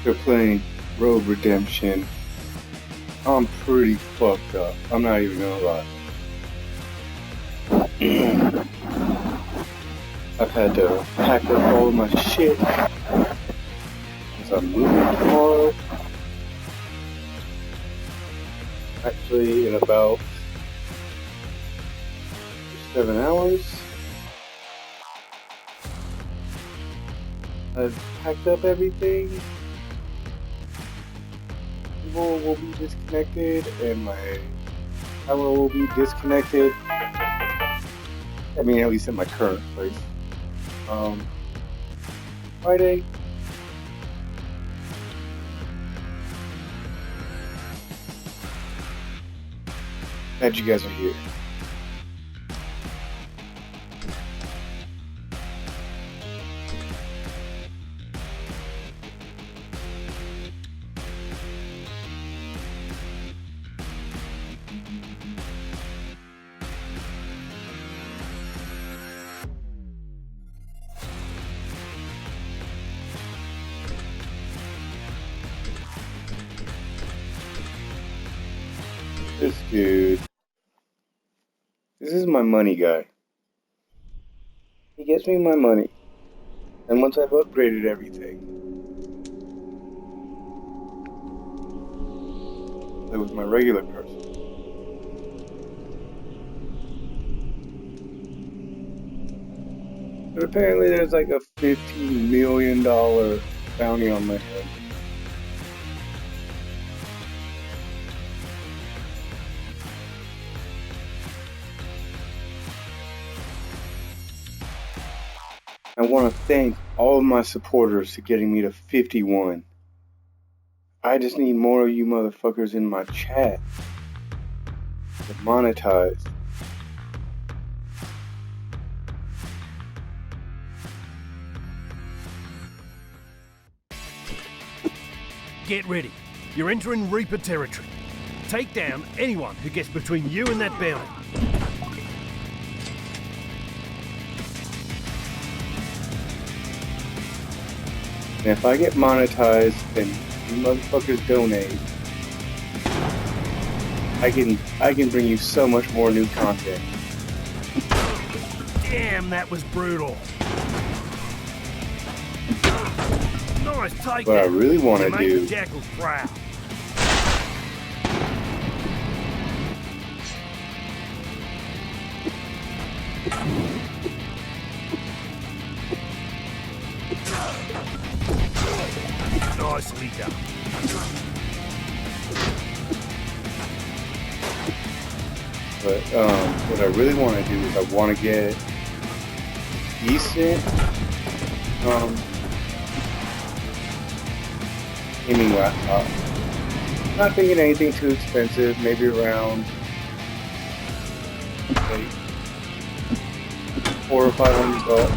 after playing Road Redemption, I'm pretty fucked up. I'm not even gonna lie. I've had to pack up all of my shit because I'm moving tomorrow. Actually, in about 7 hours. I've packed up everything. People will be disconnected and my power will be disconnected. I mean, at least at my current place. Friday. Glad you guys are here. This dude. This is my money guy. He gets me my money. And once I've upgraded everything. It was my regular person. But apparently there's like a $15 million bounty on my head. I want to thank all of my supporters for getting me to 51. I just need more of you motherfuckers in my chat to monetize. Get ready. You're entering Reaper territory. Take down anyone who gets between you and that bounty. And if I get monetized and you motherfuckers donate, I can bring you so much more new content. Damn, that was brutal. Nice take. What I really want to do. Jackals proud. Nicely done. But what I really want to do is I want to get decent gaming laptop. Not thinking anything too expensive, maybe around like $400 or $500.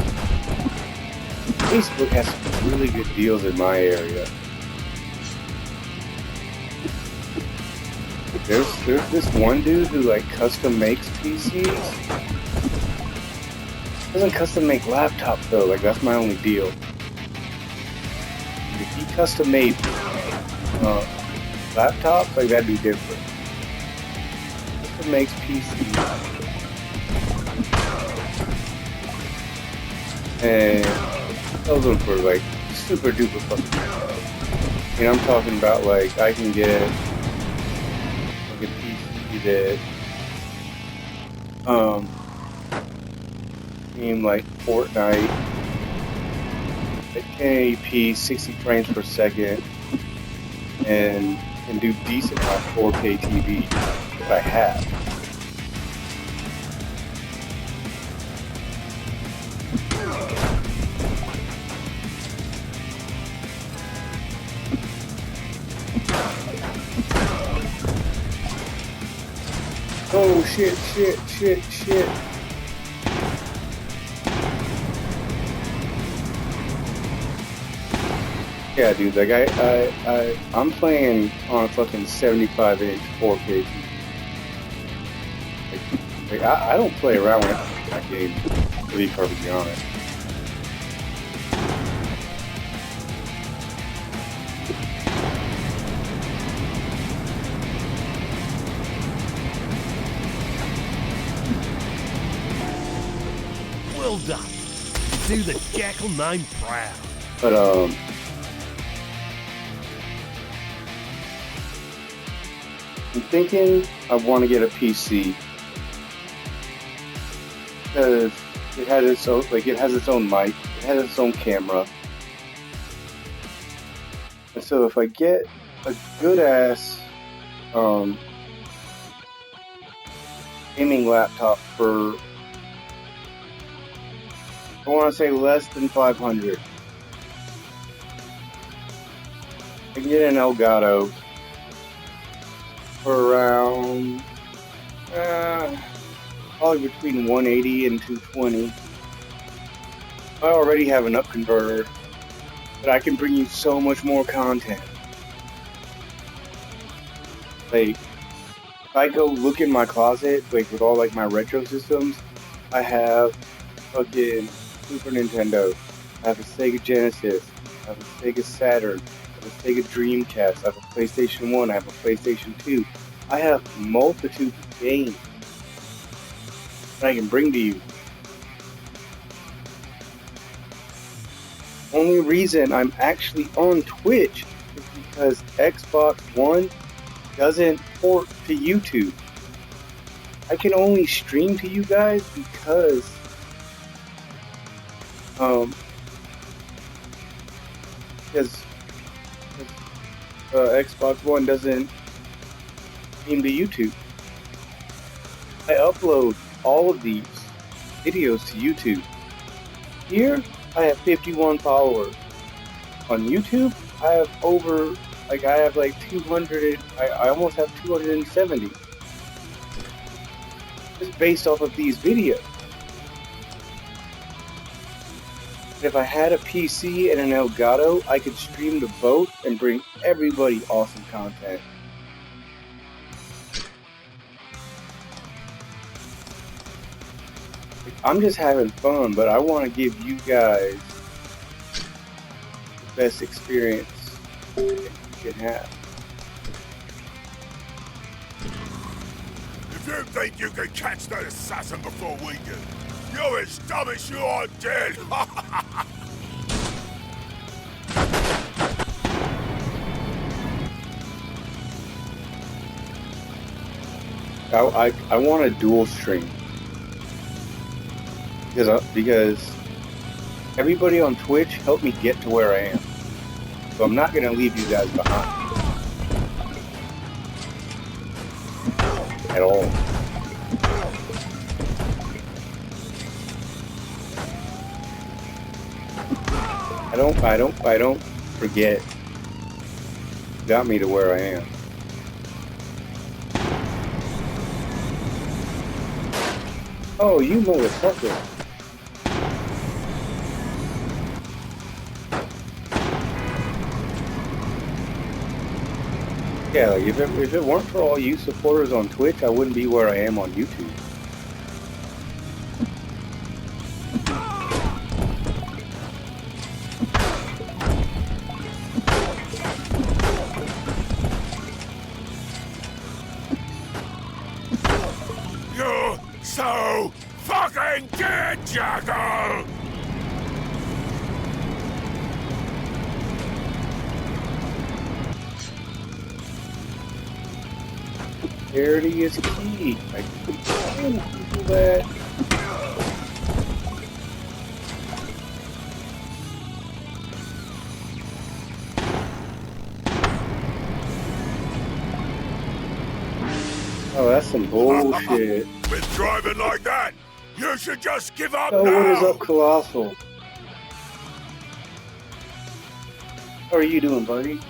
Facebook has some really good deals in my area. There's this one dude who like custom makes PCs. Doesn't custom make laptops though, like that's my only deal. If he custom made laptops, like that'd be different. Custom makes PCs. And sells them for like super duper fucking. And I'm talking about like I can get like a PC that in like Fortnite at 1080p 60 frames per second and can do decent on 4K TV that I have. Oh shit. Yeah, dude, like I'm playing on a fucking 75-inch 4K TV. Like I don't play around with that game, to be perfectly honest. Well done. You do the Jackal name proud. But I'm thinking I want to get a PC because it has its own, it has its own mic, it has its own camera, and so if I get a good ass gaming laptop for, I want to say less than 500, I can get an Elgato for around probably between 180 and 220. I already have an up converter, but I can bring you so much more content. Like, if I go look in my closet, with all my retro systems, I have fucking Super Nintendo, I have a Sega Genesis, I have a Sega Saturn, I have a Sega Dreamcast, I have a PlayStation 1, I have a PlayStation 2. I have multitude of games that I can bring to you. Only reason I'm actually on Twitch is because Xbox One doesn't port to YouTube. I can only stream to you guys because Xbox One doesn't stream to YouTube. I upload all of these videos to YouTube. Here, I have 51 followers. On YouTube, I have over, I have 200, I almost have 270. Just based off of these videos. If I had a PC and an Elgato, I could stream to both and bring everybody awesome content. I'm just having fun, but I want to give you guys the best experience you can have. If you think you can catch that assassin before we do, you're as dumb as you are dead! I want a dual stream. Because everybody on Twitch helped me get to where I am. So I'm not going to leave you guys behind. At all. I don't forget. You got me to where I am. Oh, you motherfucker. Yeah, if it weren't for all you supporters on Twitch, I wouldn't be where I am on YouTube. You're so fucking dead, Jackal! Charity is key. I keep telling people that. Oh, that's some bullshit. With driving like that, you should just give up So now! what is up, Colossal? How are you doing, buddy?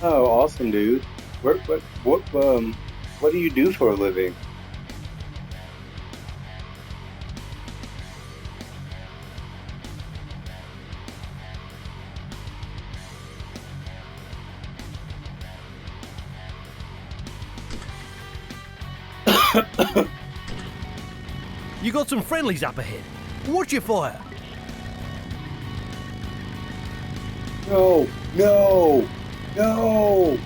Oh, awesome, dude. What do you do for a living? You got some friendlies up ahead. Watch your fire. No, no, no.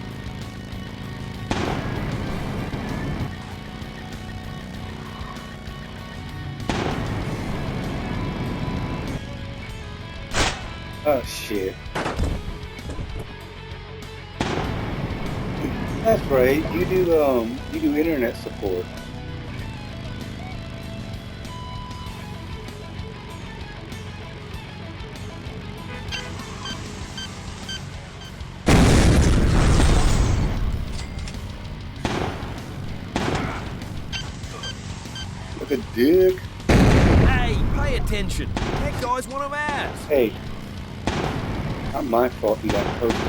Oh shit. That's right. You do internet support. Look at dick. Hey, pay attention. That guy's one of ours. Hey. Not my fault you got posted.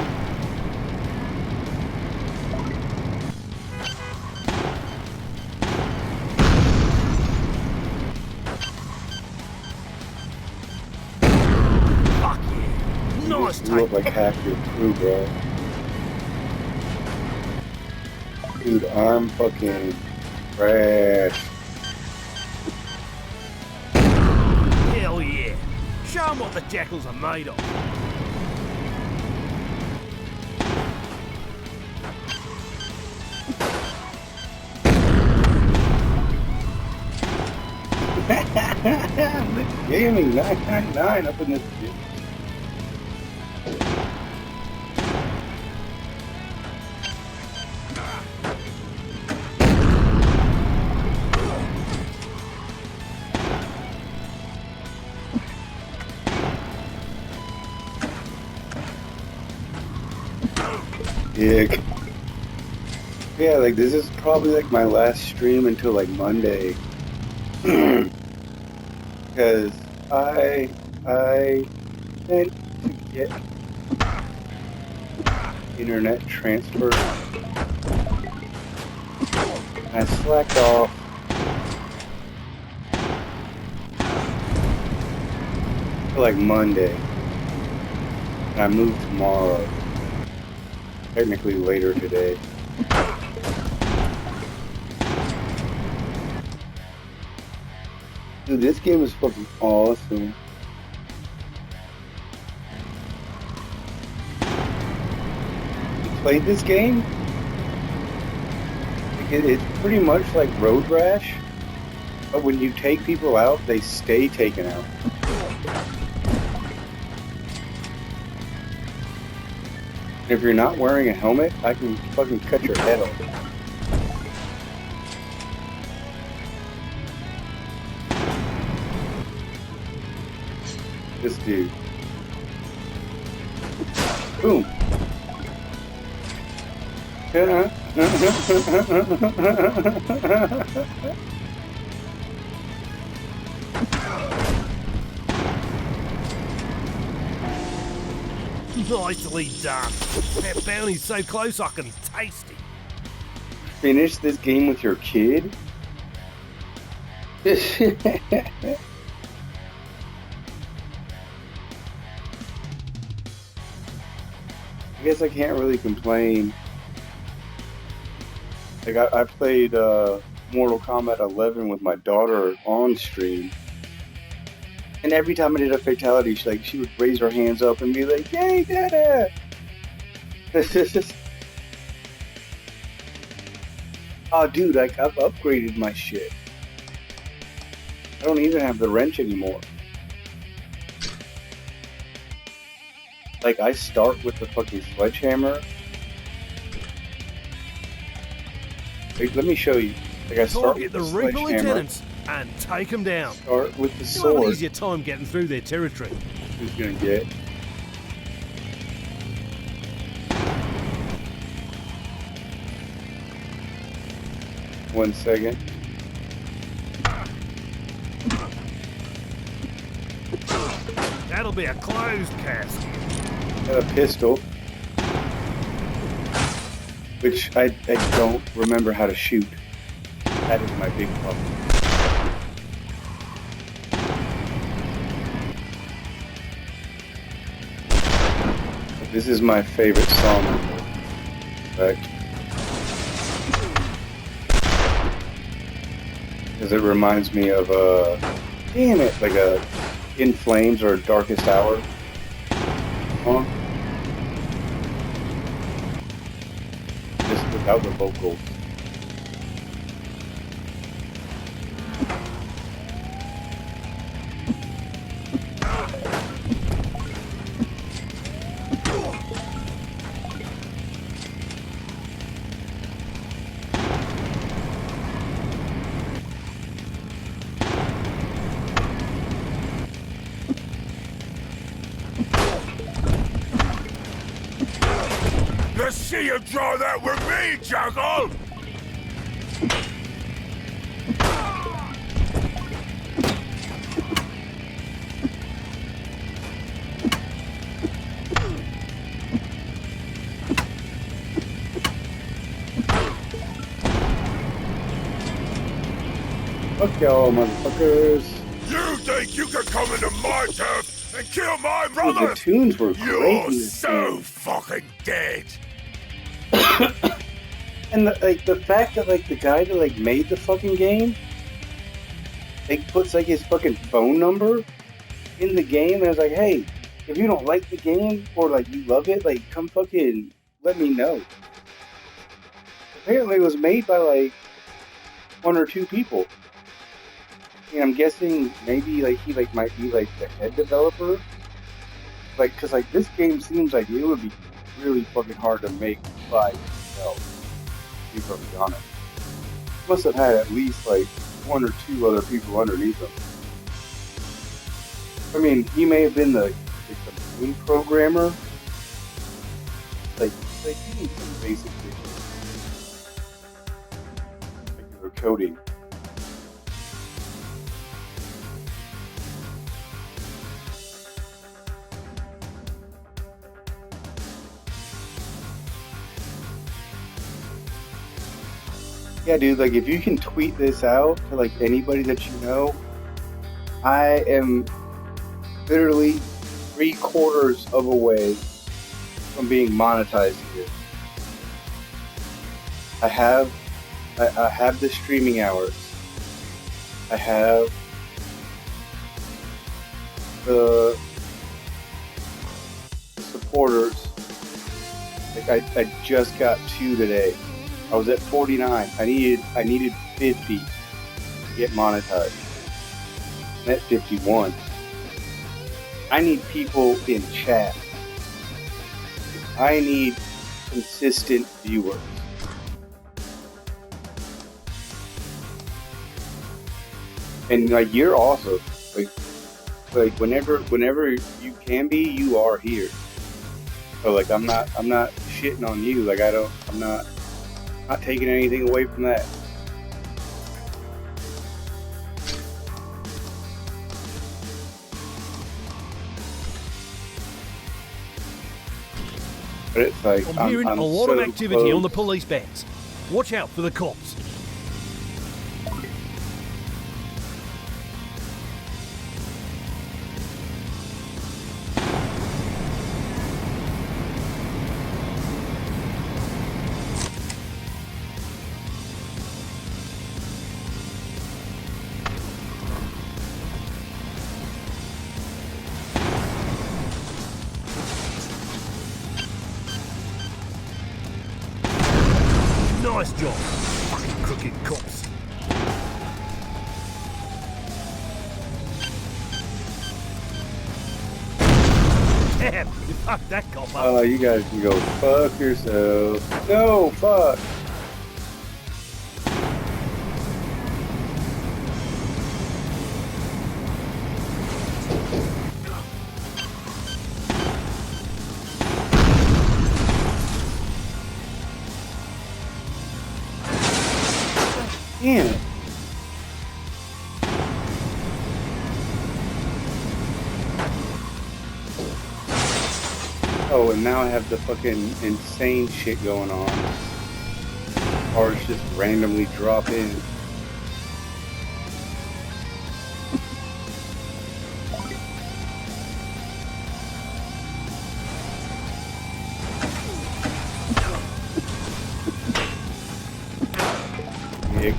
Fuck yeah. Nice You look take. like half your crew, bro. Dude, I'm fucking trash. Hell yeah. Show 'em what the jackals are made of. Gaming 999 up in this shit. Dick. Yeah, like this is probably like my last stream until like Monday. Because I meant to get internet transfer. I slacked off. Till like Monday. And I moved tomorrow. Technically later today. Dude, this game is fucking awesome. You played this game? Like it's pretty much like Road Rash, but when you take people out, they stay taken out. And if you're not wearing a helmet, I can fucking cut your head off. This dude. Boom. Nicely done. That bounty's so close I can taste it. Finish this game with your kid? I guess I can't really complain. Like I played Mortal Kombat 11 with my daughter on stream, and every time I did a fatality, she would raise her hands up and be like, "Yay, Dada!" Oh, dude, I've upgraded my shit. I don't even have the wrench anymore. Like, I start with the fucking sledgehammer. Like, let me show you. Like, I start Target with the the Reaper sledgehammer. lieutenants and take them down. Start with the You'll have an sword. easier time getting through their territory. Who's gonna get? One second. That'll be a closed casket. Got a pistol. Which I don't remember how to shoot. That is my big problem. This is my favorite song. Right? Because it reminds me of damn it, like a In Flames or Darkest Hour. Huh? Just without the vocals. Let's see you draw that with me, Juggle! Fuck y'all, motherfuckers. You think you can come into my turf and kill my Dude, brother? the tunes were great You're in this so game. fucking dead. And the fact that like the guy that like made the fucking game, like puts like his fucking phone number in the game and it's like, hey, if you don't like the game or like you love it, like come fucking let me know. Apparently it was made by like one or two people. And I'm guessing maybe like he like might be like the head developer. Like, cause like this game seems like it would be really fucking hard to make by yourself. To be perfectly honest, must have had at least like one or two other people underneath him. I mean, he may have been the main programmer. Like he needs some basic things. Like coding. Yeah, dude, like if you can tweet this out to like anybody that you know, I am literally 3/4 of a way from being monetized here. I have the streaming hours. I have the supporters. Like I just got 2 today. I was at 49. I needed 50 to get monetized. I'm at 51. I need people in chat. I need consistent viewers. And like you're awesome. Like whenever you can be, you are here. So like I'm not shitting on you. Like I'm not taking anything away from that. But it's like I'm hearing I'm a lot so of activity close. on the police bands. Watch out for the cops. Nice job, fucking crooked cops. Damn, you fucked that cop up. Oh, you guys can go fuck yourselves. No, fuck. Damn it. Oh, and now I have the fucking insane shit going on. Cars just randomly drop in. Nick.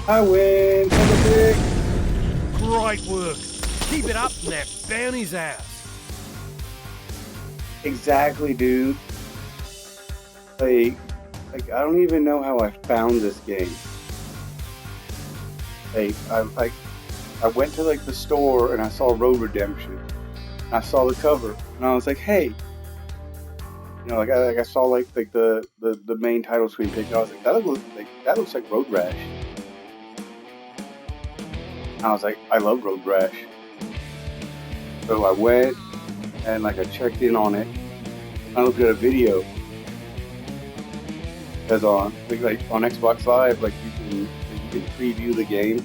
I win. Take a pic. Great work. Keep it up and that bounty's ours. Exactly, dude. Like I don't even know how I found this game. I went to like the store and I saw Road Redemption. And I saw the cover and I was like, hey, I saw like the main title screen picture. I was like, that looks like Road Rash. And I was like, I love Road Rash. So I went and like I checked in on it. I looked at a video. Because on Xbox Live, like you can preview the game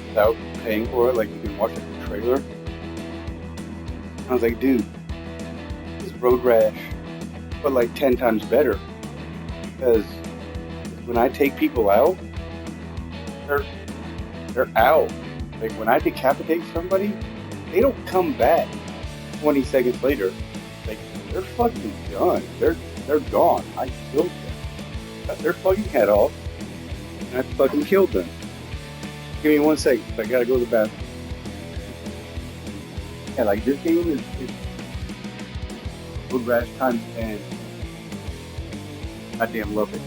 without paying for it. Like you can watch like, the trailer. I was like, dude, this is Road Rash, but like 10 times better. Because when I take people out, they're out. Like when I decapitate somebody, they don't come back 20 seconds later. Like they're fucking done. They're gone. I killed them. Cut their fucking head off, and I fucking killed them. Give me 1 second. I gotta go to the bathroom. Yeah, like this game is Road Rash times 10. I damn love it.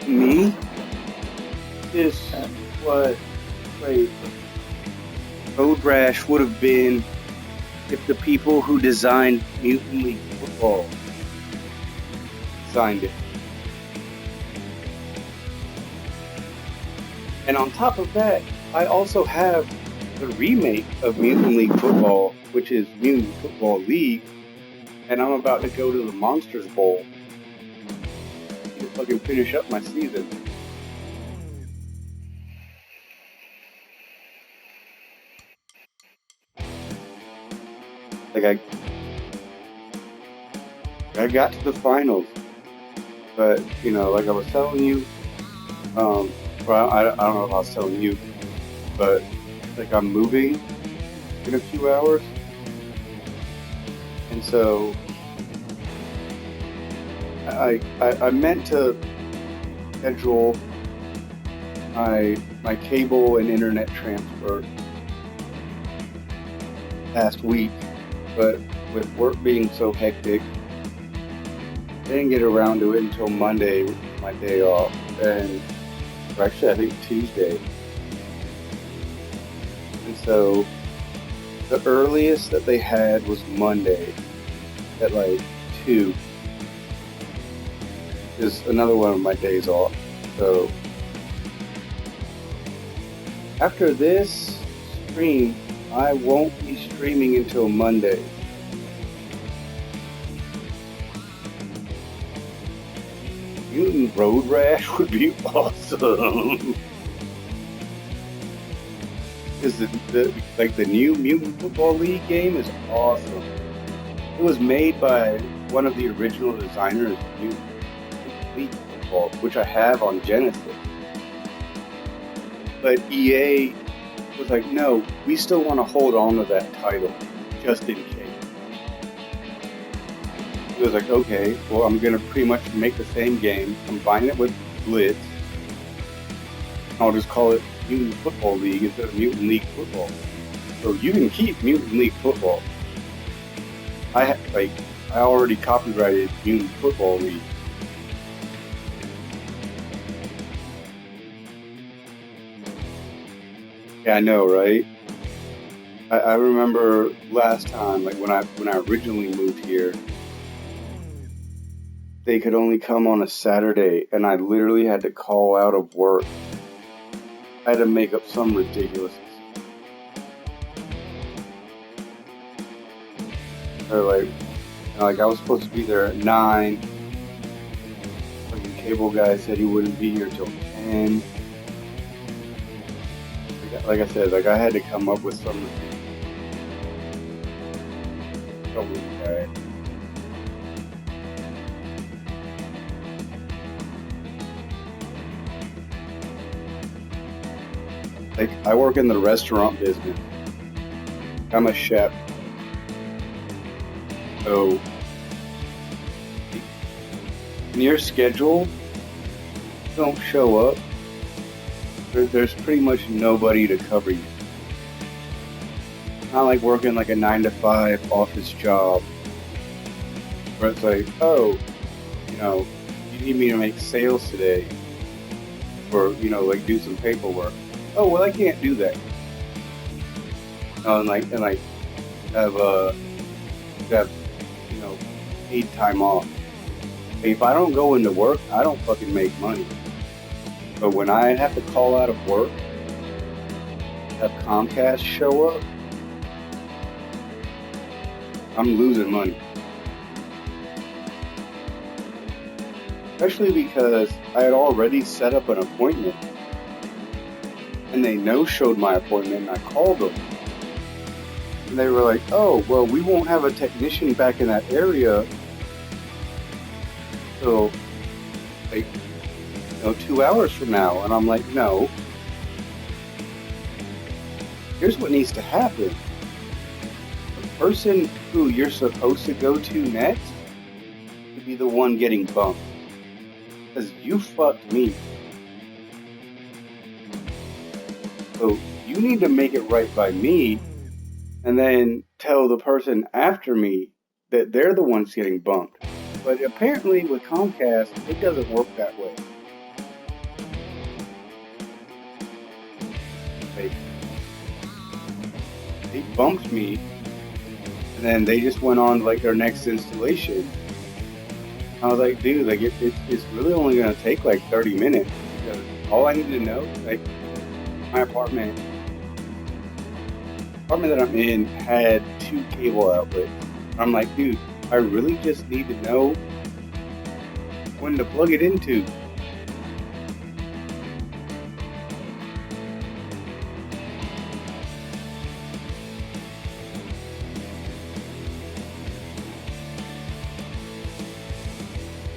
Me is what Road Rash would have been if the people who designed Mutant League Football designed it. And on top of that, I also have the remake of Mutant League Football, which is Mutant Football League, and I'm about to go to the Monsters Bowl to fucking finish up my season. Like I got to the finals, but like I was telling you, well, I don't know if I was telling you, but like I'm moving in a few hours, and so I meant to schedule my cable and internet transfer last week, but with work being so hectic, I didn't get around to it until Monday, which was my day off, or actually I think Tuesday. And so the earliest that they had was Monday at like 2. Is another one of my days off. So after this stream, I won't be streaming until Monday. Mutant Road Rash would be awesome. Because the new Mutant Football League game is awesome. It was made by one of the original designers of Mutant League Football, which I have on Genesis. But EA was like, no, we still want to hold on to that title, just in case. He was like, okay, well, I'm going to pretty much make the same game, combine it with Blitz. I'll just call it Mutant Football League instead of Mutant League Football. So you can keep Mutant League Football. I already copyrighted Mutant Football League. Yeah, I know, right? I remember last time, like when I originally moved here, they could only come on a Saturday, and I literally had to call out of work. I had to make up some ridiculous. Or like I was supposed to be there at 9. Fucking cable guy said he wouldn't be here till 10. Like I said, like I had to come up with something. Don't really guy. Like I work in the restaurant business. I'm a chef. So in your schedule, don't show up. There's pretty much nobody to cover you. Not like working like a 9-to-5 office job where it's like, oh, you know, you need me to make sales today, or you know, like do some paperwork. Oh well, I can't do that. And like have you know, paid time off. If I don't go into work, I don't fucking make money. But when I have to call out of work, have Comcast show up, I'm losing money. Especially because I had already set up an appointment. And they no-showed my appointment, and I called them. And they were like, oh, well, we won't have a technician back in that area till, like, you know, 2 hours from now. And I'm like, no. Here's what needs to happen. The person who you're supposed to go to next to be the one getting bumped. Because you fucked me. So you need to make it right by me and then tell the person after me that they're the ones getting bumped. But apparently with Comcast, it doesn't work that way. They bumped me, and then they just went on like their next installation. I was like, dude, like it's really only gonna take like 30 minutes because all I need to know, like my apartment that I'm in had 2 cable outlets. I'm like, dude, I really just need to know when to plug it into.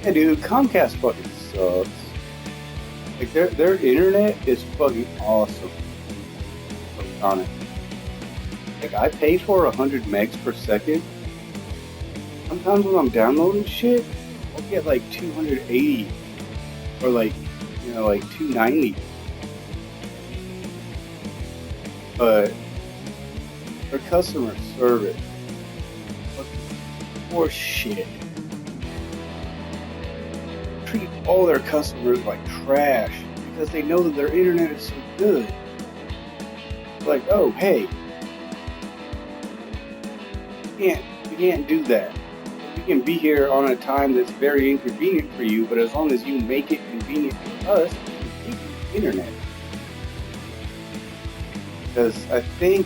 Yeah, dude, Comcast fucking sucks. Like their internet is fucking awesome. On it. Like I pay for 100 megs per second. Sometimes when I'm downloading shit, I'll get like 280 or like, you know, like 290. But their customer service, horse shit. Treat all their customers like trash because they know that their internet is so good. Like, oh, hey, you can't do that. We can be here on a time that's very inconvenient for you, but as long as you make it convenient for us, we can keep the internet. Because I think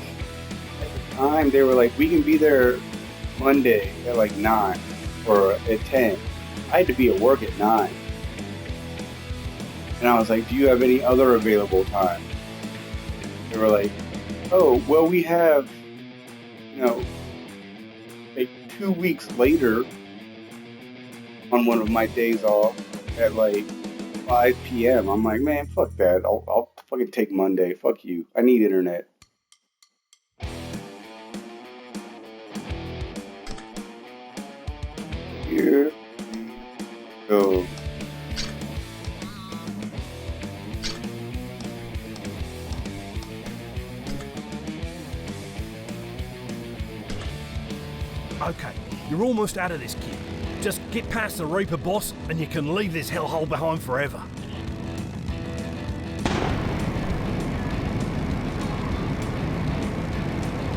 at the time they were like, we can be there Monday at like 9 or at 10. I had to be at work at 9. And I was like, do you have any other available time? They were like, oh, well, we have, you know, like 2 weeks later on one of my days off at like 5 p.m. I'm like, man, fuck that. I'll fucking take Monday. Fuck you. I need internet. Here we go. Okay, you're almost out of this, kid. Just get past the Reaper boss and you can leave this hellhole behind forever.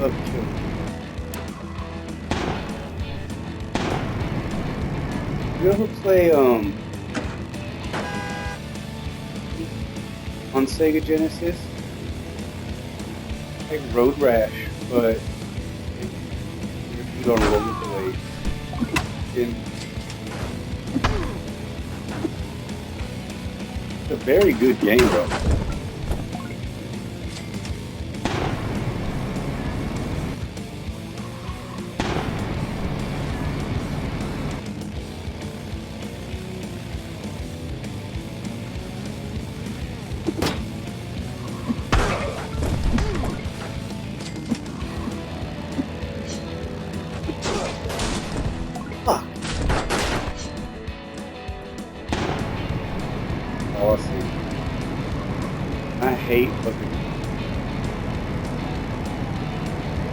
Okay. You ever play on Sega Genesis? Like Road Rash, but you on rollerblades. It's a very good game, though. Awesome. I hate fucking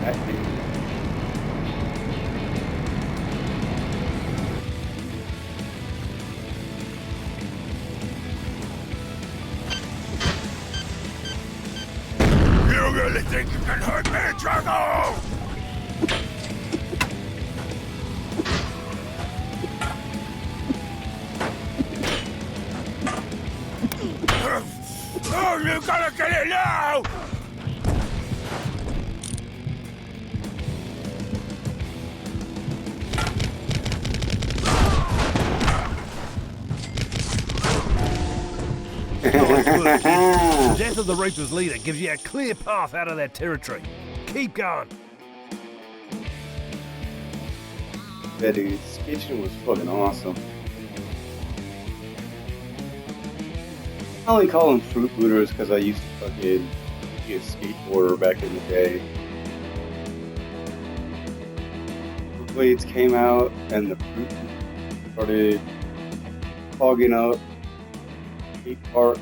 that game. You really think you can hurt me, Drago? Oh, you gotta get it now! Nice work, kid. The death of the Reaper's leader gives you a clear path out of their territory. Keep going. Yeah, dude, this kitchen was fucking awesome. I only call them fruit booters because I used to fucking be a skateboarder back in the day. The blades came out and the fruit started clogging up skate parks.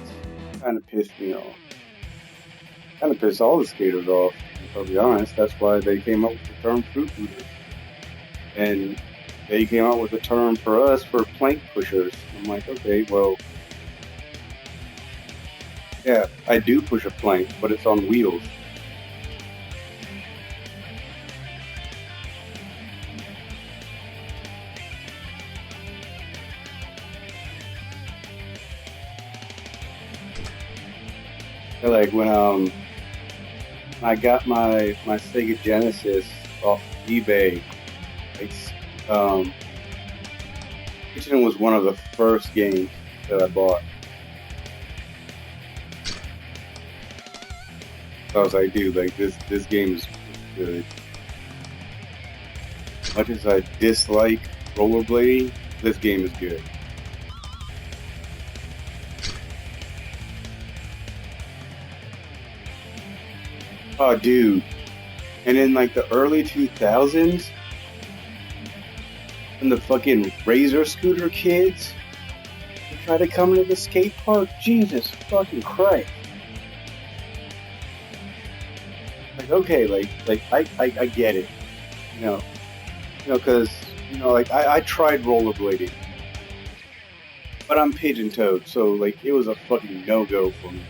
Kind of pissed me off. Kind of pissed all the skaters off, to be honest. That's why they came up with the term fruit booters. And they came out with the term for us for plank pushers. I'm like, okay, well, yeah, I do push a plank, but it's on wheels. Like when I got my Sega Genesis off eBay, Kitchen was one of the first games that I bought. So I was like, dude, like this game is good. Much as I dislike rollerblading, this game is good. Oh, dude. And in like the early 2000s, when the fucking Razor scooter kids would try to come into the skate park, Jesus fucking Christ. Like, okay, like I get it, because like I tried rollerblading, but I'm pigeon-toed, so like it was a fucking no-go for me.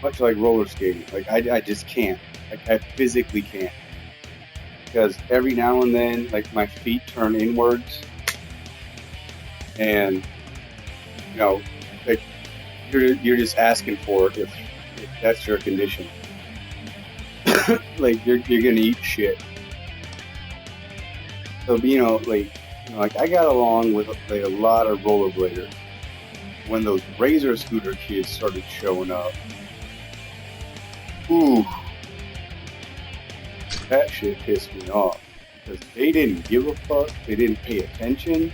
Much like roller skating, like I just can't, like I physically can't, because every now and then, like my feet turn inwards, and like you're just asking for it if that's your condition. Like you're gonna eat shit. So like I got along with like a lot of rollerbladers when those Razor scooter kids started showing up. Ooh, that shit pissed me off because they didn't give a fuck. They didn't pay attention.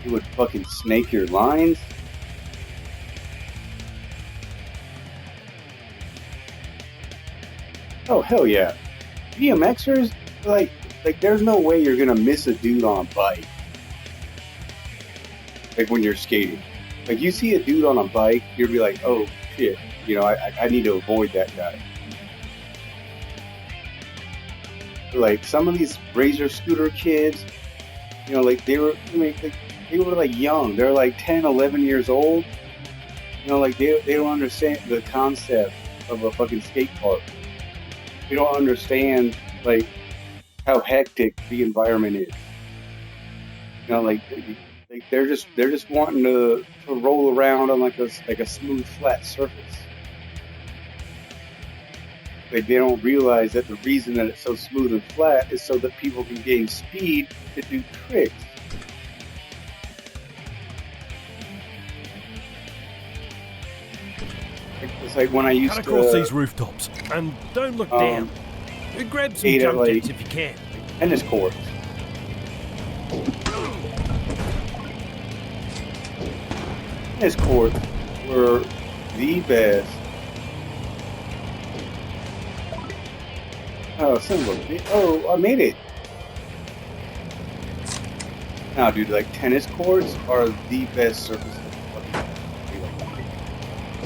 They would fucking snake your lines. Oh hell yeah, BMXers like there's no way you're gonna miss a dude on a bike. Like when you're skating, like you see a dude on a bike, you'll be like, oh shit, I need to avoid that guy. Like some of these Razor scooter kids, like they were like young. They're like 10, 11 years old. Like they don't understand the concept of a fucking skate park. They don't understand like how hectic the environment is. Like they're just wanting to roll around on like a smooth flat surface. Like they don't realize that the reason that it's so smooth and flat is so that people can gain speed to do tricks. It's like when I used Cut across to these rooftops and don't look down. Grab some skate at, jump like, jets if you can. tennis courts. Tennis courts were the best. Oh, son of a bitch. Oh, I made it. Nah, dude, like tennis courts are the best surface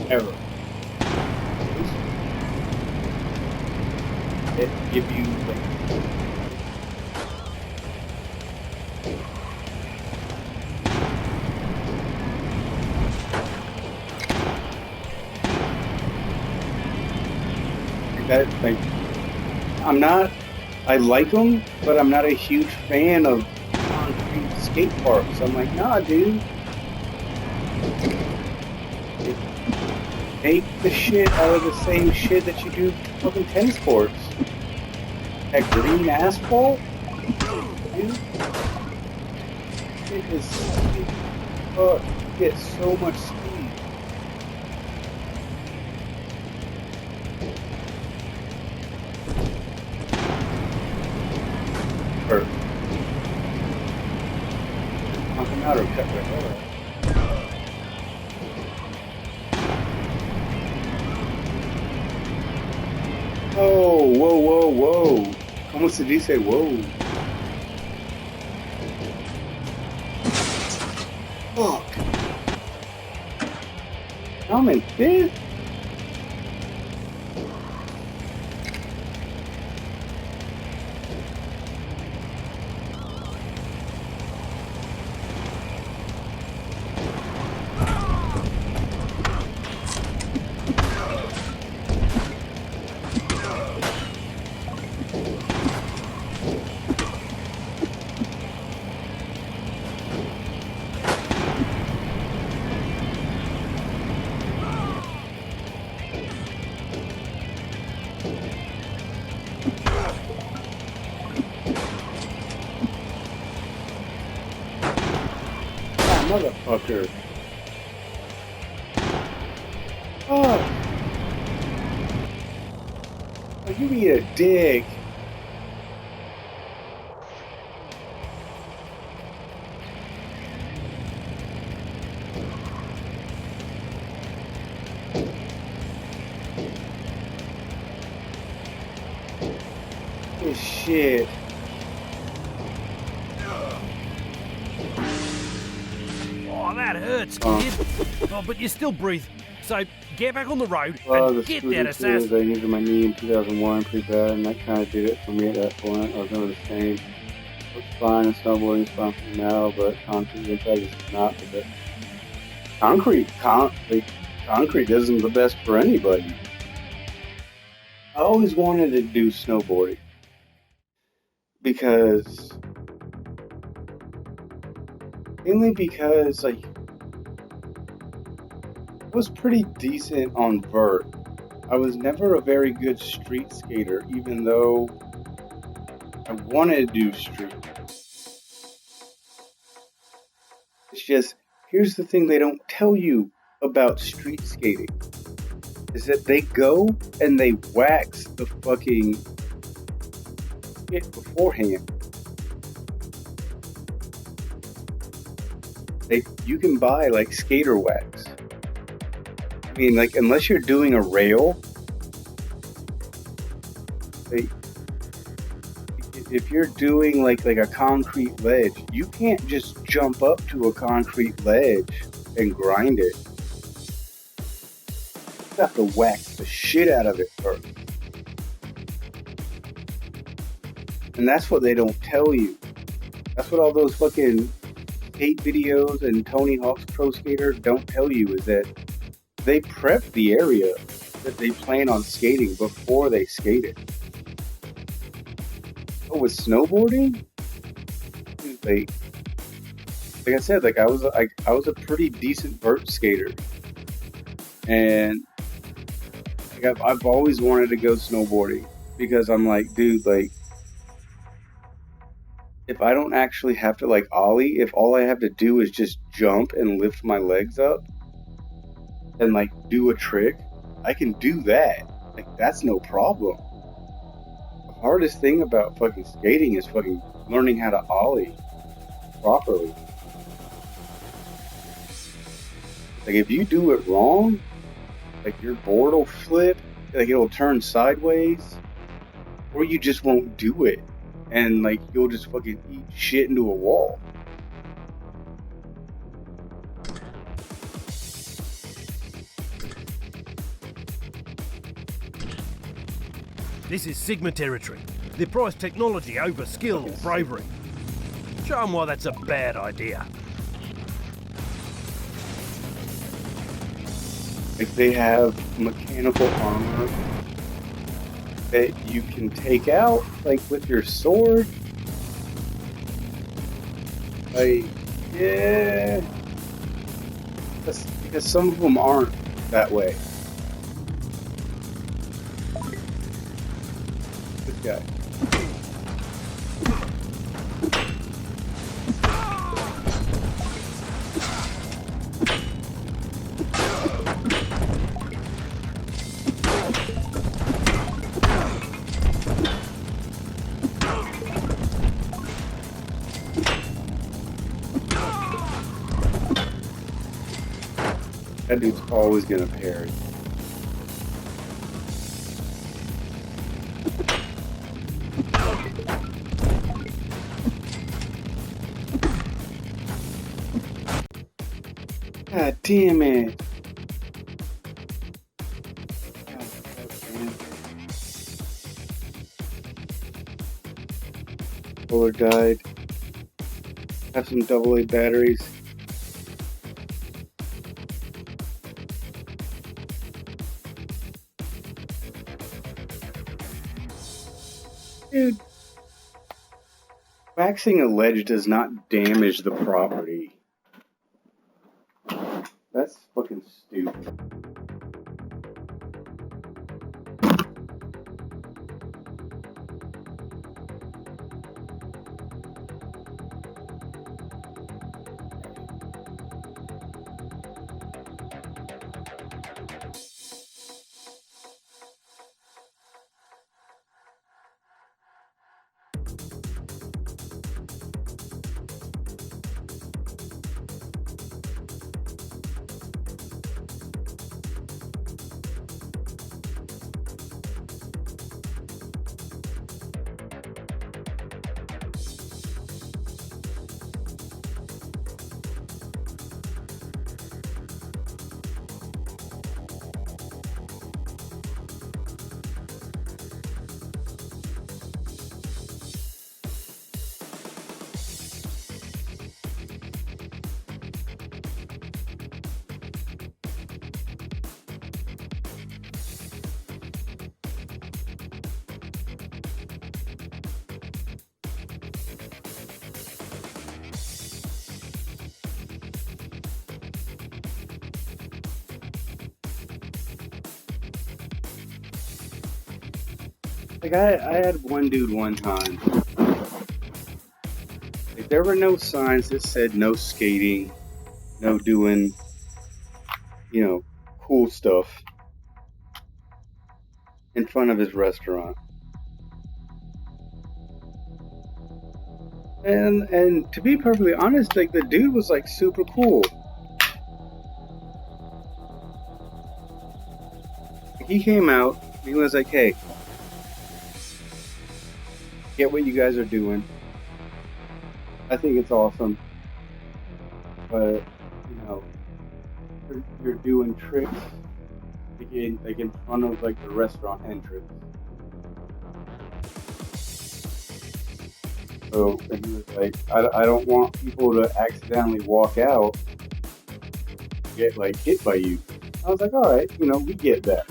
ever. It give you like that like I like them, but I'm not a huge fan of concrete skate parks. I'm like, nah, dude. Make the shit out of the same shit that you do fucking tennis courts. That green asphalt, dude. It is, you get so much speed. Knocking out or cut their head off. Oh, whoa, whoa, whoa. How much did he say whoa? Fuck. I'm in fifth. Motherfucker. Oh. Oh, you need a dig. This shit. Oh, that hurts, kid. Oh, but you still breathe. So get back on the road and get that assassin. I injured my knee in 2001 pretty bad, and that kind of did it for me at that point. I was never the same. It's fine, and snowboarding is fine for me now, but concrete impact is not the best. Concrete isn't the best for anybody. I always wanted to do snowboarding mainly because like I was pretty decent on vert. I was never a very good street skater, even though I wanted to do street. It's just, here's the thing they don't tell you about street skating, is that they go and they wax the fucking shit beforehand. You can buy like skater wax. I mean, like, unless you're doing a rail, if you're doing like a concrete ledge, you can't just jump up to a concrete ledge and grind it. You have to wax the shit out of it first. And that's what they don't tell you. That's what all those fucking skate videos and Tony Hawk's Pro Skater don't tell you, is that they prep the area that they plan on skating before they skate it. Oh, with snowboarding, like I said, like I was a pretty decent vert skater, and like I've always wanted to go snowboarding because I'm like, dude, like if I don't actually have to like ollie, if all I have to do is just jump and lift my legs up and like do a trick, I can do that. Like, that's no problem. The hardest thing about fucking skating is fucking learning how to ollie properly. Like, if you do it wrong, like, your board will flip, like, it'll turn sideways, or you just won't do it. And, like, you'll just fucking eat shit into a wall. This is Sigma territory. They prize technology over skill or bravery. Show them why that's a bad idea. Like, they have mechanical armor that you can take out, like, with your sword. Like, yeah. Because some of them aren't that way. This guy. That dude's always gonna parry. God damn it. God damn it. Solar died. Have some AA batteries. Dude, waxing a ledge does not damage the property. That's fucking stupid. Like, I had one dude one time. Like, there were no signs that said no skating, no doing, you know, cool stuff in front of his restaurant. And to be perfectly honest, like, the dude was, like, super cool. He came out, he was like, hey, get what you guys are doing. I think it's awesome. But, you know, you're doing tricks like in front of like the restaurant entrance. So and he was like, I don't want people to accidentally walk out, get like hit by you. I was like, all right, you know, we get that.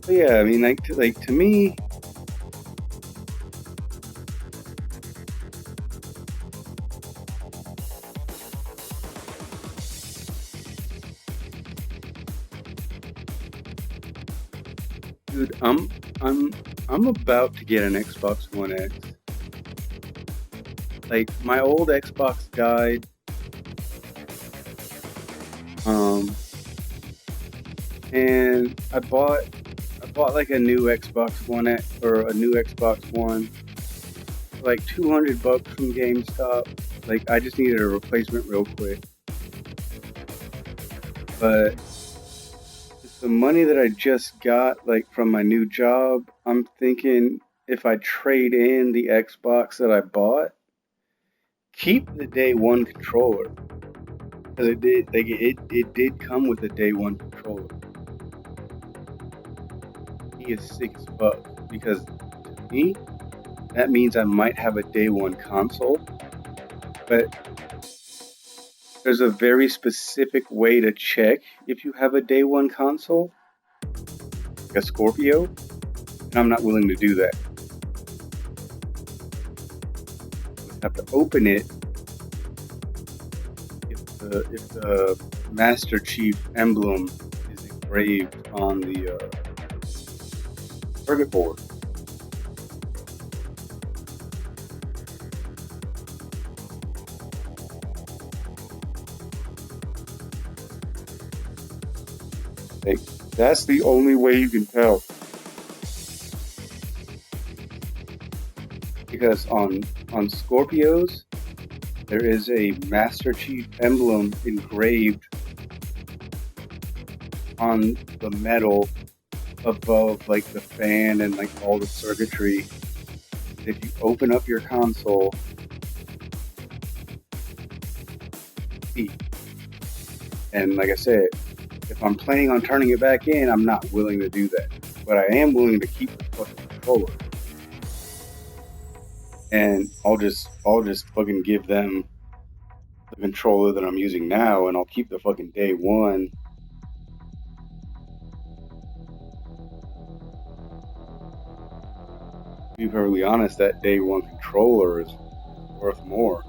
Yeah, I mean, like to me, dude, I'm about to get an Xbox One X. Like my old Xbox died. And I bought like a new Xbox One X or a new Xbox One, for like $200 from GameStop. Like I just needed a replacement real quick. But with the money that I just got, like from my new job, I'm thinking if I trade in the Xbox that I bought, keep the day one controller. Because it did come with a day one controller. He is sick as fuck. Because to me, that means I might have a day one console. But there's a very specific way to check if you have a day one console, like a Scorpio, and I'm not willing to do that. You have to open it if the Master Chief emblem is engraved on the circuit board. Like, that's the only way you can tell. Because on Scorpios, there is a Master Chief emblem engraved on the metal above like the fan and like all the circuitry. If you open up your console, see. And like I said, if I'm planning on turning it back in, I'm not willing to do that. But I am willing to keep the fucking controller. And I'll just fucking give them the controller that I'm using now, and I'll keep the fucking day one. To be perfectly honest, that day one controller is worth more.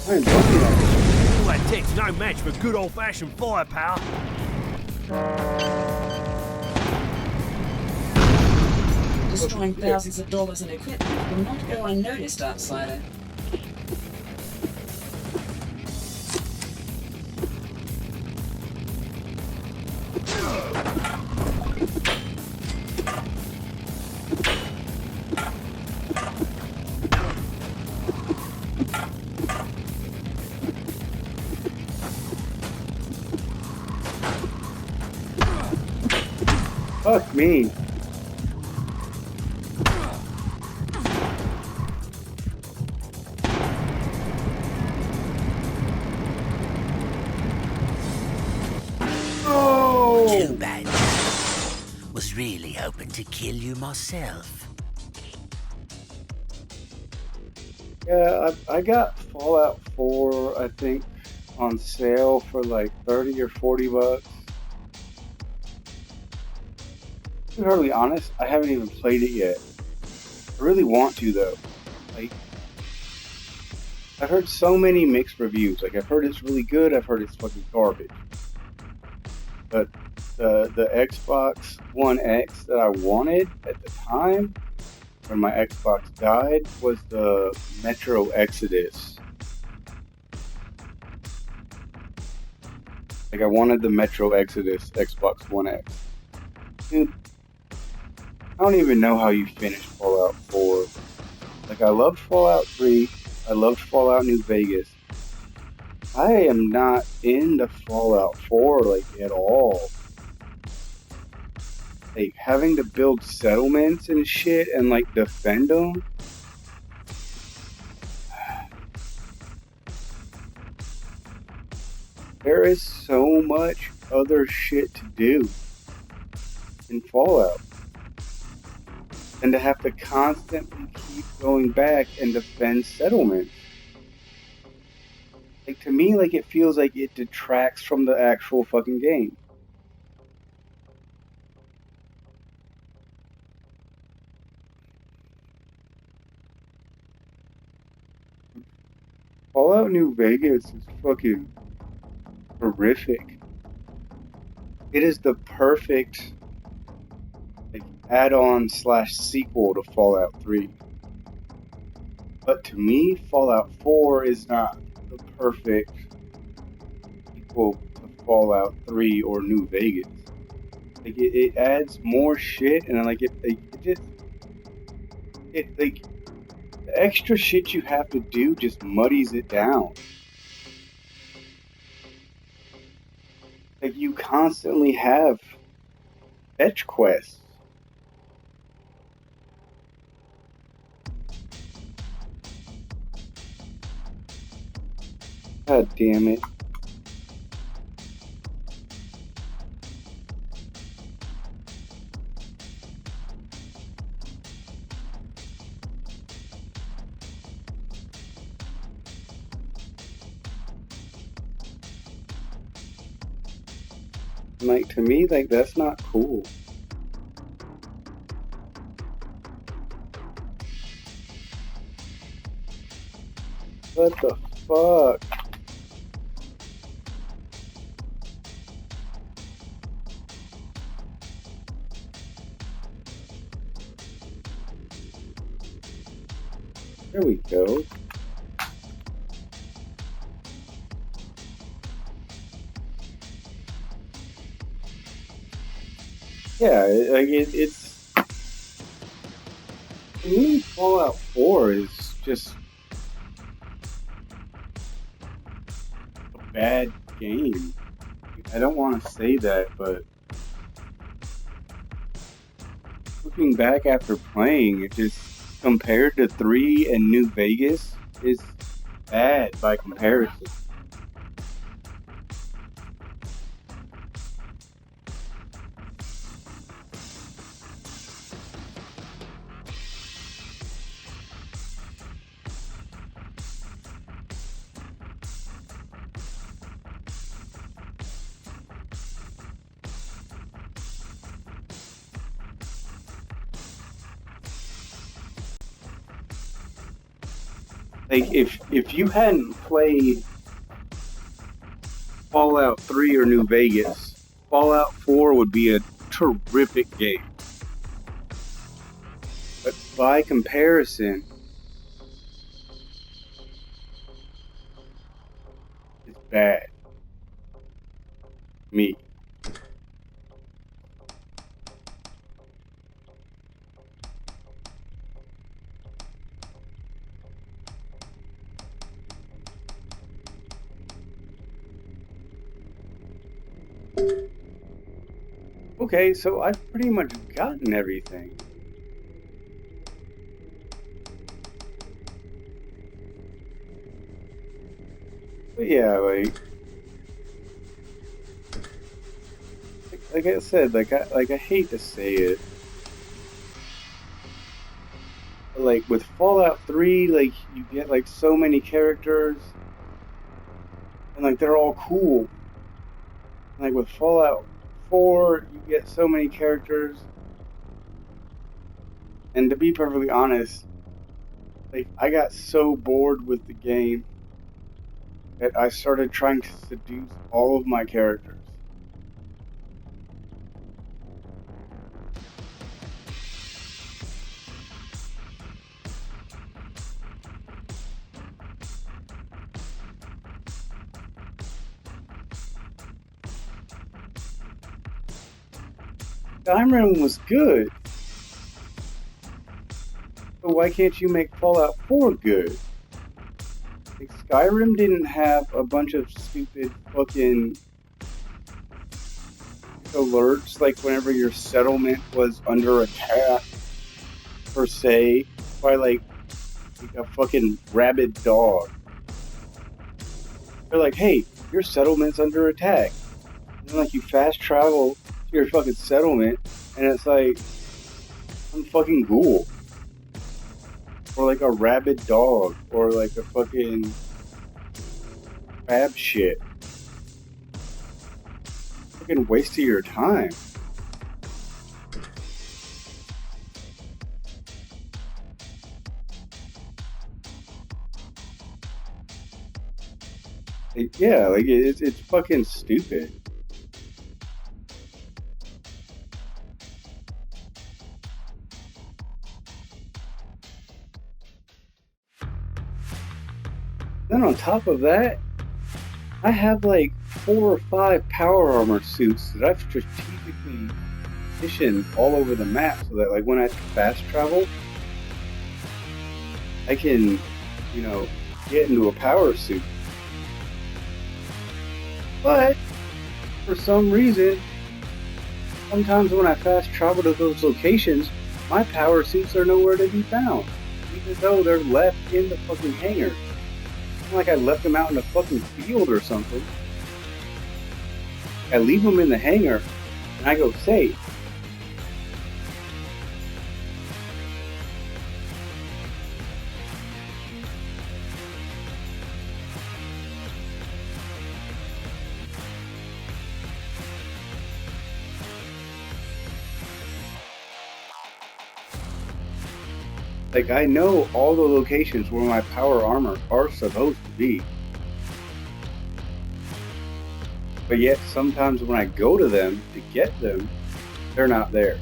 All that tech's no match for good old-fashioned firepower. Destroying thousands of dollars in equipment will not go unnoticed, outsider. Fuck me. Too bad. Was really hoping to kill you myself. Yeah, I got Fallout 4, I think, on sale for like $30 or $40. To be perfectly honest, I haven't even played it yet. I really want to though. Like, I've heard so many mixed reviews. Like, I've heard it's really good. I've heard it's fucking garbage. But the Xbox One X that I wanted at the time, when my Xbox died, was the Metro Exodus. Like, I wanted the Metro Exodus Xbox One X. Dude, I don't even know how you finish Fallout 4. Like, I loved Fallout 3. I loved Fallout New Vegas. I am not into Fallout 4, like, at all. Like, having to build settlements and shit and, like, defend them. there is so much other shit to do in Fallout. And to have to constantly keep going back and defend settlements. Like, to me, like, it feels like it detracts from the actual fucking game. Fallout New Vegas is fucking horrific. It is the perfect add-on / sequel to Fallout 3. But to me, Fallout 4 is not the perfect sequel to Fallout 3 or New Vegas. Like, it adds more shit, and like the extra shit you have to do just muddies it down. Like, you constantly have fetch quests. God damn it. Like, to me, like, that's not cool. What the fuck? There we go. Yeah, it's... To me, Fallout 4 is just a bad game. I don't want to say that, but looking back after playing, it just, compared to 3 and New Vegas, is bad by comparison. Like, if you hadn't played Fallout 3 or New Vegas, Fallout 4 would be a terrific game. But by comparison, it's bad. Me. Okay, so I've pretty much gotten everything. But yeah, like I said, I hate to say it, but like with Fallout 3, like you get like so many characters, and like they're all cool. Like with Fallout 4, you get so many characters, and to be perfectly honest, like I got so bored with the game that I started trying to seduce all of my characters. Skyrim was good. So why can't you make Fallout 4 good? Like, Skyrim didn't have a bunch of stupid fucking alerts, like whenever your settlement was under attack, per se, by like a fucking rabid dog. They're like, hey, your settlement's under attack. And then, like, you fast travel to your fucking settlement, and it's like some fucking ghoul. Or like a rabid dog, or like a fucking crab shit. Fucking waste of your time. Yeah, like it's fucking stupid. Then on top of that, I have like 4 or 5 power armor suits that I've strategically positioned all over the map so that like when I fast travel, I can, you know, get into a power suit. But for some reason, sometimes when I fast travel to those locations, my power suits are nowhere to be found, even though they're left in the fucking hangar. It's not like I left them out in a fucking field or something. I leave them in the hangar, and I go save. Like, I know all the locations where my power armor are supposed to be. But yet, sometimes when I go to them to get them, they're not there.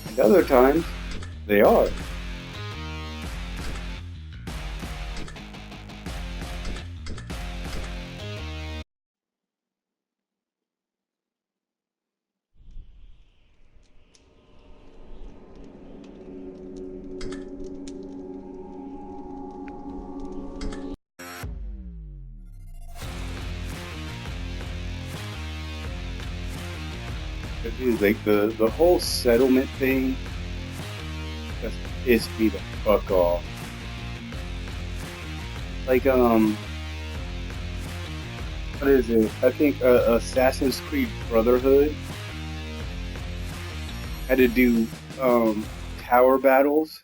And other times, they are. Dude, like the whole settlement thing just pissed me the fuck off. Like, what is it? I think Assassin's Creed Brotherhood had to do tower battles.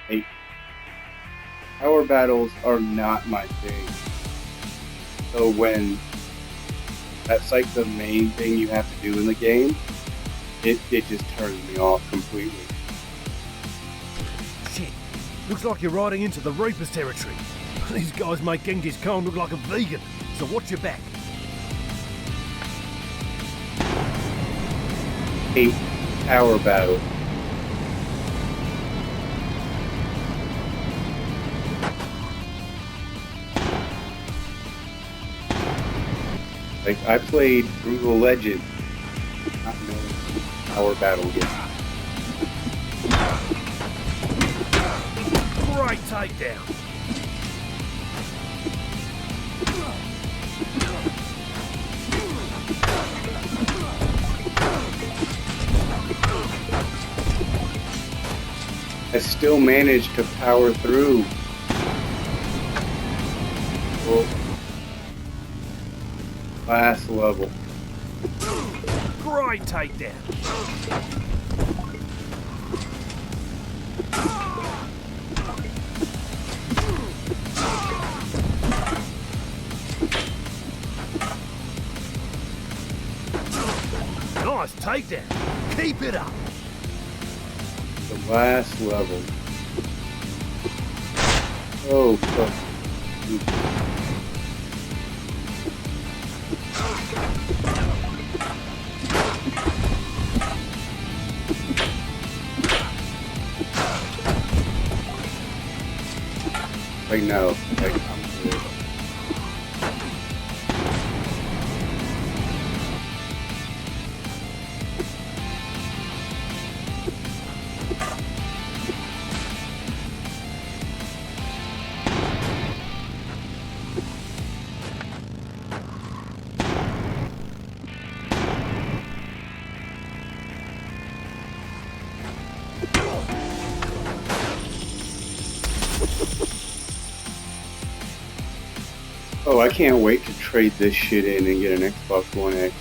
Like, tower battles are not my thing. So when that's like the main thing you have to do in the game, it just turns me off completely. Shit. Looks like you're riding into the Reaper's territory. These guys make Genghis Khan look like a vegan, so watch your back. Hate tower battle. Like, I played Brutal Legend, not knowing tower battle yet. Great takedown. I still managed to power through. Well, last level. Great takedown. Nice takedown. Keep it up. The last level. Oh, fuck. Like, no. Like, I'm good. Oh, I can't wait to trade this shit in and get an Xbox One X.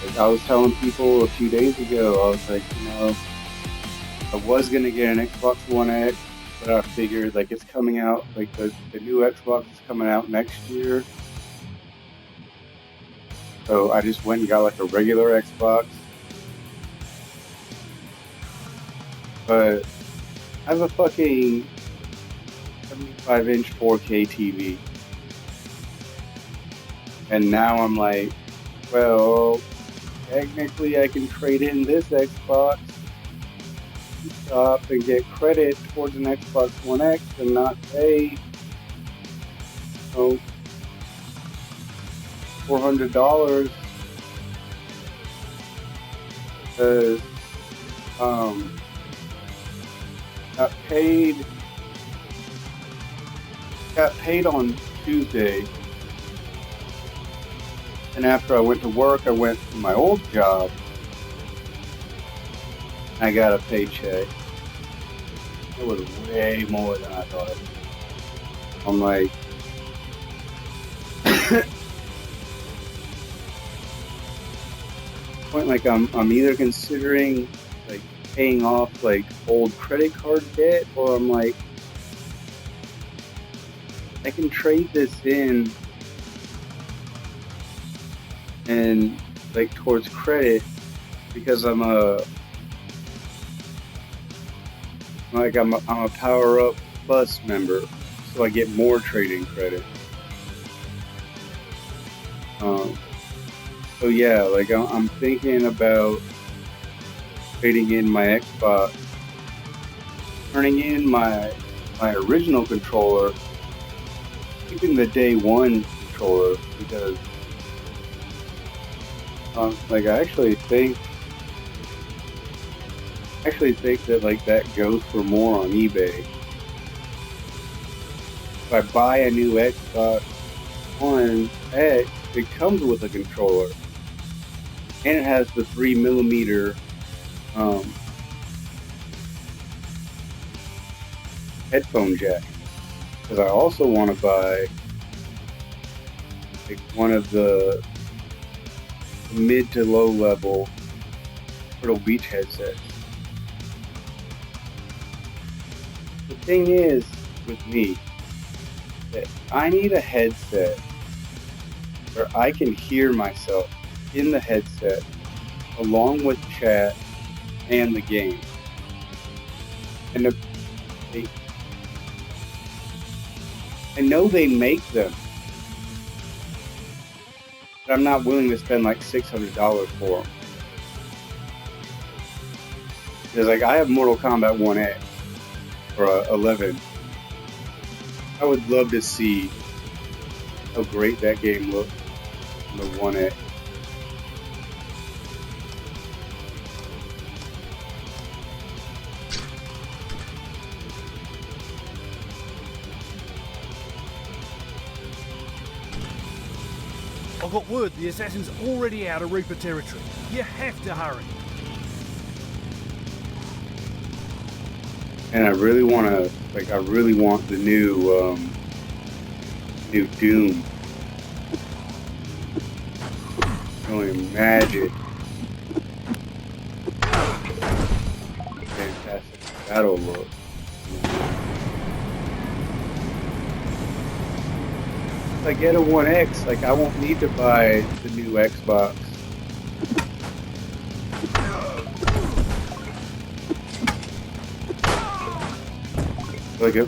Like I was telling people a few days ago, I was like, you know, I was gonna get an Xbox One X, but I figured like it's coming out, like the new Xbox is coming out next year. So I just went and got like a regular Xbox. But I have a fucking 75-inch 4K TV. And now I'm like, well, technically I can trade in this Xbox, shop, and get credit towards an Xbox One X and not pay, $400 because got paid on Tuesday, and after I went to work, I went to my old job. I got a paycheck. It was way more than I thought. I'm like, point like I'm either considering like paying off like old credit card debt, or I'm like, I can trade this in and like towards credit because I'm a Power Up Plus member, so I get more trading credit. So yeah, like I'm thinking about trading in my Xbox, turning in my original controller, keeping the day one controller because like I actually think that like that goes for more on eBay. If I buy a new Xbox One X, it comes with a controller, and it has the 3mm headphone jack. Because I also want to buy like one of the mid to low level Turtle Beach headsets. The thing is with me that I need a headset where I can hear myself in the headset along with chat and the game. And I know they make them, but I'm not willing to spend like $600 for them. Because like I have Mortal Kombat 1X or 11. I would love to see how great that game looks on the 1X. I've got word the assassin's already out of Reaper territory. You have to hurry. And I really want to, like, I really want the new Doom. I can only imagine. Fantastic battle look. If I get a 1X, like, I won't need to buy the new Xbox.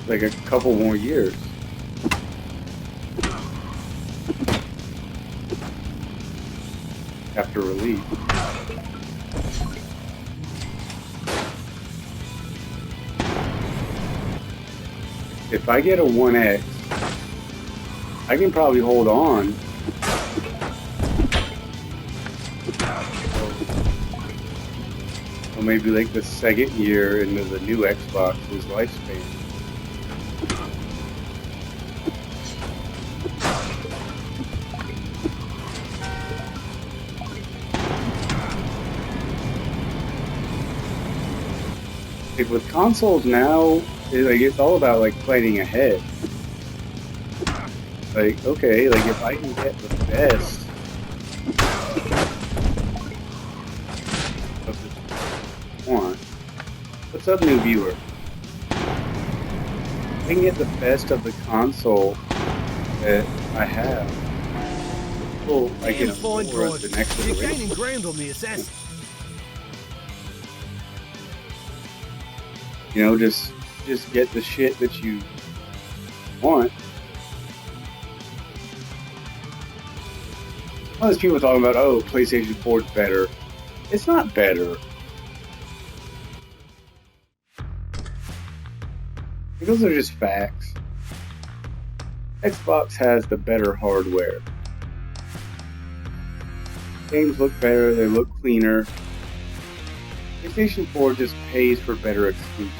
Like a couple more years. After release. If I get a 1X, I can probably hold on. Or maybe like the second year into the new Xbox's lifespan. Like with consoles now, it's all about like planning ahead. Like, okay, like if I can get the best of the one, what's up, new viewer? If I can get the best of the console that I have. Well, I can Fine afford the drive. next You're iteration. gaining ground on the assassin. You know, just get the shit that you want. All these people talking about, oh, PlayStation 4 is better. It's not better. Those are just facts. Xbox has the better hardware. Games look better, they look cleaner. PlayStation 4 just pays for better exclusives.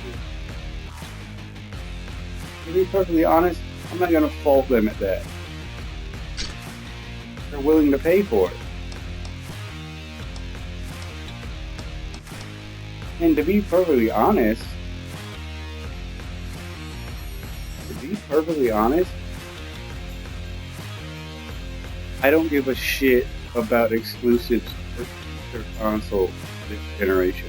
To be perfectly honest, I'm not gonna fault them at that. They're willing to pay for it. And to be perfectly honest, I don't give a shit about exclusives for their console this generation.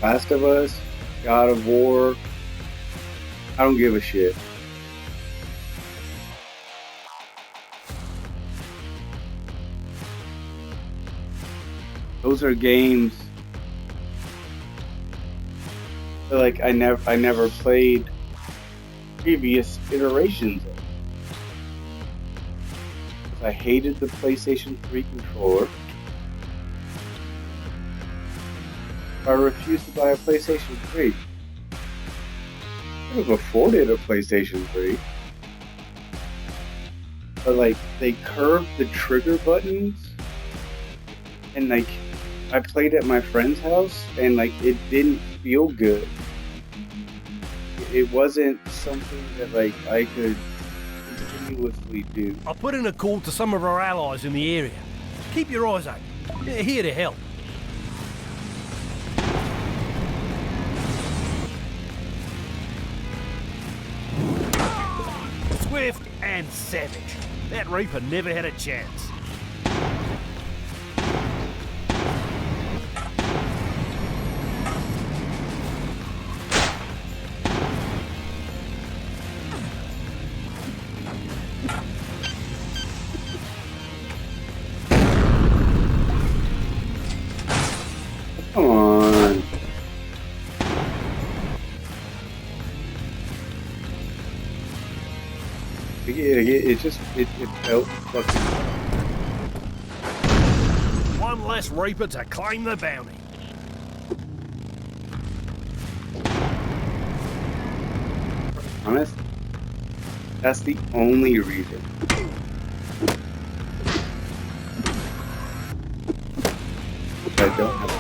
Last of Us, God of War, I don't give a shit. Those are games that, like, I never played previous iterations of. I hated the PlayStation 3 controller. I refused to buy a PlayStation 3. I could have afforded a PlayStation 3. But, like, they curved the trigger buttons. And, like, I played at my friend's house, and, like, it didn't feel good. It wasn't something that, like, I could continuously do. I'll put in a call to some of our allies in the area. Keep your eyes open. They're here to help. Swift and savage. That Reaper never had a chance. Come on. It felt fucking. One less Reaper to claim the bounty. Honest, that's the only reason. I don't have.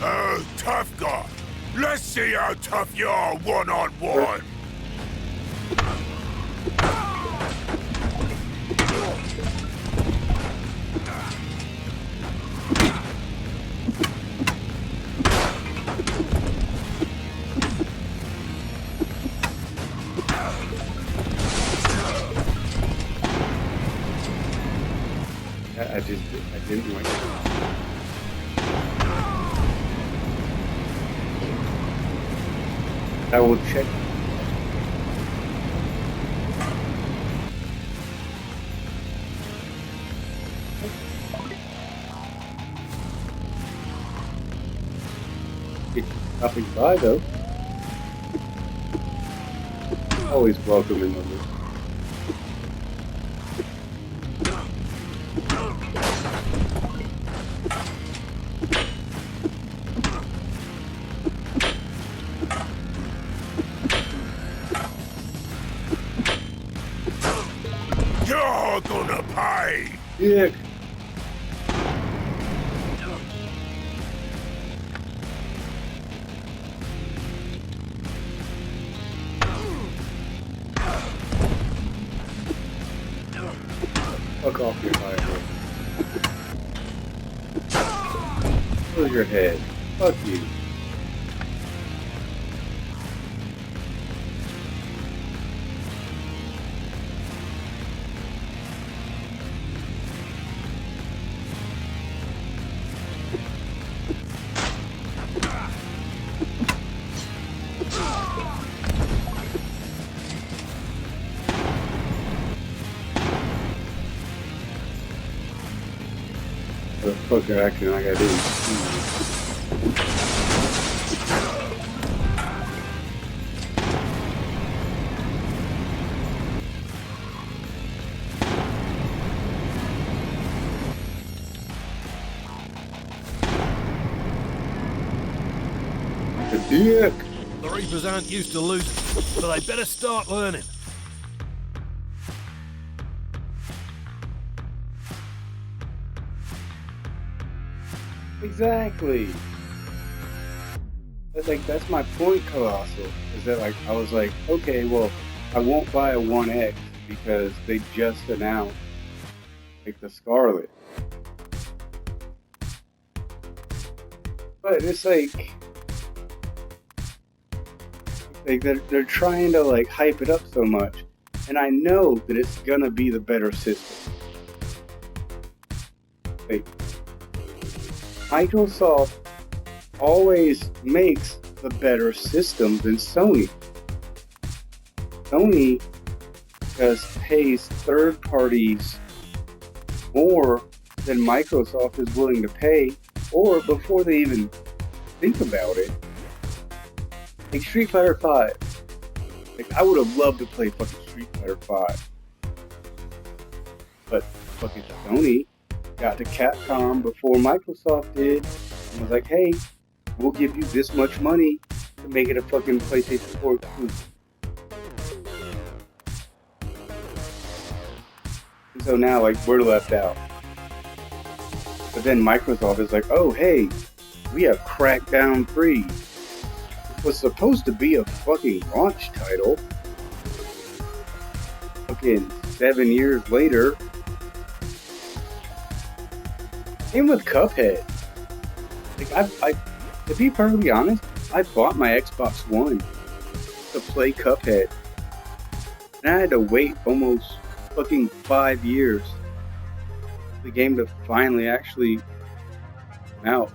Oh, tough guy. Let's see how tough you are one-on-one. I didn't like it. I will check. It's stopping by though. Always welcome in the loop. You're gonna pay. Yeah. Fuck off your fire. Close your head. Fuck you. Fucker acting like I didn't. The dick. The Reapers aren't used to losing, so they better start learning. Exactly. That's my point, Colossal. Is that like I was like, okay, well, I won't buy a 1X because they just announced like the Scarlet. But it's like they're trying to like hype it up so much, and I know that it's gonna be the better system. Like, Microsoft always makes the better system than Sony. Sony just pays third parties more than Microsoft is willing to pay, or before they even think about it. Like Street Fighter 5. Like, I would have loved to play fucking Street Fighter 5. But fucking Sony got to Capcom before Microsoft did and was like, hey, we'll give you this much money to make it a fucking PlayStation 4 exclusive. And so now, like, we're left out. But then Microsoft is like, oh, hey, we have Crackdown 3. It was supposed to be a fucking launch title. Fucking 7 years later. Same with Cuphead. Like, to be perfectly honest, I bought my Xbox One to play Cuphead. And I had to wait almost fucking 5 years for the game to finally actually come out.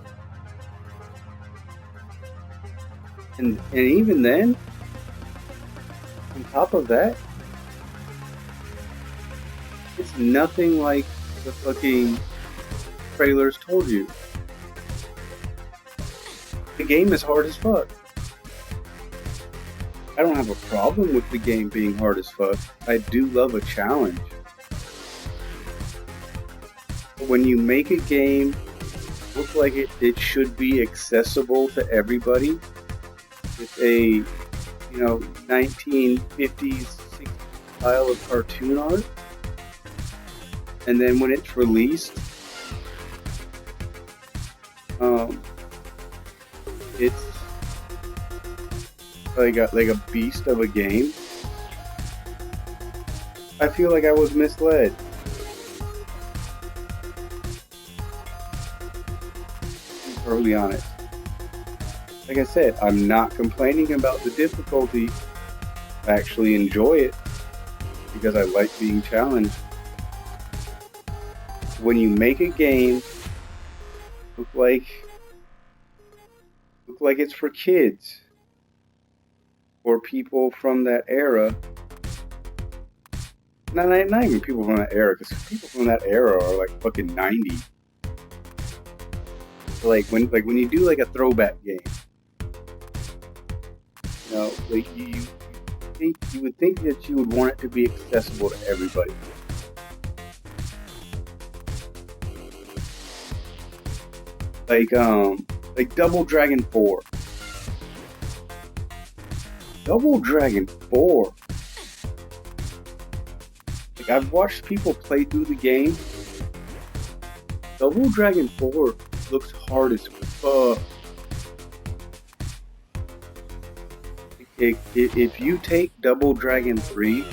And even then, on top of that, it's nothing like the fucking trailers told you. The game is hard as fuck. I don't have a problem with the game being hard as fuck. I do love a challenge. But when you make a game look like it should be accessible to everybody, with a 1950s, 60s style of cartoon art, and then when it's released, it's like a beast of a game. I feel like I was misled. To be totally honest. Like I said, I'm not complaining about the difficulty. I actually enjoy it because I like being challenged. When you make a game look like it's for kids or people from that era, not even people from that era, because people from that era are like fucking 90. Like when you do like a throwback game. Like you would think that you would want it to be accessible to everybody. Like Double Dragon 4. Double Dragon 4. Like, I've watched people play through the game. Double Dragon 4 looks hard as fuck. If you take Double Dragon 3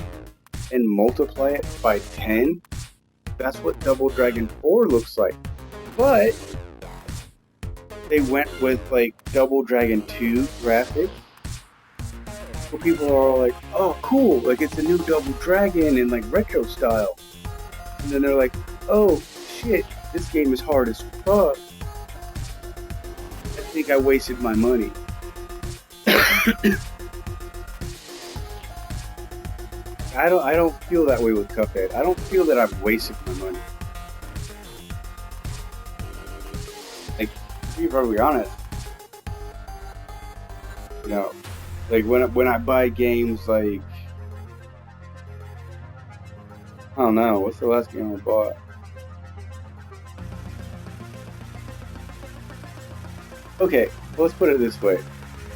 and multiply it by 10, that's what Double Dragon 4 looks like. But they went with like Double Dragon 2 graphics. So people are all like, oh cool, like it's a new Double Dragon in like retro style. And then they're like, oh shit, this game is hard as fuck. I think I wasted my money. I don't feel that way with Cuphead. I don't feel that I've wasted my money. to be perfectly honest, you know, like when I buy games, like, I don't know, what's the last game I bought? Okay, let's put it this way.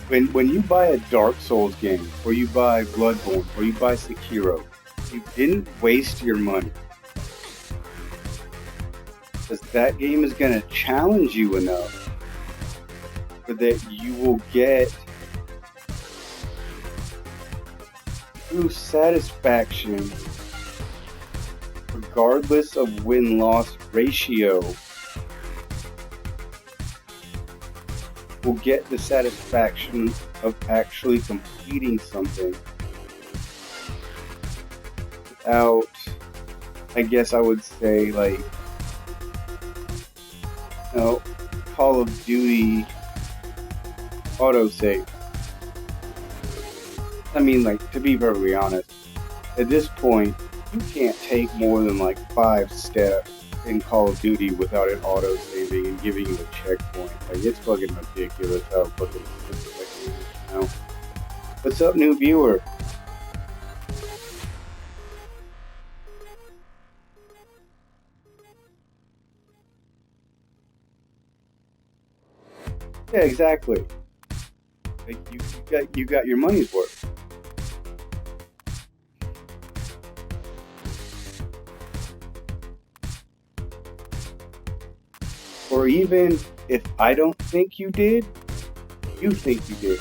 When you buy a Dark Souls game, or you buy Bloodborne, or you buy Sekiro, you didn't waste your money. Because that game is going to challenge you enough so that you will get true satisfaction regardless of win-loss ratio. Will get the satisfaction of actually completing something without, I guess I would say, like, you know, Call of Duty autosave. I mean, like, to be very honest, at this point, you can't take more than like 5 steps in Call of Duty without it auto-saving and giving you a checkpoint. Like, it's fucking ridiculous how fucking simple that game is now. What's up, new viewer? Yeah, exactly. Like, you got your money's worth. Or even if I don't think you did, you think you did.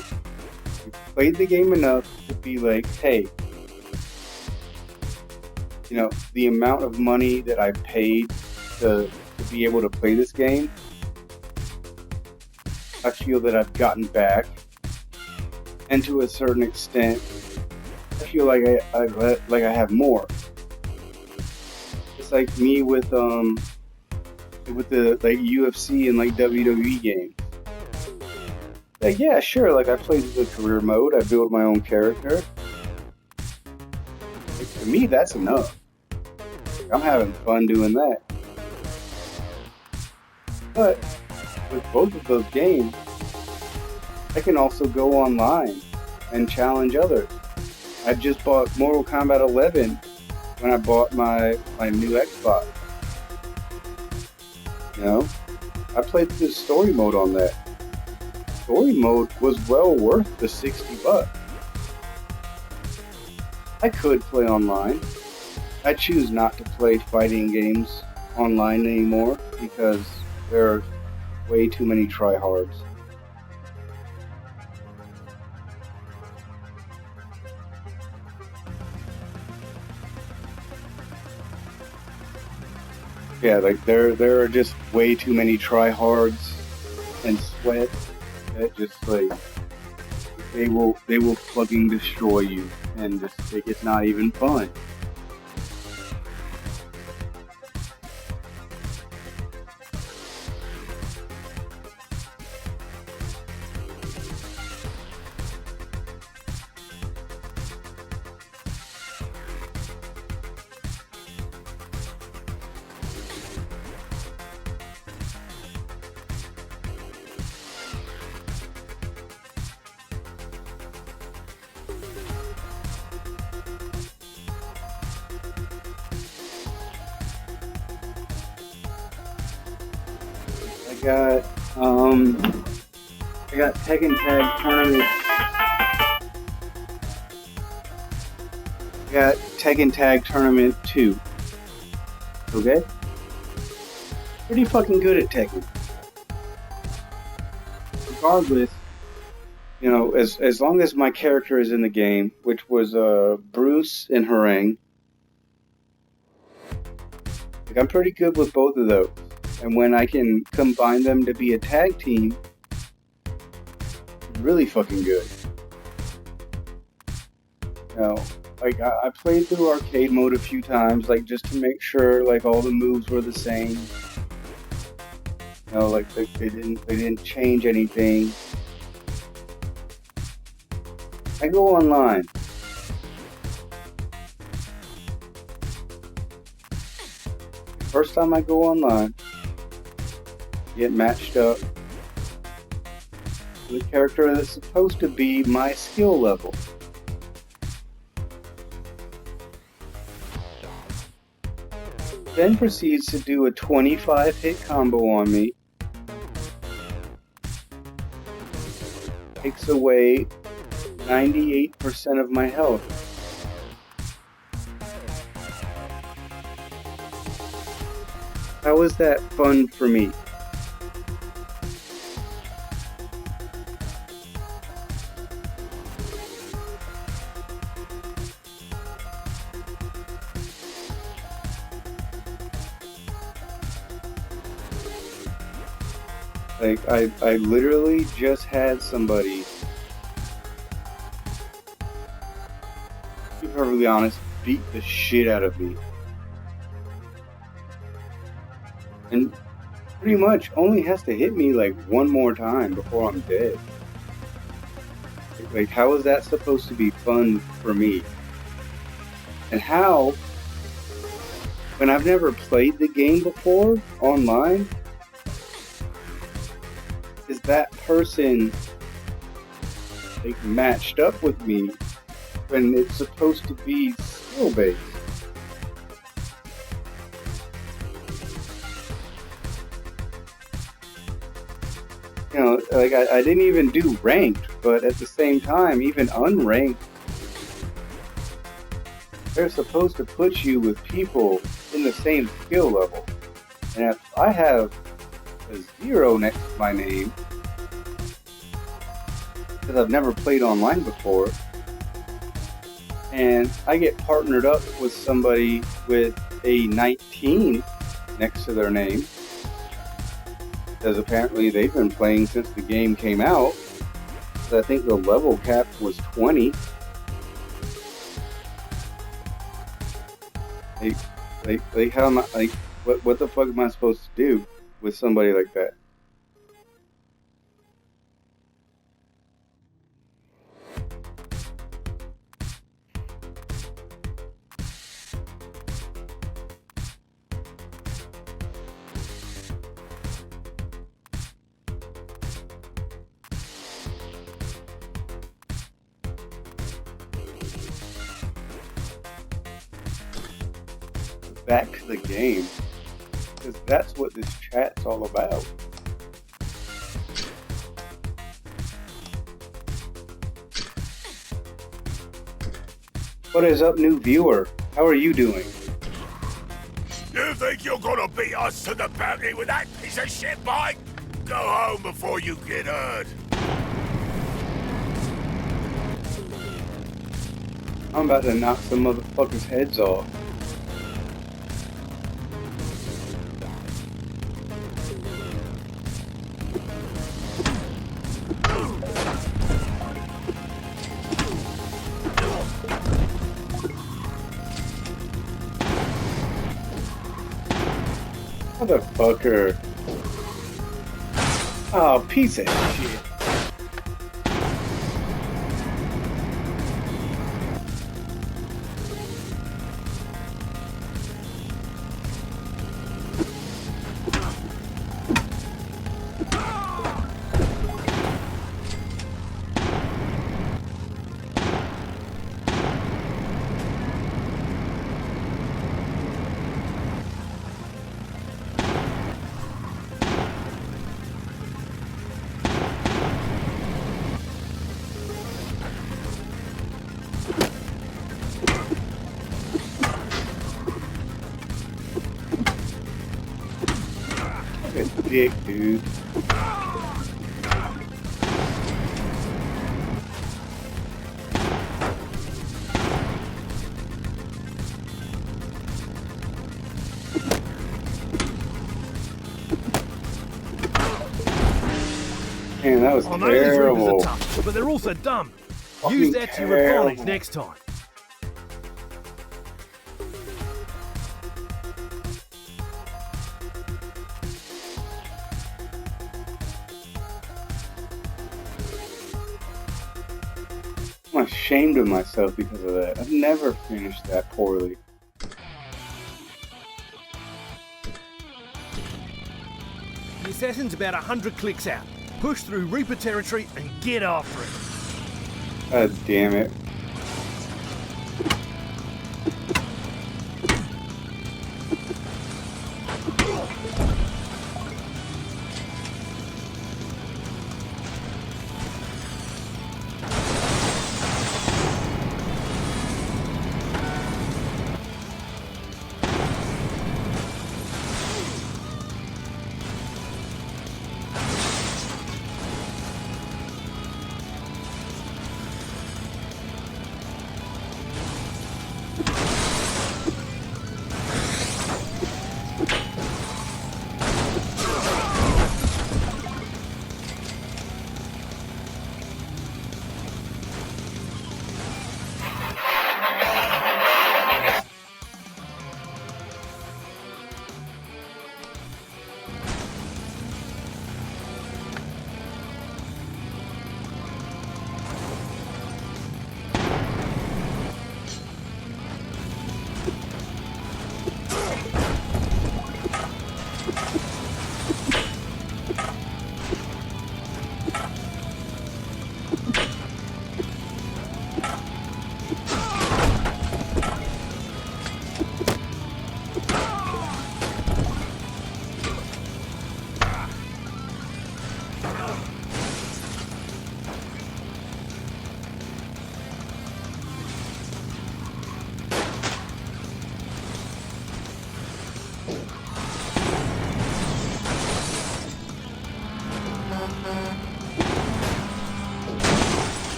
You played the game enough to be like, hey, you know, the amount of money that I paid to be able to play this game, I feel that I've gotten back. And to a certain extent, I feel like I have more. It's like me with the like UFC and like WWE games. Like, yeah, sure, like I played the career mode, I built my own character. Like, to me, that's enough. Like, I'm having fun doing that. But with both of those games, I can also go online and challenge others. I just bought Mortal Kombat 11 when I bought my new Xbox. You know, I played the story mode on that. Story mode was well worth the $60. I could play online. I choose not to play fighting games online anymore because there are way too many tryhards. Yeah, like there are just way too many tryhards and sweat that just like they will fucking destroy you, and just like it's not even fun. I got Tekken Tag Tournament. I got Tekken Tag Tournament 2. Okay? Pretty fucking good at Tekken. Regardless, you know, as long as my character is in the game, which was Bruce and Harang, like, I'm pretty good with both of those. And when I can combine them to be a tag team, really fucking good. You know, like I played through arcade mode a few times, like just to make sure like all the moves were the same. You know, like they didn't change anything. I go online. First time I go online, get matched up the character that's supposed to be my skill level. Then proceeds to do a 25 hit combo on me. Takes away 98% of my health. How is that fun for me? Like, I literally just had somebody, to be perfectly honest, beat the shit out of me. And pretty much only has to hit me like one more time before I'm dead. Like, how is that supposed to be fun for me? And how, when I've never played the game before online, is that person like matched up with me when it's supposed to be skill based? You know, like I didn't even do ranked, but at the same time, even unranked, they're supposed to put you with people in the same skill level. And if I have a 0 next to my name, because I've never played online before, and I get partnered up with somebody with a 19 next to their name, because apparently they've been playing since the game came out. So I think the level cap was 20. Like how am I, like, what the fuck am I supposed to do with somebody like that? Back to the game, because that's what this chat's all about. What is up, new viewer? How are you doing? You think you're gonna beat us to the bounty with that piece of shit bike? Go home before you get hurt. I'm about to knock some motherfuckers' heads off. Motherfucker. Oh, piece of shit. Dick, dude. Man, that was I know these Reapers terrible. are tough, but they're also dumb. Fucking Use that to your advantage terrible. next time. I'm ashamed of myself because of that. I've never finished that poorly. The assassin's about 100 clicks out. Push through Reaper territory and get after it. God damn it.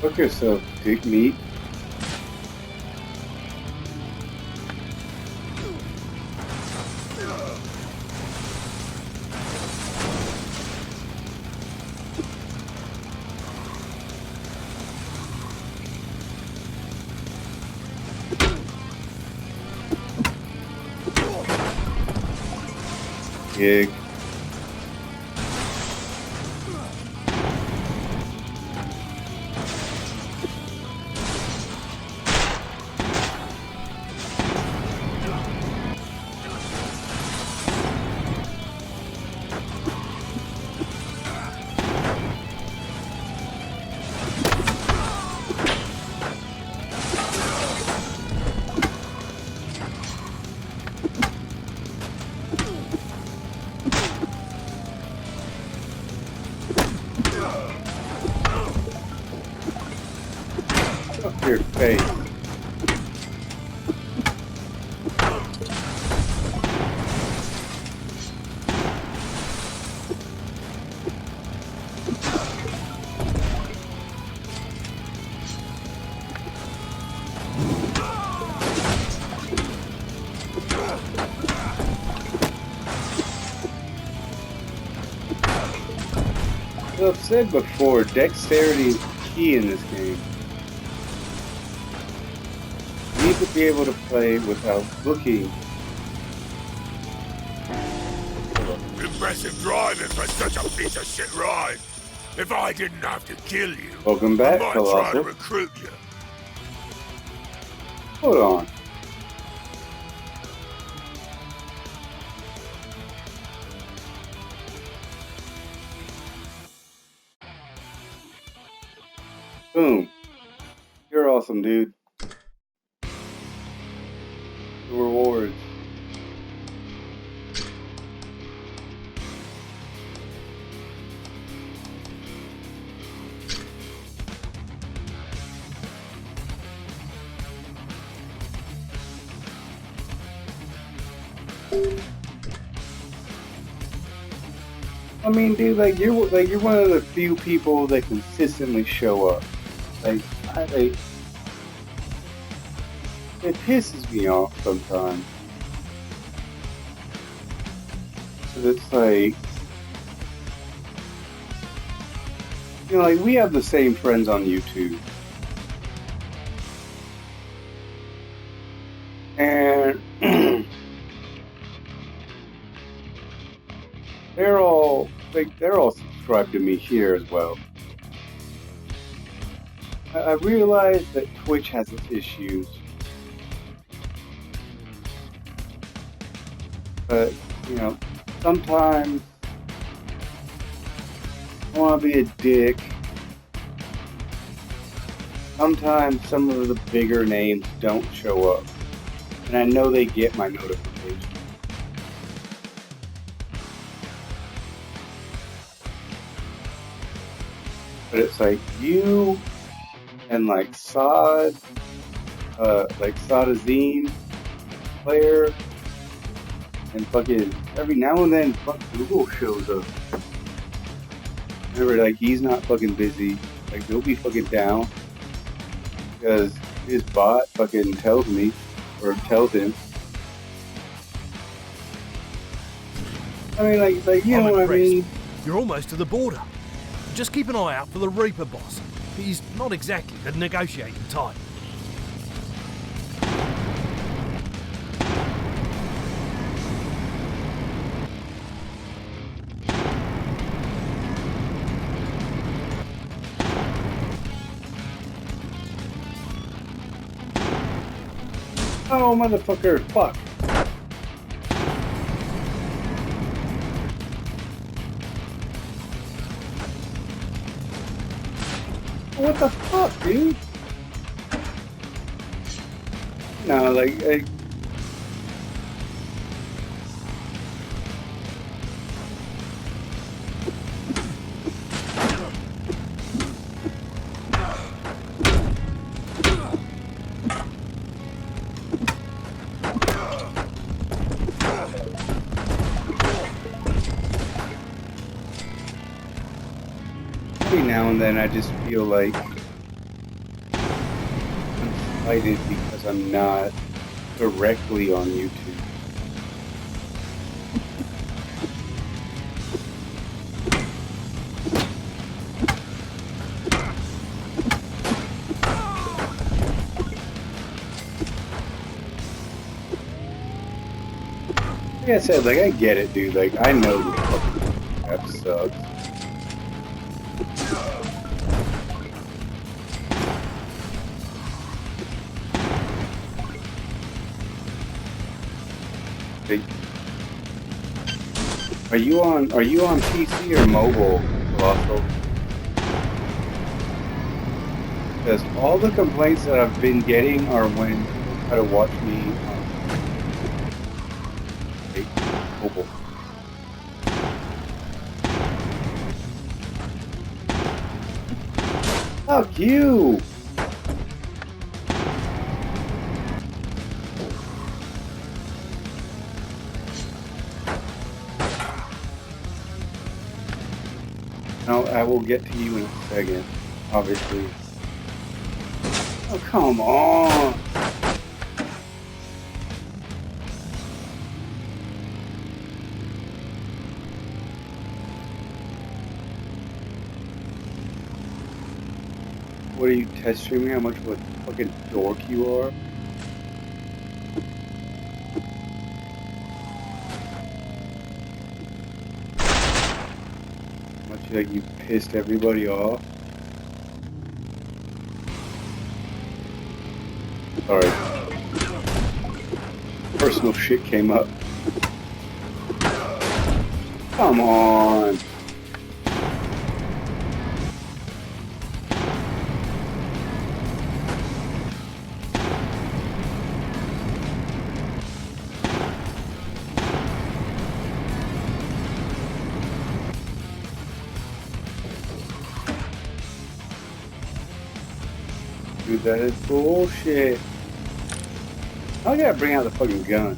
Fuck yourself, dick meat. Gig. Fuck your face. As I've said before, dexterity is key in this game. You need to be able to play without looking. Impressive driving for such a piece of shit ride. If I didn't have to kill you, Welcome back, I might try to Colossus. recruit you. Hold on. Boom. You're awesome, dude. The rewards. I mean, dude, like you're one of the few people that consistently show up. Like, it pisses me off sometimes. 'Cause it's like, you know, like we have the same friends on YouTube, and they're all subscribed to me here as well. I realize that Twitch has its issues, But, you know, sometimes I want to be a dick. Sometimes some of the bigger names don't show up. And I know they get my notification. But it's like you and like Sod, like Sadazine player, and fucking every now and then fuck Google shows up. Remember, like he's not fucking busy. Like he'll be fucking down because his bot fucking tells me or tells him. I mean, like you I'm know what I impressed. mean? You're almost to the border. Just keep an eye out for the Reaper boss. He's not exactly the negotiating type. Oh, motherfucker! Fuck! What the fuck, dude? No, like every now and then I just feel like I'm slighted because I'm not directly on YouTube. Like I said, like I get it, dude. Like I know the fucking app sucks. Are you on PC or mobile, Colossal? Because all the complaints that I've been getting are when people try to watch me on mobile. Fuck you! No, I will get to you in a second, obviously. Oh, come on! What are you test streaming? How much of a fucking dork you are? Like you pissed everybody off. Sorry. Personal shit came up. Come on. Dude, that is bullshit. I gotta bring out the fucking gun.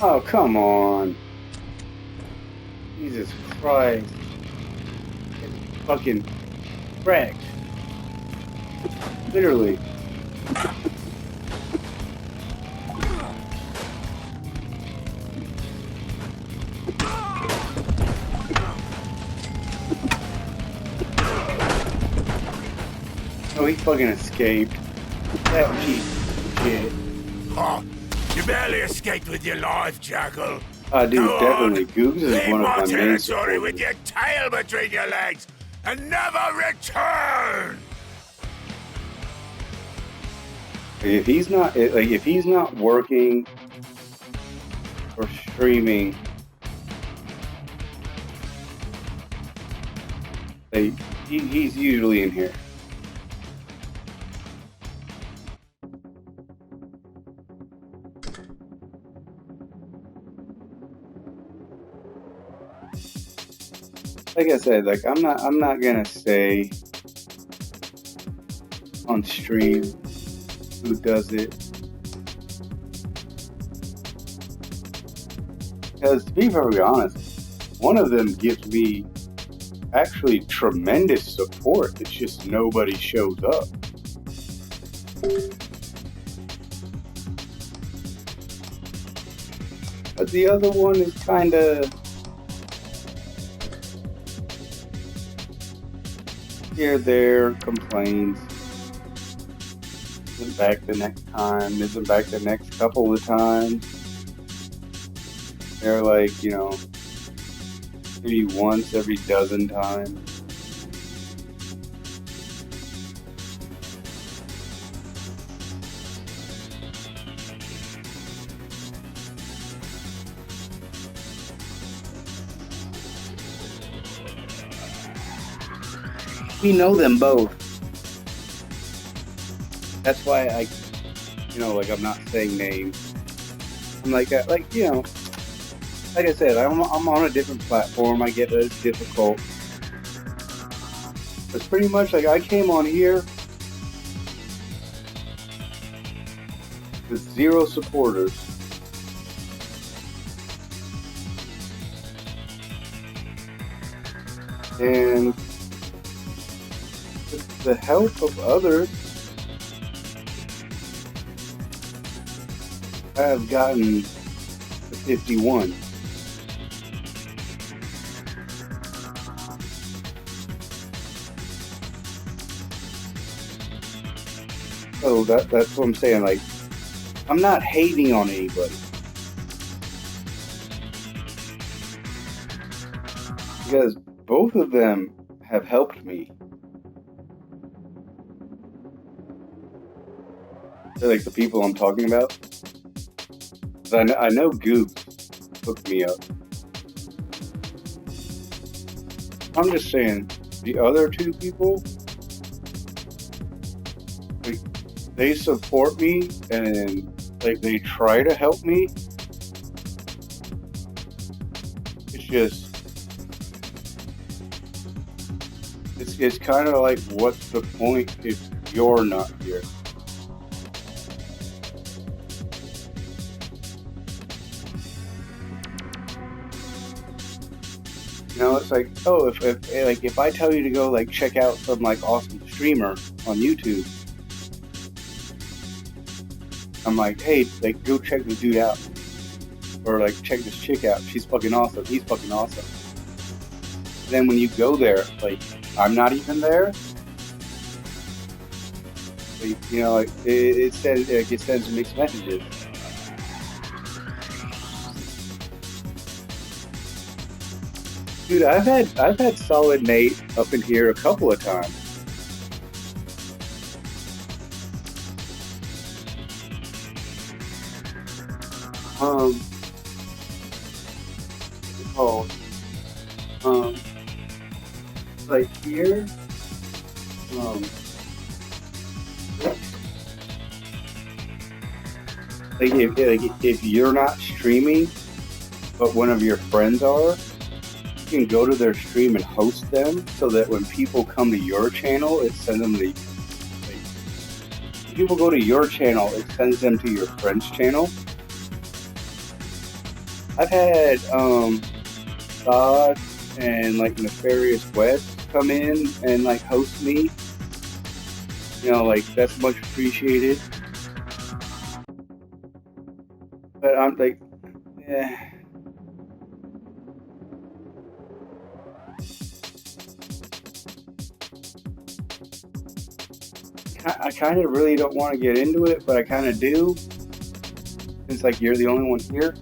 Oh, come on. Jesus Christ. It's fucking wrecked. Literally. Oh, he fucking escaped. That piece of shit. Oh, you barely escaped with your life, Jackal. Dude, Go definitely. on. Googs is Leave one of my my main territory supporters. with your tail between your legs and never return! If he's not working or streaming, he's usually in here. Like I said, like I'm not gonna say on stream who does it, because to be very honest, one of them gives me actually tremendous support. It's just nobody shows up. But the other one is kind of here, there, complains. Isn't back the next time, isn't back the next couple of times. They're like, you know, maybe once every dozen times. We know them both. That's why I, you know, like I'm not saying names. I'm like, you know, like I said, I'm on a different platform. I get that it's difficult. It's pretty much like I came on here with 0 supporters. And with the help of others, I have gotten to 51. So that's what I'm saying. Like, I'm not hating on anybody, because both of them have helped me. They're like the people I'm talking about. I know Goop hooked me up. I'm just saying, the other 2 people, like, they support me and like they try to help me. It's just, it's kind of like, what's the point if you're not here? You know, it's like, oh, if I tell you to go like check out some like awesome streamer on YouTube, I'm like, hey, like go check this dude out, or like check this chick out. She's fucking awesome. He's fucking awesome. And then when you go there, like I'm not even there. Like, you know, like it sends mixed messages. Dude, I've had Solid Nate up in here a couple of times. What's it called? Like here, if you're not streaming, but one of your friends are, you can go to their stream and host them, so that when people come to your channel, it sends them when people go to your channel, it sends them to your friend's channel. I've had Todd and like Nefarious West come in and like host me. You know, like that's much appreciated. But I'm like, yeah. I kind of really don't want to get into it, but I kind of do, since like you're the only one here.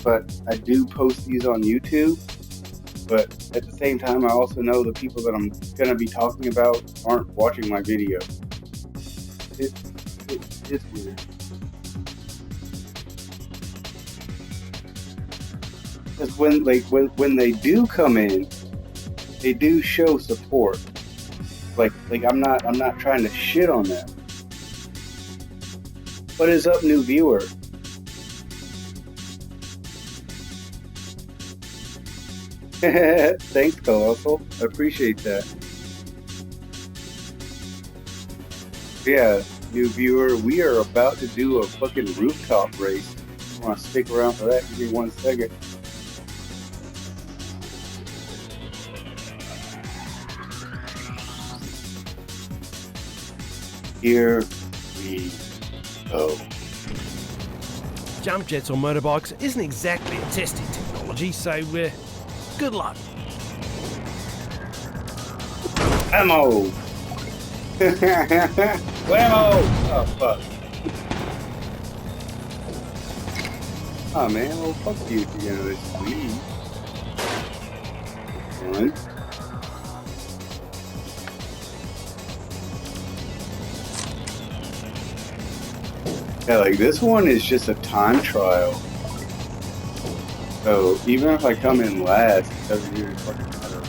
But I do post these on YouTube, But at the same time, I also know the people that I'm gonna be talking about aren't watching my video. It's weird. Because when they do come in, they do show support. Like I'm not trying to shit on them. What is up, new viewer? Thanks, Colossal. I appreciate that. Yeah, new viewer, we are about to do a fucking rooftop race. I want to stick around for that. Give me 1 second. Here we go. Jump jets on motorbikes isn't exactly a testing technology, so good luck. Ammo! Whammo! Oh, fuck. Oh, man. Well, fuck you if you're gonna just leave. One. Yeah, like, this one is just a time trial. So, even if I come in last, it doesn't even fucking matter.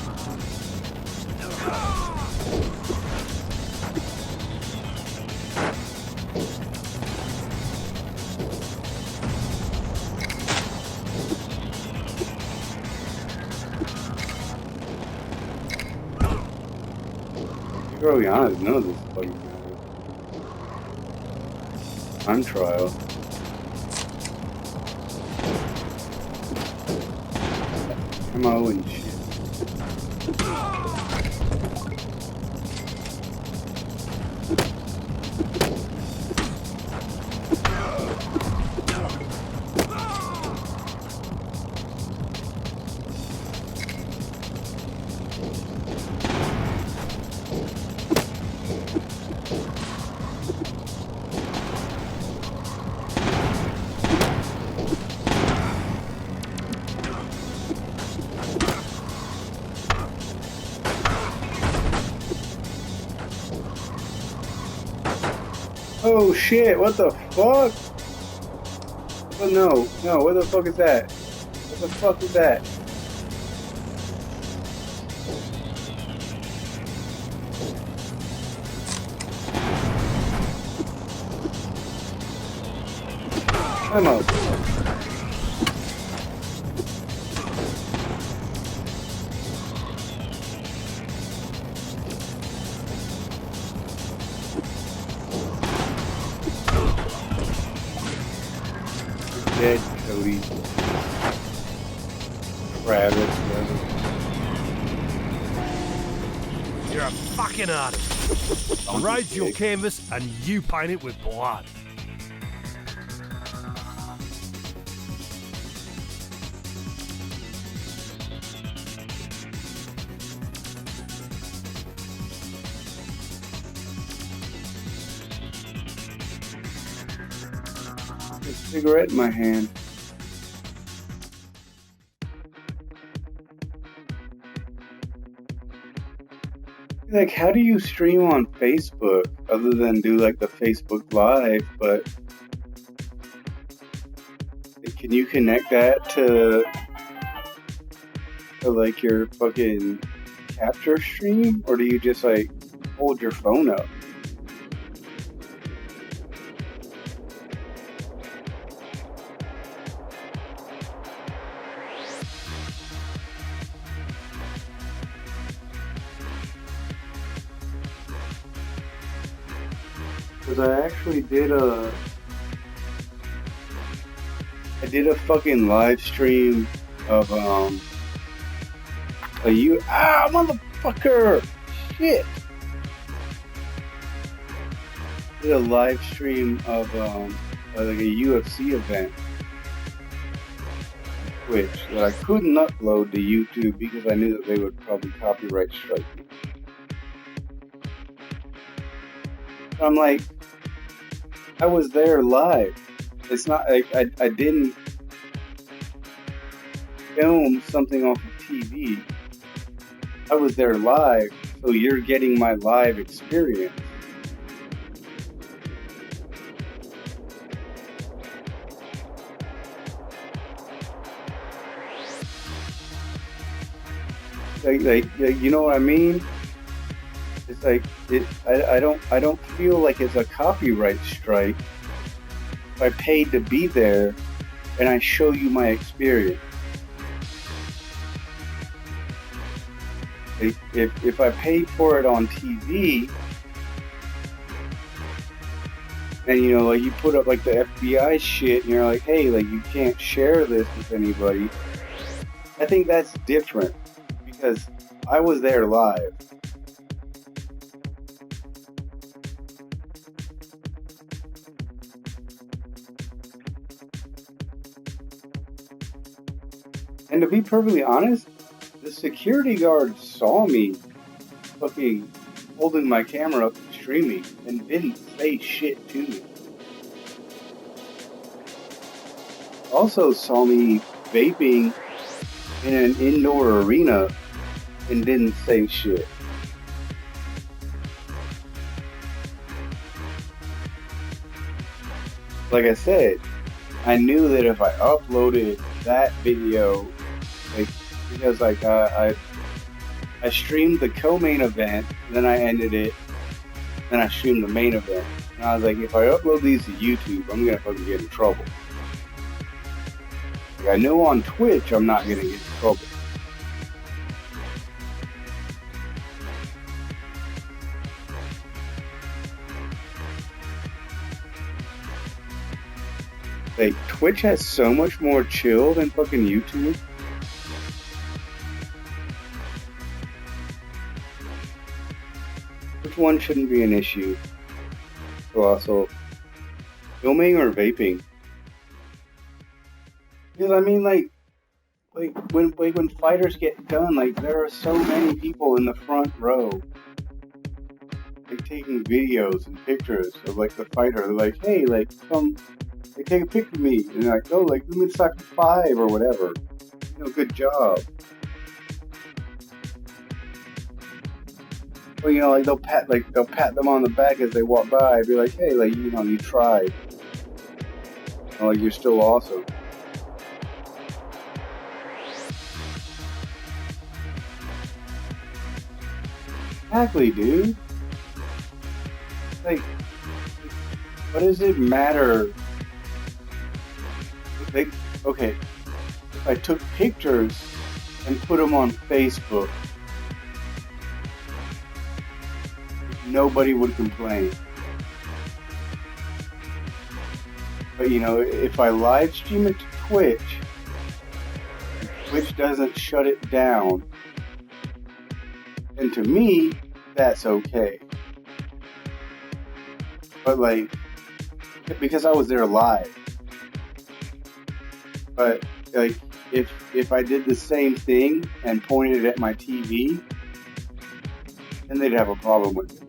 To be really honest, none of this fucking matters. Time trial. Ammo and shit. Oh shit, what the fuck? Oh no, what the fuck is that? What the fuck is that? Ammo. Dead Cody. Travis, whatever. You're a fucking artist. I raise your canvas and you paint it with blood. A cigarette in my hand. Like, how do you stream on Facebook other than do like the Facebook Live? But can you connect that to like your fucking capture stream, or do you just like hold your phone up? Because I actually did a fucking live stream of motherfucker, shit. Did a live stream of like a UFC event, Twitch, that I couldn't upload to YouTube because I knew that they would probably copyright strike me. I'm like, I was there live. It's not like I didn't film something off of TV. I was there live, so you're getting my live experience. Like, you know what I mean? It's like I don't feel like it's a copyright strike if I paid to be there and I show you my experience. Like, if I paid for it on TV and you know, like you put up like the FBI shit and you're like, hey, like you can't share this with anybody, I think that's different because I was there live. And to be perfectly honest, the security guard saw me fucking holding my camera up and streaming and didn't say shit to me. Also saw me vaping in an indoor arena and didn't say shit. Like I said, I knew that if I uploaded that video, like, because like I streamed the co-main event, then I ended it, then I streamed the main event, and I was like, if I upload these to YouTube, I'm gonna fucking get in trouble. Like, I know on Twitch I'm not gonna get in trouble. Like, Twitch has so much more chill than fucking YouTube. Which one shouldn't be an issue? So also, filming or vaping? Because I mean, like when fighters get done, like there are so many people in the front row, like taking videos and pictures of like the fighter. They're like, hey, like come. They take a picture of me, and they're like, oh, like, let me suck 5 or whatever. You know, good job. Well, you know, like, they'll pat them on the back as they walk by, be like, hey, like, you know, you tried. You know, like, you're still awesome. Exactly, dude. Like, what does it matter? Okay, if I took pictures and put them on Facebook, nobody would complain. But you know, if I live stream it to Twitch, Twitch doesn't shut it down, and to me, that's okay. But like, because I was there live. But like, if I did the same thing and pointed it at my TV, then they'd have a problem with it.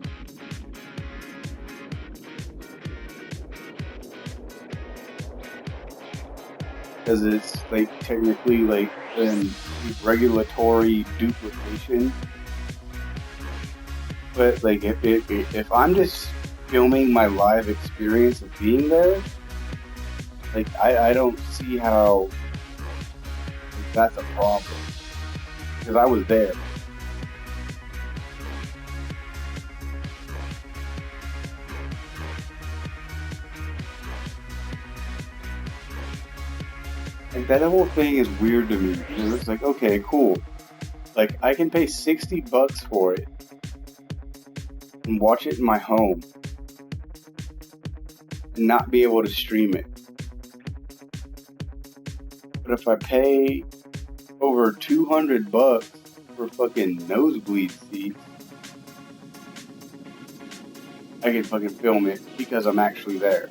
Because it's like technically like an regulatory duplication. But like if I'm just filming my live experience of being there, like, I don't see how that's a problem. Because I was there. Like, that whole thing is weird to me. Because it's like, okay, cool. Like, I can pay $60 for it. And watch it in my home. And not be able to stream it. But if I pay over $200 for fucking nosebleed seats, I can fucking film it because I'm actually there.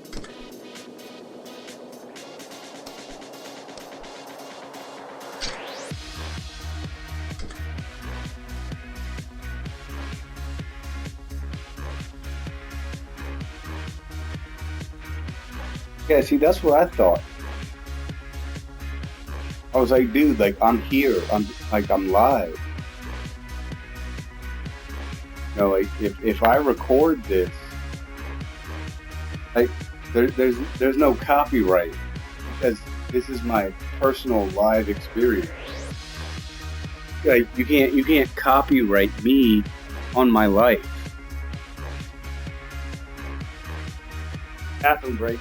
Yeah, see, that's what I thought. I was like, dude, like I'm here. I'm live. You know, like if I record this, like there's no copyright because this is my personal live experience. Like you can't copyright me on my life. Bathroom break.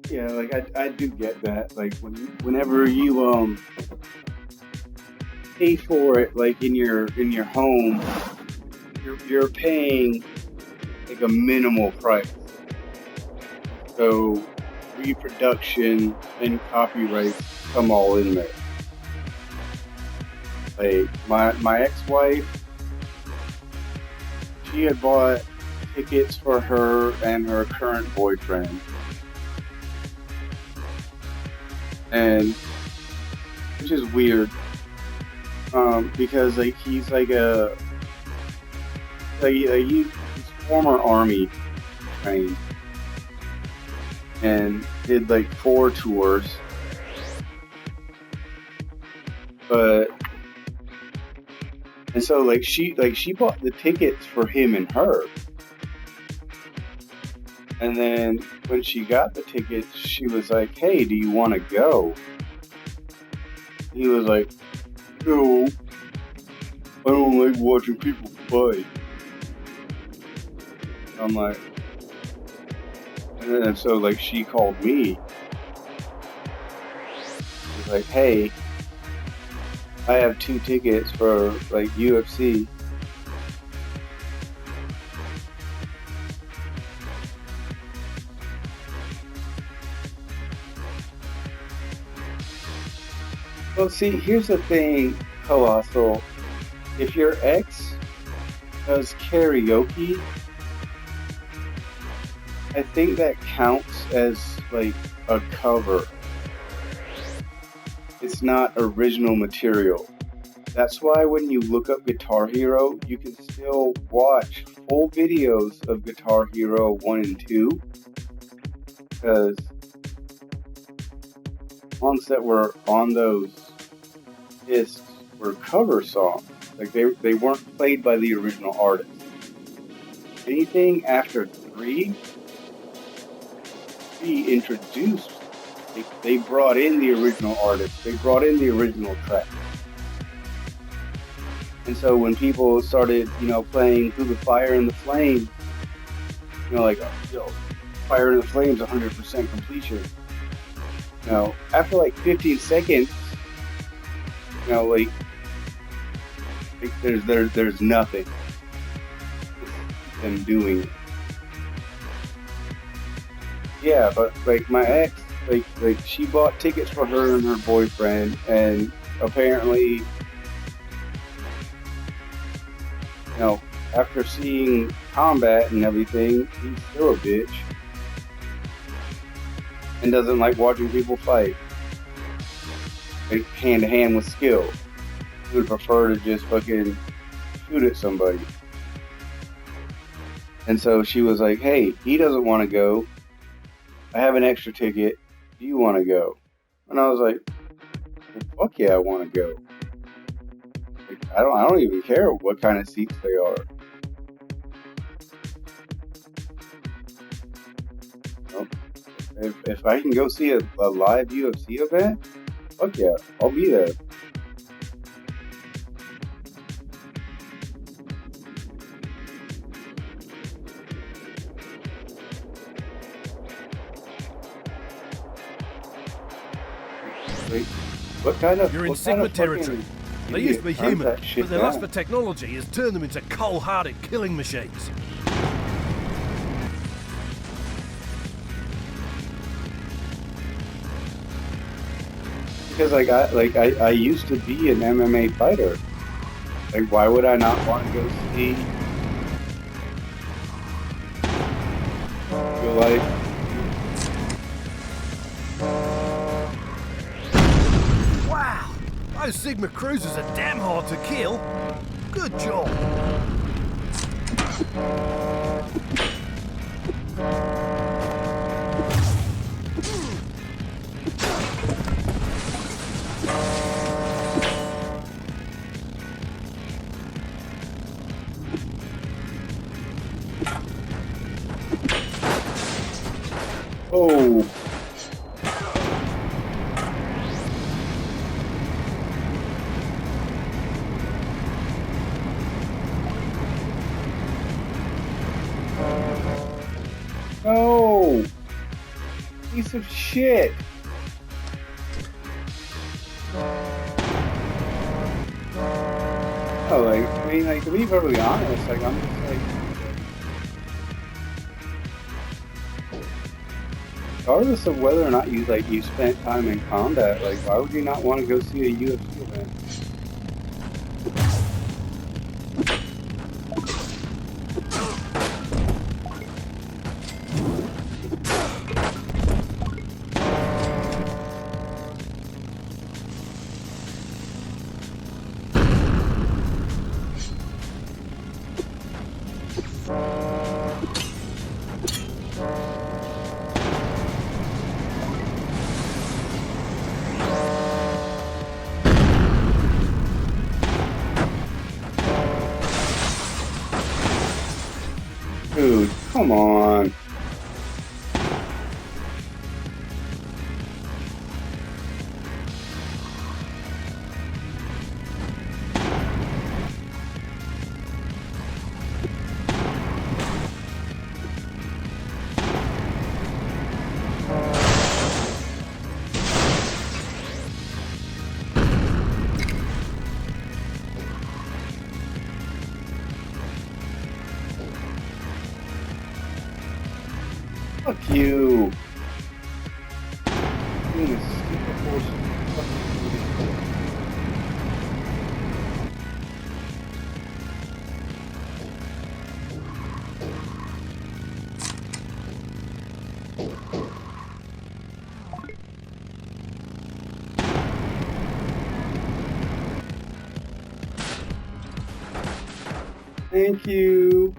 Yeah, like I do get that. Like whenever you pay for it, like in your home, you're paying like a minimal price. So reproduction and copyright come all in there. Like my ex-wife, she had bought tickets for her and her current boyfriend. And which is weird, because like he's former army trained and did like 4 tours, and so like she bought the tickets for him and her. And then when she got the tickets, she was like, hey, do you want to go? He was like, no, I don't like watching people fight. I'm like, and so like she called me. She's like, hey, I have 2 tickets for like UFC. Well, see, here's the thing, Colossal. If your ex does karaoke, I think that counts as like a cover. It's not original material. That's why when you look up Guitar Hero, you can still watch full videos of Guitar Hero 1 and 2. Because ones that were on those discs were cover songs. Like they weren't played by the original artist. Anything after 3 introduced, they brought in the original artist. They brought in the original track. And so when people started, playing Through the Fire and the Flames, Fire and the Flames 100% completion. After like 15 seconds, there's nothing. It's them doing it. Yeah, but like my ex, like she bought tickets for her and her boyfriend, and apparently, after seeing combat and everything, he's still a bitch. And doesn't like watching people fight. Like hand to hand with skill. He would prefer to just fucking shoot at somebody. And so she was like, hey, he doesn't want to go. I have an extra ticket. Do you want to go? And I was like, well, fuck yeah, I want to go. Like, I don't even care what kind of seats they are. If I can go see a live UFC event, fuck yeah, I'll be there. Wait, what kind of? You're in Sigma territory. They used to be human, but their lust for technology has turned them into cold-hearted killing machines. Because I used to be an MMA fighter. Like, why would I not want to go see real life? Wow! Those Sigma cruisers are damn hard to kill. Good job. Oh. No. Piece of shit. Oh, like, I mean, like, to be perfectly honest, like, I'm just like, regardless of whether or not you spent time in combat, like, why would you not want to go see a UFC event? Dude, come on. Fuck you. Doing this stupid bullshit. Thank you.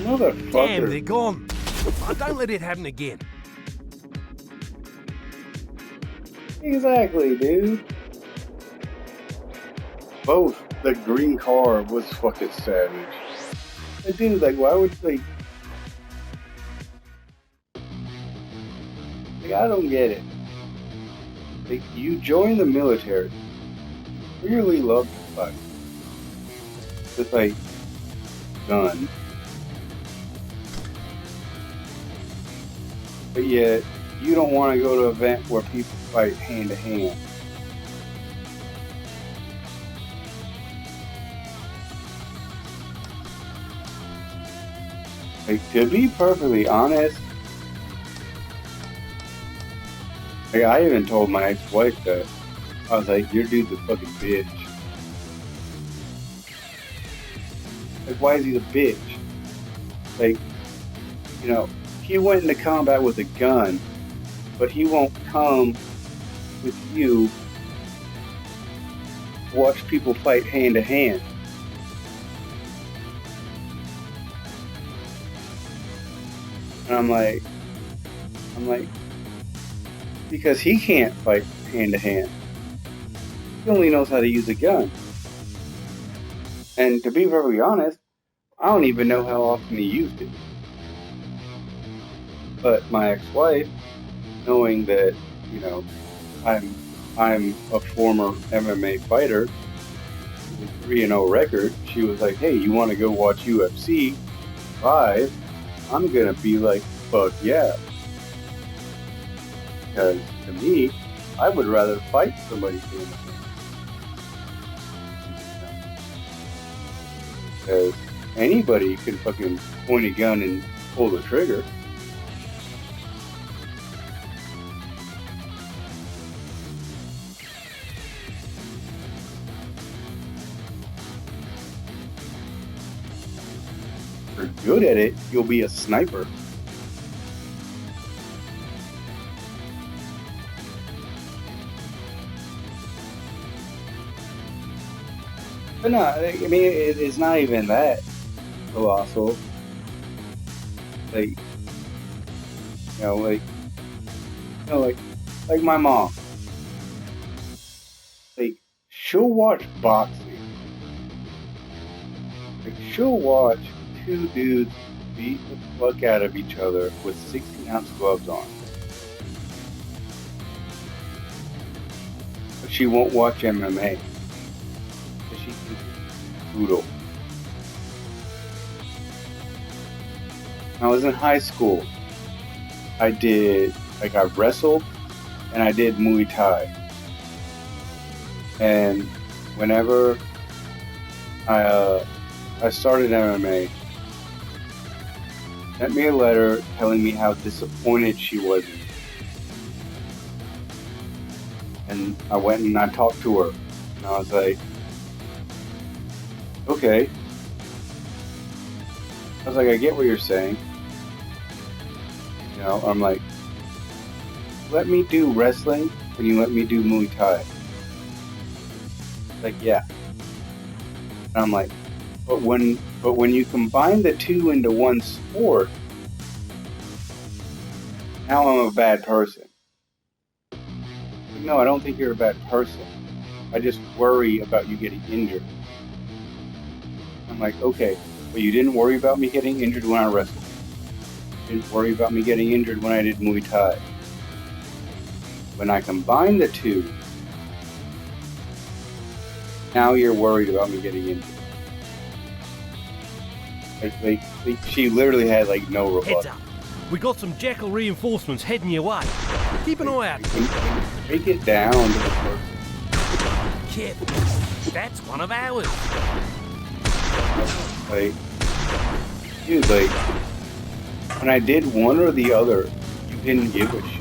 Motherfucker. Damn, they're gone. Oh, don't let it happen again. Exactly, dude. Both. The green car was fucking savage. And dude, like, why would, like, I don't get it. Like, you join the military. You really love to fight. Just like, gun. But yet, you don't want to go to an event where people fight hand to hand. Like, to be perfectly honest, like, I even told my ex-wife that. I was like, your dude's a fucking bitch. Like, why is he a bitch? Like, you know, he went into combat with a gun, but he won't come with you to watch people fight hand to hand. And I'm like, because he can't fight hand to hand. He only knows how to use a gun. And to be perfectly honest, I don't even know how often he used it. But my ex-wife, knowing that, you know, I'm a former MMA fighter with 3-0 record, she was like, hey, you want to go watch UFC 5? I'm gonna be like, fuck yeah. Because to me, I would rather fight somebody hand to hand. anybody can fucking point a gun and pull the trigger. If you're good at it, you'll be a sniper. But no, I mean, it's not even that colossal. Like, like my mom. Like, she'll watch boxing. Like, she'll watch two dudes beat the fuck out of each other with 16-ounce gloves on. But she won't watch MMA. She thinks it's brutal. When I was in high school, I wrestled and I did Muay Thai. And whenever I started MMA, sent me a letter telling me how disappointed she was in me. And I went and I talked to her. And I was like, okay. I was like, I get what you're saying. You know, I'm like, let me do wrestling and you let me do Muay Thai. Like, yeah. And I'm like, but when you combine the two into one sport, now I'm a bad person. But no, I don't think you're a bad person. I just worry about you getting injured. I'm like, okay, but you didn't worry about me getting injured when I wrestled. You didn't worry about me getting injured when I did Muay Thai. When I combine the two, now you're worried about me getting injured. Like she literally had like no rebuttal. Heads up. We got some Jackal reinforcements heading your way. Keep an eye out. Break it down to the person. Kid, that's one of ours. Like, dude, like, when I did one or the other, you didn't give a shit.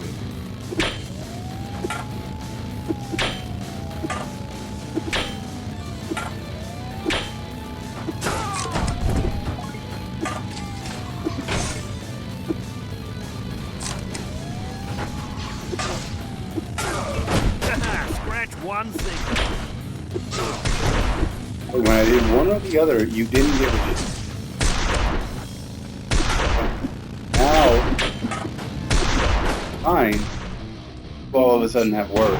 Scratch one thing. But when I did one or the other, you didn't give a shit. Now, fine, will all of a sudden have work.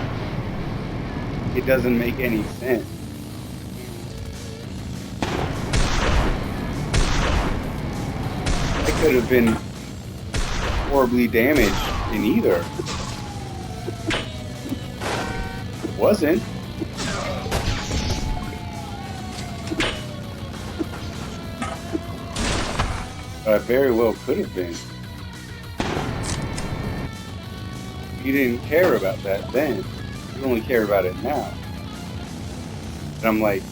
It doesn't make any sense. I could have been horribly damaged in either. It wasn't. But I very well could have been. You didn't care about that then. You only care about it now. And I'm like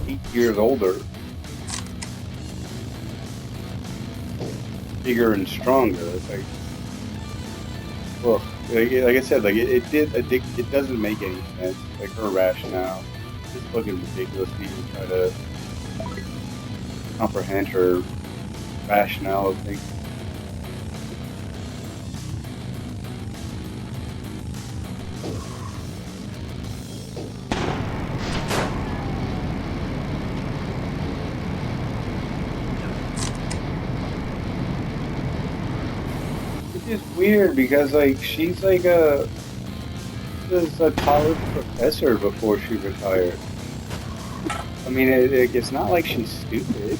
8 years older, bigger and stronger. It's like, well, like I said, like it doesn't make any sense. Like her rationale, it's fucking ridiculous to even try to comprehend her rationale of things. It's just weird because like she's like a college professor before she retired. I mean, it's not like she's stupid.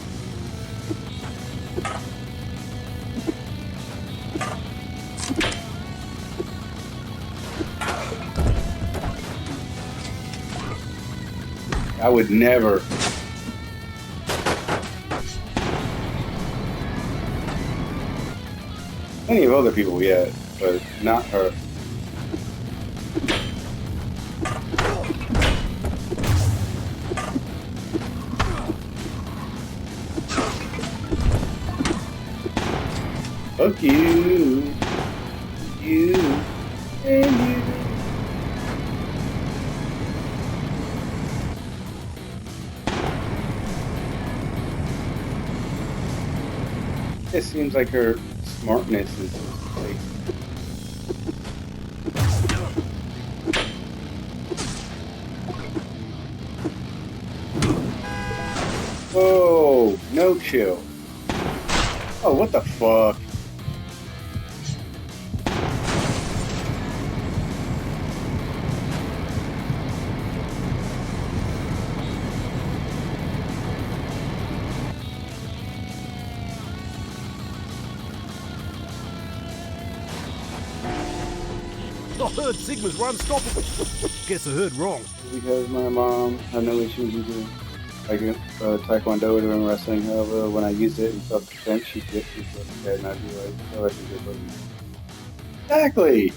I would never. Plenty of other people, yeah, but not her. Fuck you. You. And you. It seems like her smartness is like... Whoa, no chill. Oh, what the fuck? I heard Sigmas were unstoppable. Guess I heard wrong. Because my mom had no issues using like Taekwondo during wrestling. However, when I used it in self-defense, she'd get me so scared, and I'd be like, oh, that's a good one. Exactly!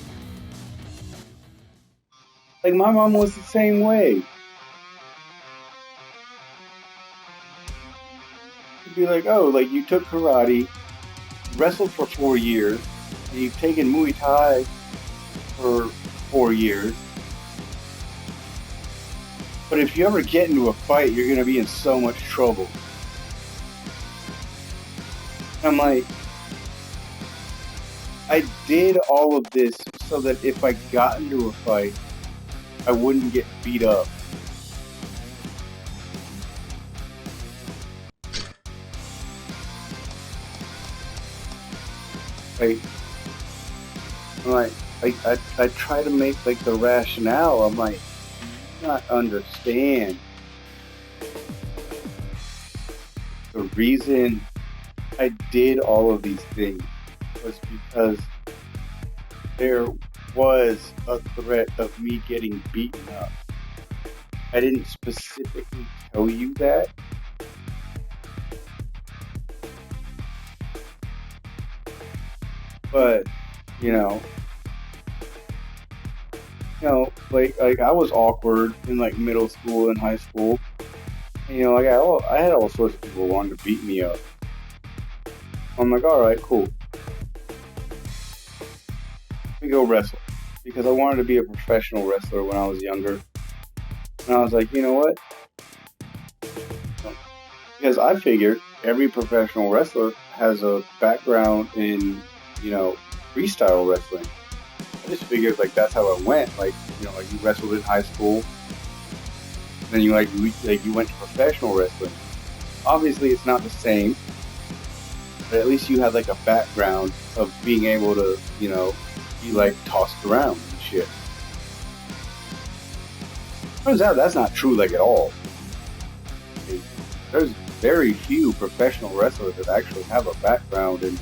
Like, my mom was the same way. She'd be like, oh, like, you took karate, wrestled for 4 years, and you've taken Muay Thai for 4 years. But if you ever get into a fight, you're going to be in so much trouble. I'm like, I did all of this so that if I got into a fight, I wouldn't get beat up. I try to make like the rationale. I'm like, not understand the reason I did all of these things was because there was a threat of me getting beaten up. I didn't specifically tell you that. But, like I was awkward in like middle school and high school. And, like I had all sorts of people wanting to beat me up. I'm like, all right, cool. Let me go wrestle because I wanted to be a professional wrestler when I was younger. And I was like, you know what? Because I figured every professional wrestler has a background in, freestyle wrestling. I just figured like that's how it went. Like, like you wrestled in high school, then you went to professional wrestling. Obviously, it's not the same, but at least you had like a background of being able to, be like tossed around and shit. Turns out that's not true like at all. There's very few professional wrestlers that actually have a background in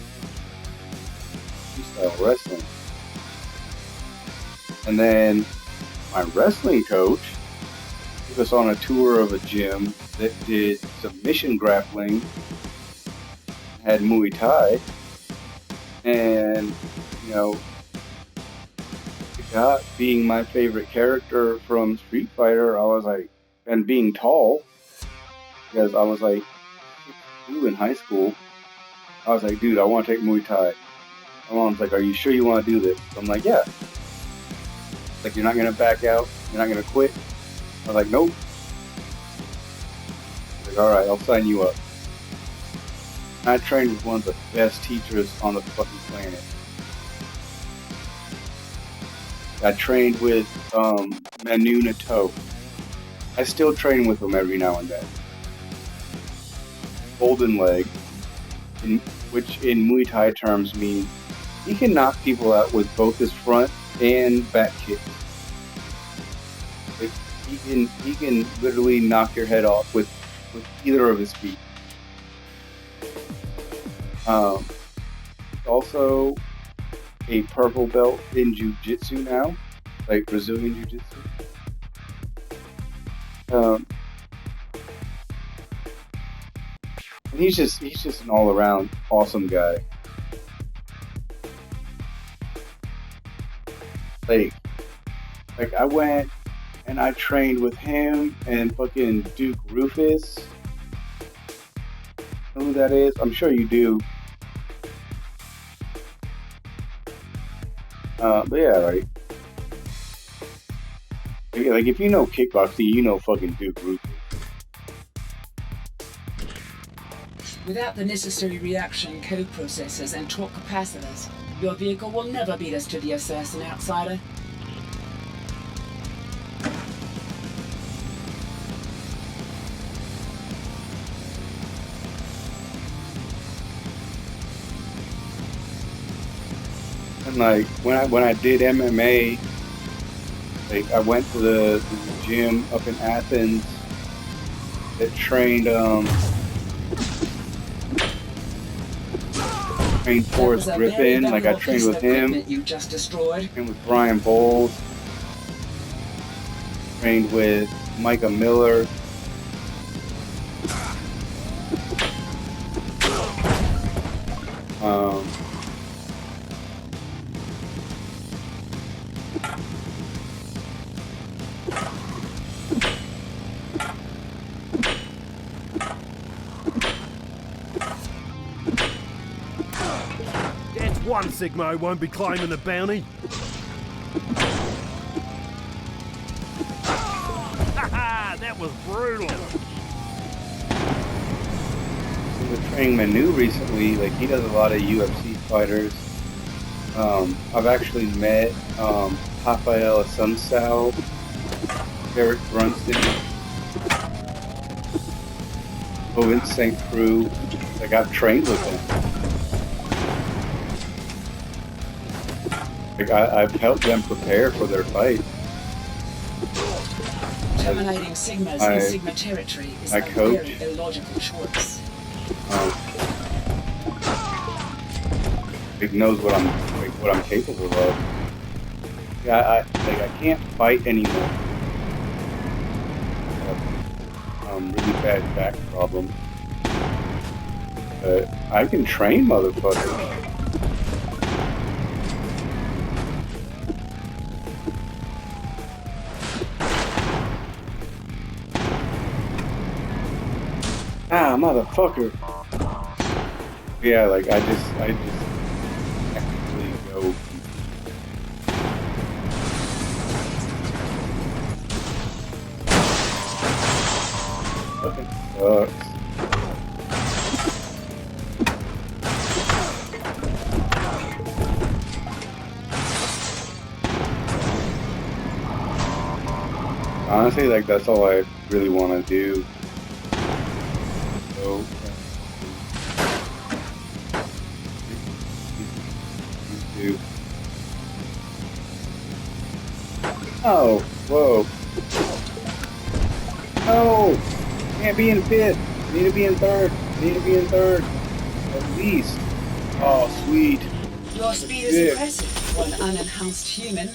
freestyle wrestling. And then my wrestling coach took us on a tour of a gym that did submission grappling, had Muay Thai, and, being my favorite character from Street Fighter, I was like, and being tall, because I was like 6'2" in high school, I was like, dude, I want to take Muay Thai. My mom's like, are you sure you want to do this? I'm like, yeah. Like, you're not going to back out? You're not going to quit? I was like, nope. Like, all right, I'll sign you up. I trained with one of the best teachers on the fucking planet. I trained with Manu Nato. I still train with him every now and then. Golden leg, which in Muay Thai terms means he can knock people out with both his front and back kicks. Like, he can literally knock your head off with either of his feet. Also a purple belt in jiu-jitsu now, like Brazilian jiu-jitsu. And he's just an all-around awesome guy. Like I went and I trained with him and fucking Duke Rufus. Know who that is? I'm sure you do. But yeah, like if you know kickboxing, you know fucking Duke Root. Without the necessary reaction code processors and torque capacitors, your vehicle will never beat us to the assassin outsider. And like when I did MMA, like I went to the gym up in Athens that trained Forrest Griffin. Like I trained with him. You just destroyed. Trained with Brian Bowles. Trained with Micah Miller. That's one Sigma who won't be claiming the bounty. Haha, that was brutal. I was training Manu recently. Like he does a lot of UFC fighters. I've actually met Rafael Assunção, Eric Brunston, Owen St. Preux. Like I've trained with them. Like I've helped them prepare for their fight. Terminating Sigmas in Sigma territory is a very illogical choice. It knows what I'm capable of. Yeah, I can't fight anymore. I have really bad back problem. But I can train motherfuckers. Ah, motherfucker. Yeah, like I just actually go. Fucking sucks. Honestly, like that's all I really want to do. So, oh, whoa. No! Can't be in fifth. Need to be in third. Need to be in third. At least. Oh, sweet. Your speed is impressive for an unenhanced human.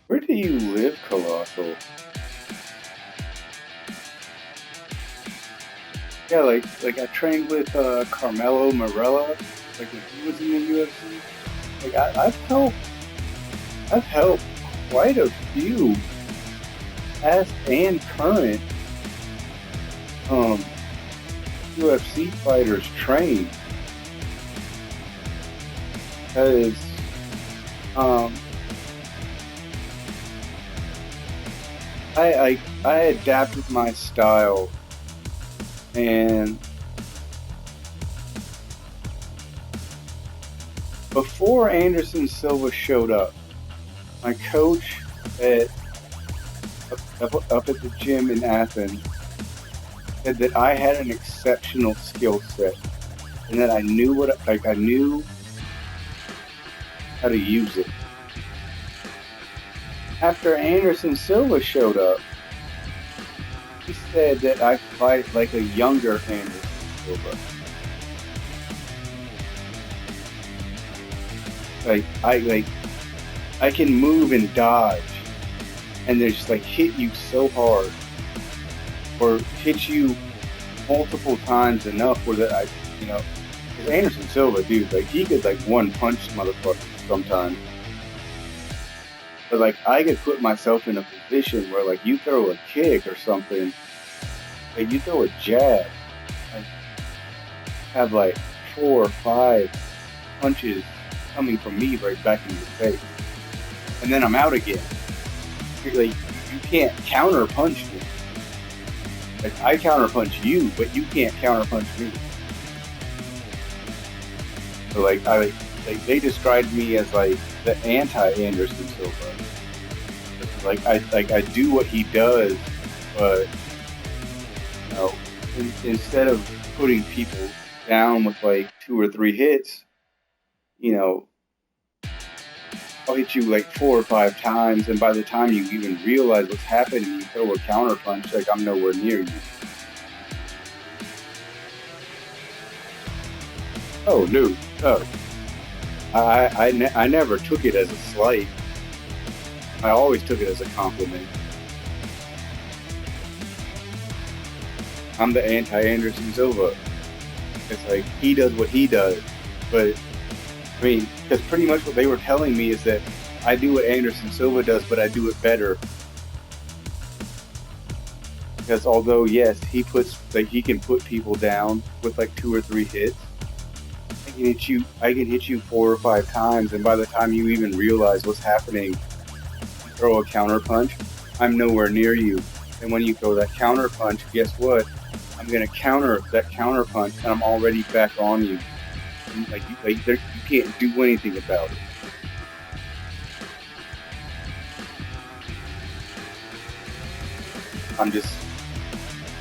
Where do you live, Colossal? Yeah, like I trained with Carmelo Morella, like when he was in the UFC. Like I've helped quite a few past and current UFC fighters train. Because I adapted my style, and before Anderson Silva showed up, my coach up at the gym in Athens said that I had an exceptional skill set, and that I knew I knew how to use it. After Anderson Silva showed up, he said that I fight like a younger Anderson Silva. I can move and dodge, and they just like hit you so hard, or hit you multiple times enough where that because Anderson Silva, dude, like he could like one punch motherfuckers sometimes. But like I could put myself in a position where like you throw a kick or something, like you throw a jab, I have like 4 or 5 punches coming from me right back in your face, and then I'm out again. Like you can't counter punch me. Like I counter punch you, but you can't counter punch me. So like they described me as like the anti-Anderson Silva. Like I do what he does, but you know, instead of putting people down with like 2 or 3 hits, you know, I'll hit you like 4 or 5 times, and by the time you even realize what's happening, you throw a counter punch like I'm nowhere near you. Oh no, no. I never took it as a slight. I always took it as a compliment. I'm the anti-Anderson Silva. It's like, he does what he does. But, I mean, because pretty much what they were telling me is that I do what Anderson Silva does, but I do it better. Because although, yes, he can put people down with like 2 or 3 hits, I can hit you 4 or 5 times, and by the time you even realize what's happening, you throw a counter punch, I'm nowhere near you. And when you throw that counter punch, guess what? I'm gonna counter that counter punch, and I'm already back on you. You can't do anything about it. I'm just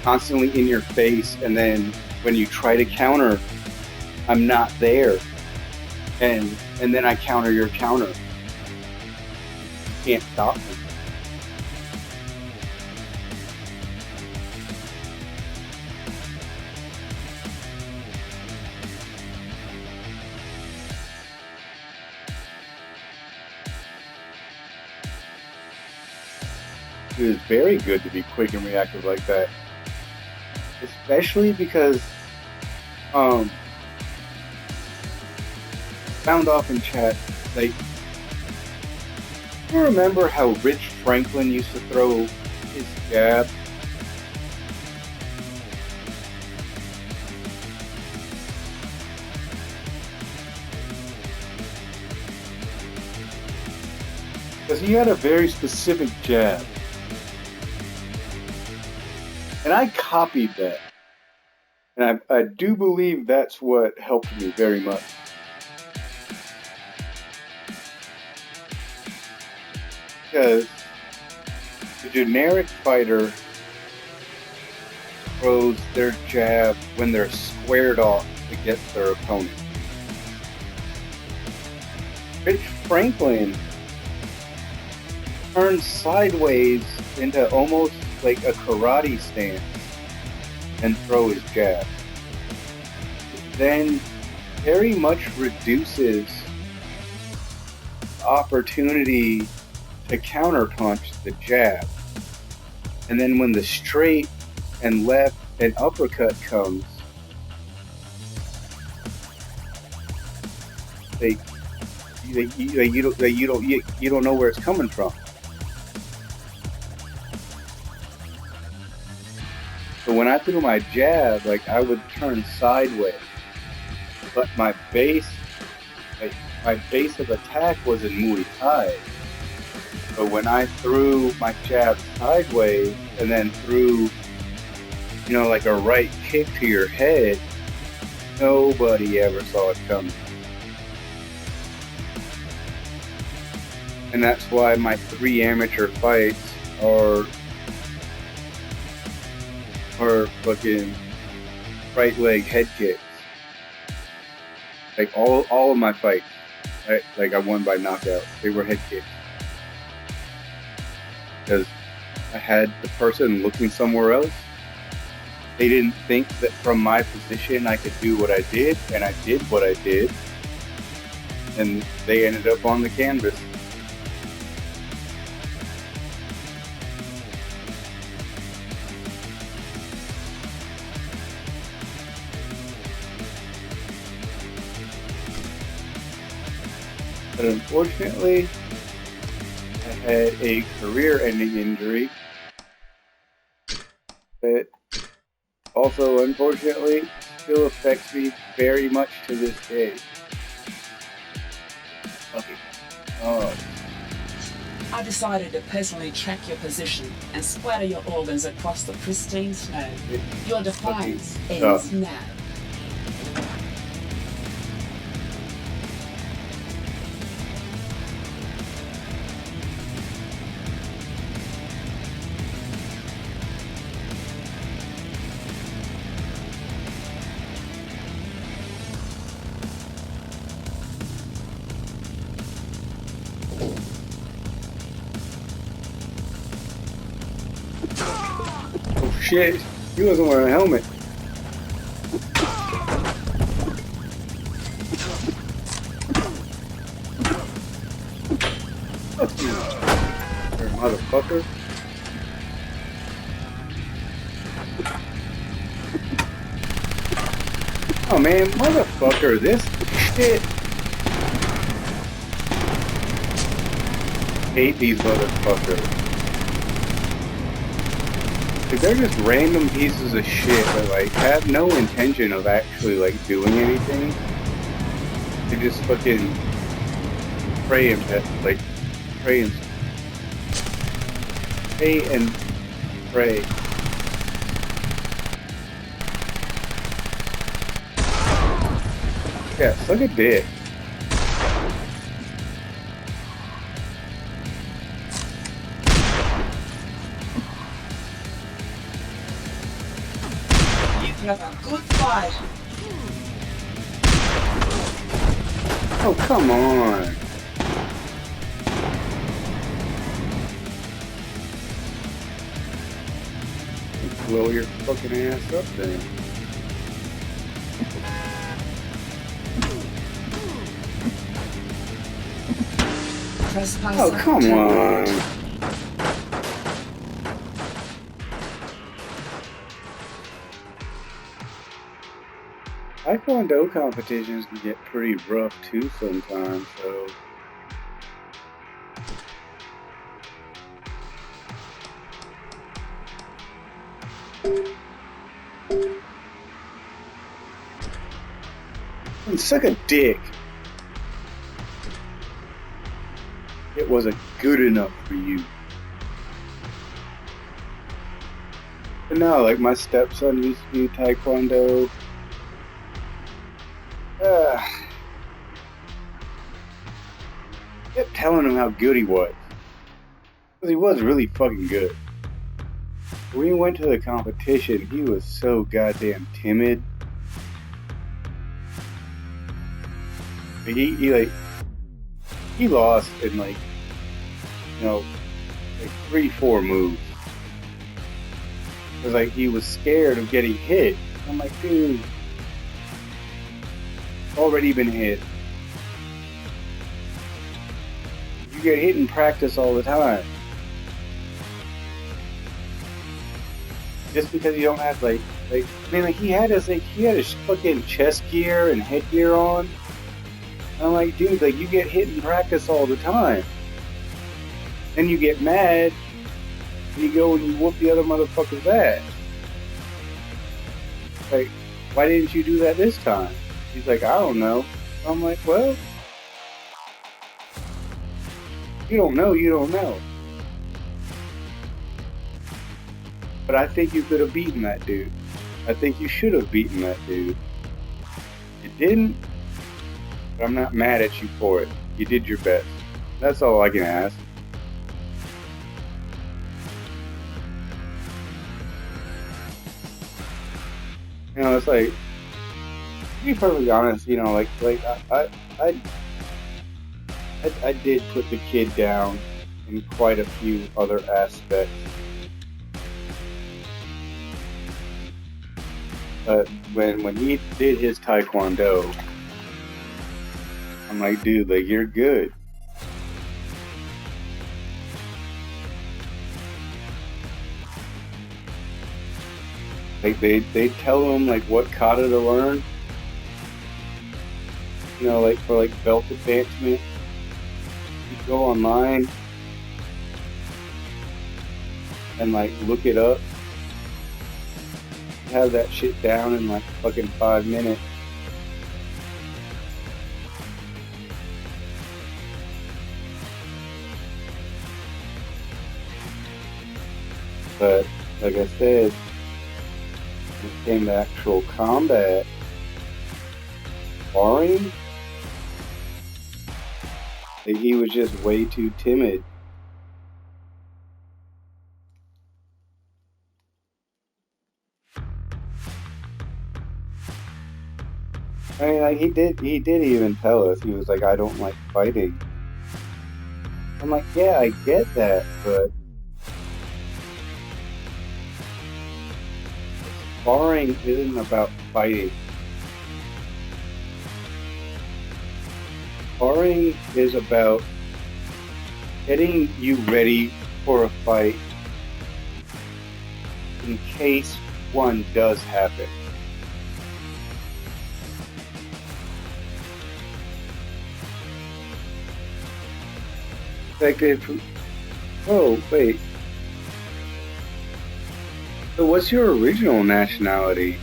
constantly in your face, and then when you try to counter, I'm not there, and then I counter your counter. You can't stop me. It is very good to be quick and reactive like that, especially because found off in chat, like, you remember how Rich Franklin used to throw his jab? Because he had a very specific jab. And I copied that. And I do believe that's what helped me very much. Because the generic fighter throws their jab when they're squared off against their opponent. Rich Franklin turns sideways into almost like a karate stance and throw his jab. Then very much reduces the opportunity to counterpunch the jab. And then when the straight and left and uppercut comes, you don't know where it's coming from. So when I threw my jab, like, I would turn sideways, but my base of attack was in Muay Thai. But when I threw my jab sideways and then threw, like a right kick to your head, nobody ever saw it coming. And that's why my 3 amateur fights are fucking right leg head kicks. Like all of my fights, I won by knockout. They were head kicks. Because I had the person looking somewhere else. They didn't think that from my position I could do what I did, and I did what I did. And they ended up on the canvas. But unfortunately, I had a career-ending injury that also, unfortunately, still affects me very much to this day. Okay. Oh. I decided to personally track your position and splatter your organs across the pristine snow. Your defiance ends now. Oh shit, he wasn't wearing a helmet. Fuck you, motherfucker. Oh man, motherfucker, this shit. Hate these motherfuckers. Like, they're just random pieces of shit that like have no intention of actually like doing anything. They just fucking pray and pray and pray. Yeah, suck a dick. Have a good fight. Oh, come on. Blow your fucking ass up then. Oh, come on. Taekwondo competitions can get pretty rough too sometimes, so. And suck a dick. It wasn't good enough for you. But no, like my stepson used to do Taekwondo. Kept telling him how good he was. Because he was really fucking good. When we went to the competition, he was so goddamn timid. He lost in like 3-4 moves. It was like he was scared of getting hit. I'm like, dude, already been hit. You get hit in practice all the time. Just because you don't have he had his fucking chest gear and headgear on. And I'm like, dude, like you get hit in practice all the time. Then you get mad and you go and you whoop the other motherfucker's ass. Like, why didn't you do that this time? He's like, I don't know. I'm like, well, you don't know. But I think you could have beaten that dude. I think you should have beaten that dude. You didn't, but I'm not mad at you for it. You did your best. That's all I can ask. It's like, to be perfectly honest, I did put the kid down in quite a few other aspects. But when he did his Taekwondo, I'm like, dude, like, you're good. Like, they tell him, like, what kata to learn. For, like, belt advancement. You go online, and like look it up. Have that shit down in like fucking 5 minutes. But like I said, when it came to actual combat, sparring, he was just way too timid. I mean, like he did even tell us, he was like, I don't like fighting. I'm like, yeah, I get that, but sparring isn't about fighting. Sparring is about getting you ready for a fight in case one does happen. Like if, oh wait, so what's your original nationality,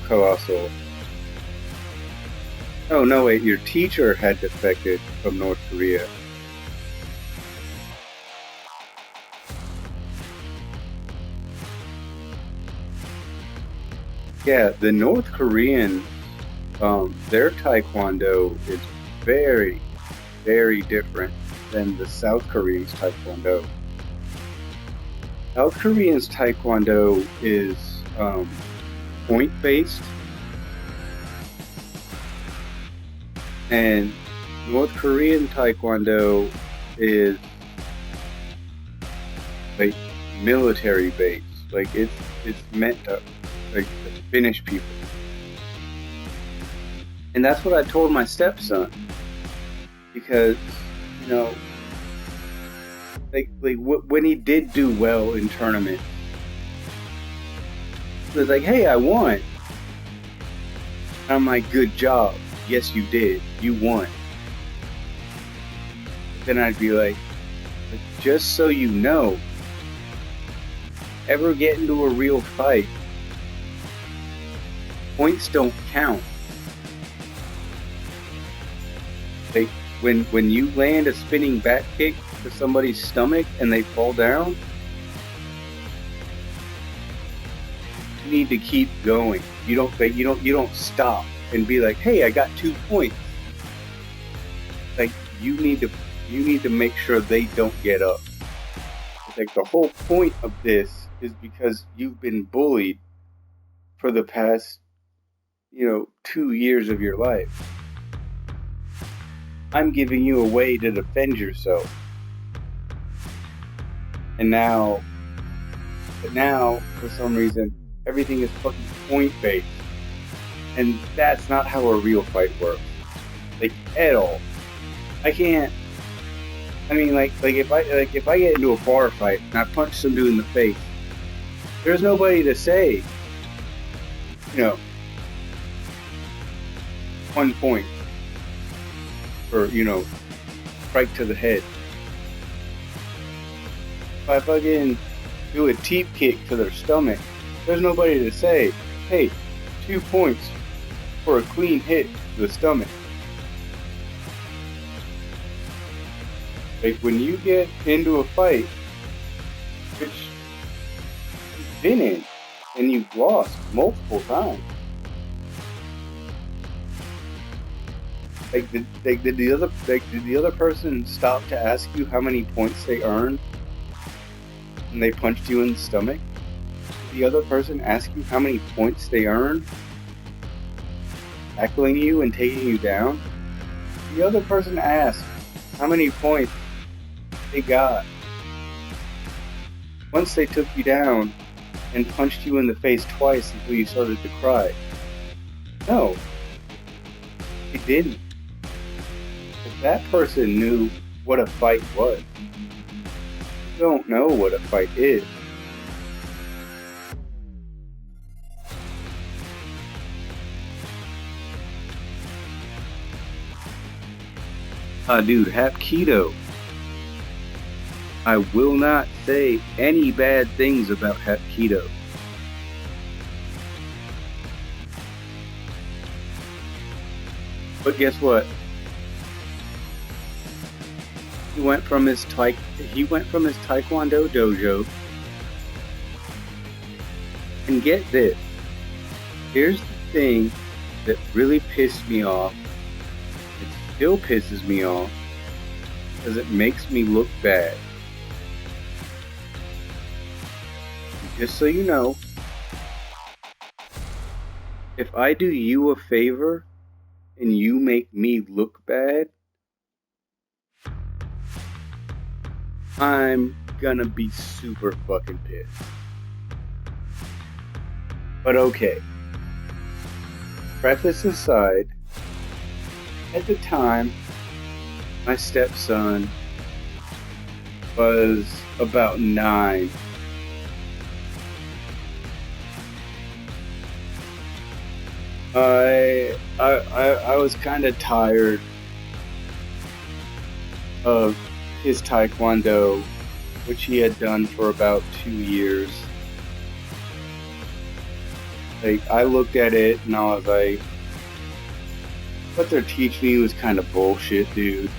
Colossal? Oh no, wait, your teacher had defected from North Korea. Yeah, the North Korean, their Taekwondo is very, very different than the South Koreans' Taekwondo. South Koreans' Taekwondo is point-based, and North Korean Taekwondo is like military-based. Like it's meant to like to finish people, and that's what I told my stepson, because you know, like when he did do well in tournaments, he was like, "Hey, I won." I'm like, "Good job. Yes, you did. You won." Then I'd be like, "But just so you know, ever get into a real fight, points don't count. Like when you land a spinning back kick to somebody's stomach and they fall down, you need to keep going. You don't stop and be like, "Hey, I got 2 points." Like you need to make sure they don't get up. Like the whole point of this is because you've been bullied for the past, 2 years of your life. I'm giving you a way to defend yourself. And now, for some reason, everything is fucking point-based. And that's not how a real fight works. Like, at all. I can't, if I get into a bar fight and I punch some dude in the face, there's nobody to say, 1 point. Or, strike to the head. If I fucking do a teep kick to their stomach, there's nobody to say, "Hey, 2 points for a clean hit to the stomach." Like when you get into a fight, which you've been in, and you've lost multiple times. Did the other person stop to ask you how many points they earned when they punched you in the stomach? Did the other person ask you how many points they earned tackling you and taking you down? The other person asked how many points they got once they took you down and punched you in the face twice until you started to cry. No, they didn't. If that person knew what a fight was, you don't know what a fight is. Dude, Hapkido. I will not say any bad things about Hapkido. But guess what? He went from his Taekwondo dojo. And get this. Here's the thing that really pissed me off. It still pisses me off because it makes me look bad. Just so you know, if I do you a favor and you make me look bad, I'm gonna be super fucking pissed. But okay. Preface aside, at the time, my stepson was about 9. I was kind of tired of his Taekwondo, which he had done for about 2 years. Like, I looked at it and I was like, what they're teaching me was kind of bullshit, dude.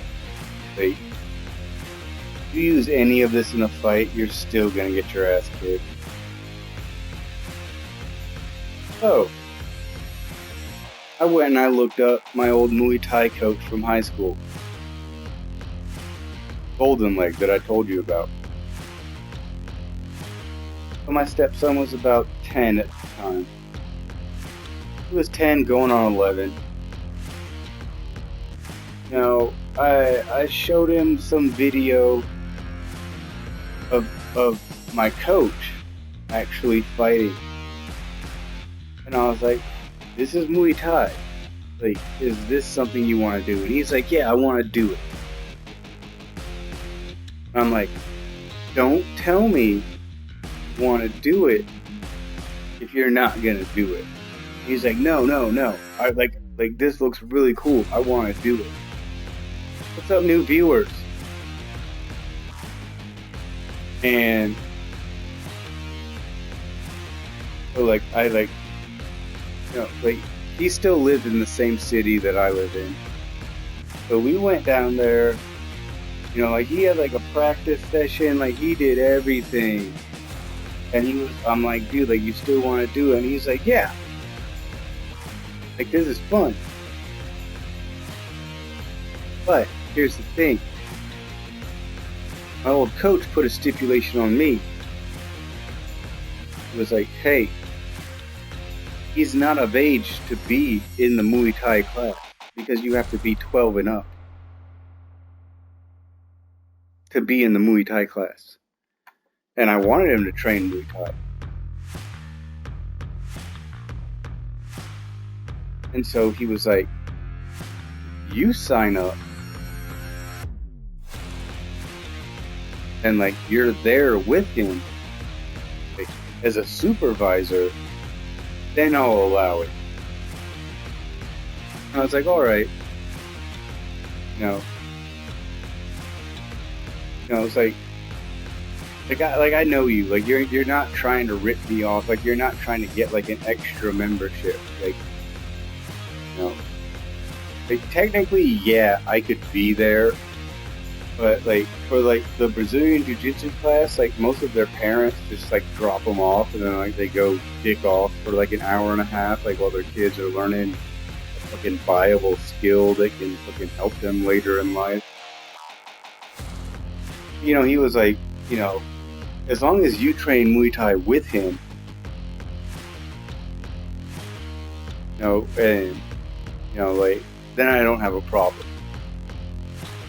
Like, if you use any of this in a fight, you're still gonna get your ass kicked. So, I went and I looked up my old Muay Thai coach from high school. Golden Leg that I told you about. So my stepson was about 10 at the time. He was 10 going on 11. You know, I showed him some video of my coach actually fighting. And I was like, this is Muay Thai. Like, is this something you want to do? And he's like, yeah, I want to do it. I'm like, don't tell me you want to do it if you're not going to do it. He's like, no. I like this looks really cool. I want to do it. What's up, new viewers? And so he still lived in the same city that I live in. So we went down there, you know, like he had like a practice session, like he did everything. And I'm like, dude, like you still want to do it? And he's like, yeah. Like this is fun. But here's the thing. My old coach put a stipulation on me. It was like, hey, he's not of age to be in the Muay Thai class because you have to be 12 and up to be in the Muay Thai class. And I wanted him to train Muay Thai. And so he was like, you sign up and like you're there with him like, as a supervisor, then I'll allow it. And I was like, all right. It's like I know you. Like you're not trying to rip me off. Like you're not trying to get like an extra membership. Like technically, yeah, I could be there, but like for like the Brazilian Jiu-Jitsu class, like most of their parents just like drop them off and then like they go dick off for like an hour and a half, like while their kids are learning a fucking viable skill that can fucking help them later in life. He was like, as long as you train Muay Thai with him, and like then I don't have a problem.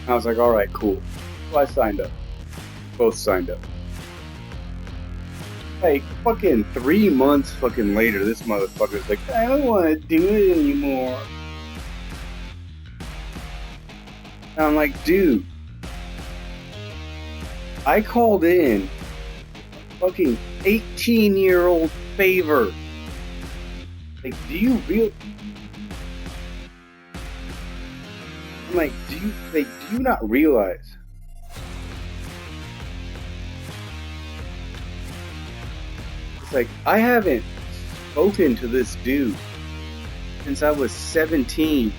I was like, all right, cool. So I signed up. Both signed up. Like fucking 3 months fucking later, this motherfucker's like, I don't want to do it anymore. And I'm like, dude, I called in a fucking 18-year-old favor. Like, do you I'm like, do you not realize It's like, I haven't spoken to this dude since I was 17.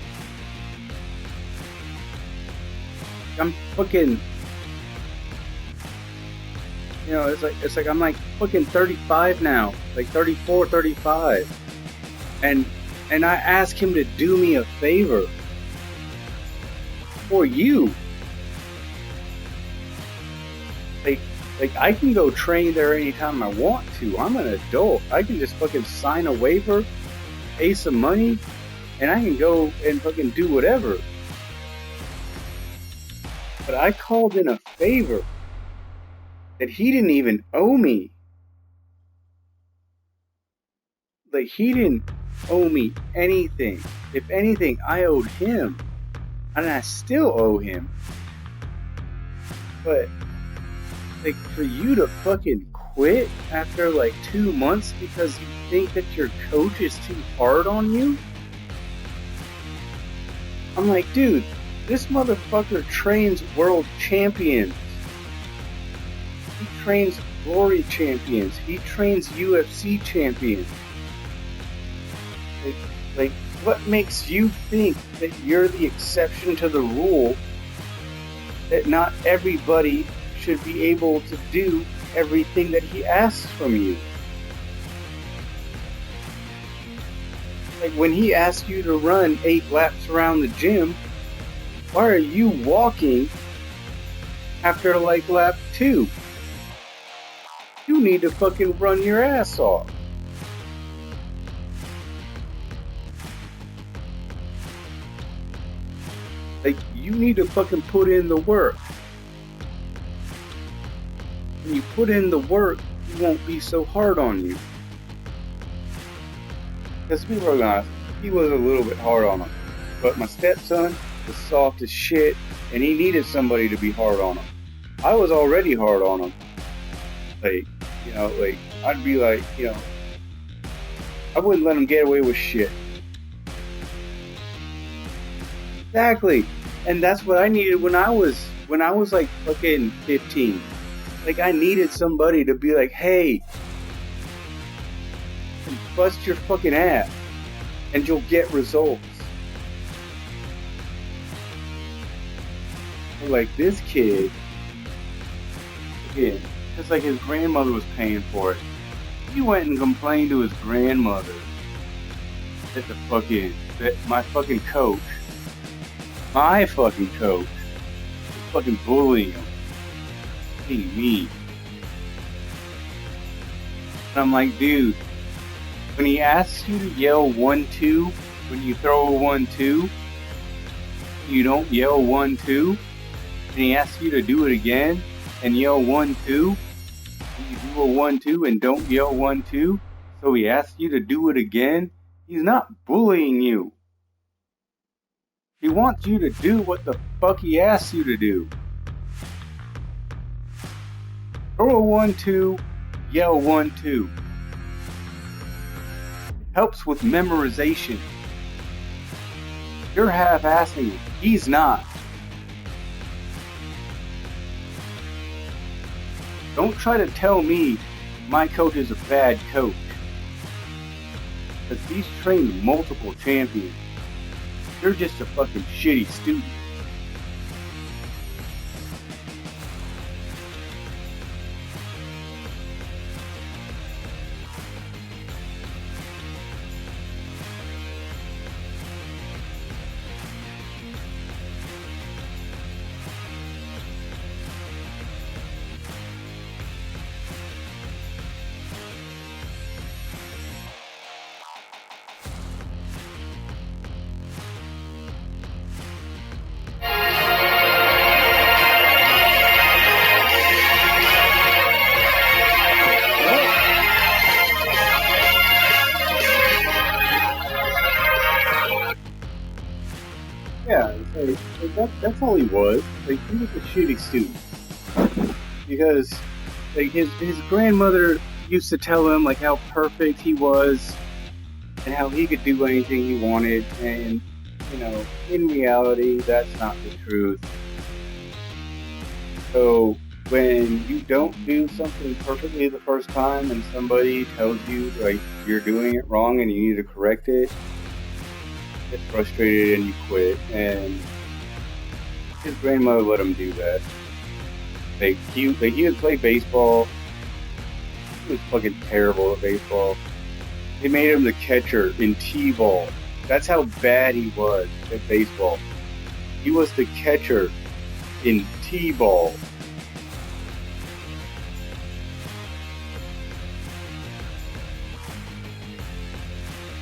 I'm fucking, you know, it's like I'm like fucking 35 now, like 34, 35, and I ask him to do me a favor for you. Like I can go train there anytime I want to. I'm an adult. I can just fucking sign a waiver, pay some money, and I can go and fucking do whatever. But I called in a favor that he didn't even owe me. Like, he didn't owe me anything. If anything, I owed him. And I still owe him. But, like, for you to fucking quit after, like, 2 months because you think that your coach is too hard on you? I'm like, dude, this motherfucker trains world champions. He trains glory champions. He trains UFC champions. Like, what makes you think that you're the exception to the rule, that not everybody should be able to do everything that he asks from you? Like, when he asks you to run 8 laps around the gym, why are you walking after like lap 2? You need to fucking run your ass off. Like, you need to fucking put in the work. When you put in the work, he won't be so hard on you. Because to be real honest, he was a little bit hard on him. But my stepson was soft as shit, and he needed somebody to be hard on him. I was already hard on him. Like, you know, like, I'd be like, you know, I wouldn't let him get away with shit. Exactly. And that's what I needed when I was like fucking 15. Like, I needed somebody to be like, hey, bust your fucking ass and you'll get results. But like, this kid, again, just like his grandmother was paying for it, he went and complained to his grandmother that my fucking coach was fucking bullying him, being mean. And I'm like, dude, when he asks you to yell 1-2 when you throw a 1-2, you don't yell 1-2, and he asks you to do it again and yell 1-2, and you do a 1-2 and don't yell 1-2, so he asks you to do it again. He's not bullying you. He wants you to do what the fuck he asks you to do. Throw a 1-2, yell 1-2. Helps with memorization. You're half-assing it. He's not. Don't try to tell me my coach is a bad coach. Because he's trained multiple champions. You're just a fucking shitty student. Yeah, that's all he was. Like, he was a shitty student. Because, like, his grandmother used to tell him, like, how perfect he was and how he could do anything he wanted. And, you know, in reality, that's not the truth. So, when you don't do something perfectly the first time and somebody tells you like you're doing it wrong and you need to correct it, you get frustrated and you quit. And his grandmother let him do that. He would play baseball. He was fucking terrible at baseball. They made him the catcher in T-ball. That's how bad he was at baseball. He was the catcher in T-ball.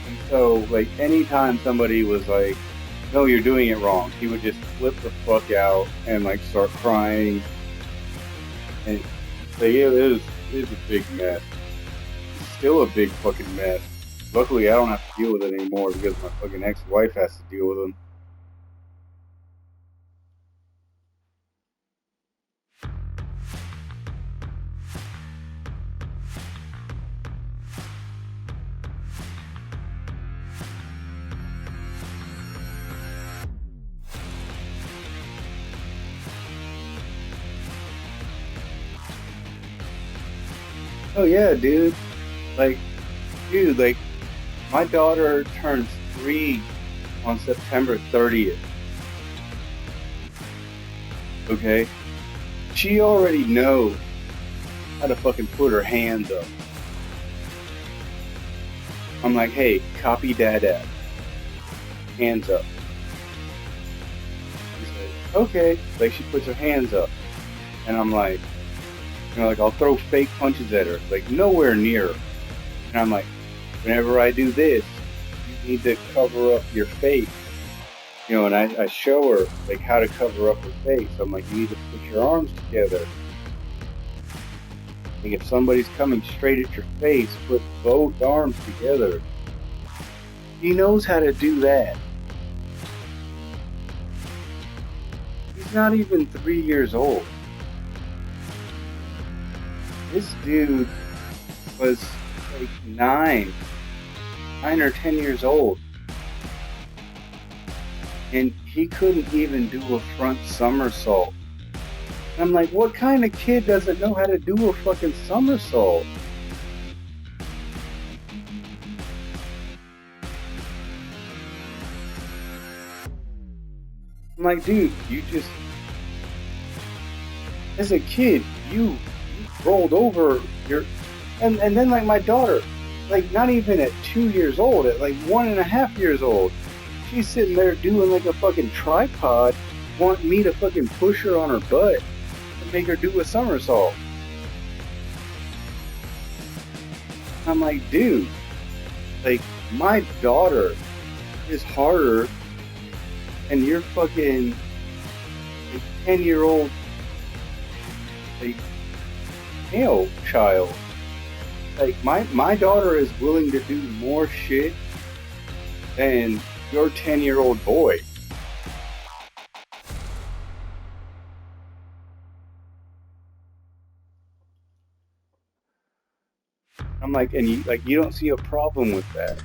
And so, like, anytime somebody was like, no, you're doing it wrong, he would just flip the fuck out and, like, start crying. And like, it was a big mess. It's still a big fucking mess. Luckily, I don't have to deal with it anymore because my fucking ex-wife has to deal with them. Oh yeah, dude. Like, my daughter turns 3 on September 30th. Okay? She already knows how to fucking put her hands up. I'm like, hey, copy Dada. Hands up. She says, okay. Like, she puts her hands up. And I'm like, like, I'll throw fake punches at her, like, nowhere near her. And I'm like, whenever I do this, you need to cover up your face. And I show her, like, how to cover up her face. I'm like, you need to put your arms together. Like, if somebody's coming straight at your face, put both arms together. He knows how to do that. He's not even 3 years old. This dude was like 9 or 10 years old. And he couldn't even do a front somersault. And I'm like, what kind of kid doesn't know how to do a fucking somersault? I'm like, dude, you just... As a kid, you rolled over your... And then, like, my daughter, like, not even at 2 years old, at like 1.5 years old, she's sitting there doing like a fucking tripod, wanting me to fucking push her on her butt to make her do a somersault. I'm like, dude, like, my daughter is harder than your fucking like, 10-year-old like male child. Like, my daughter is willing to do more shit than your 10-year-old boy. I'm like, and you don't see a problem with that.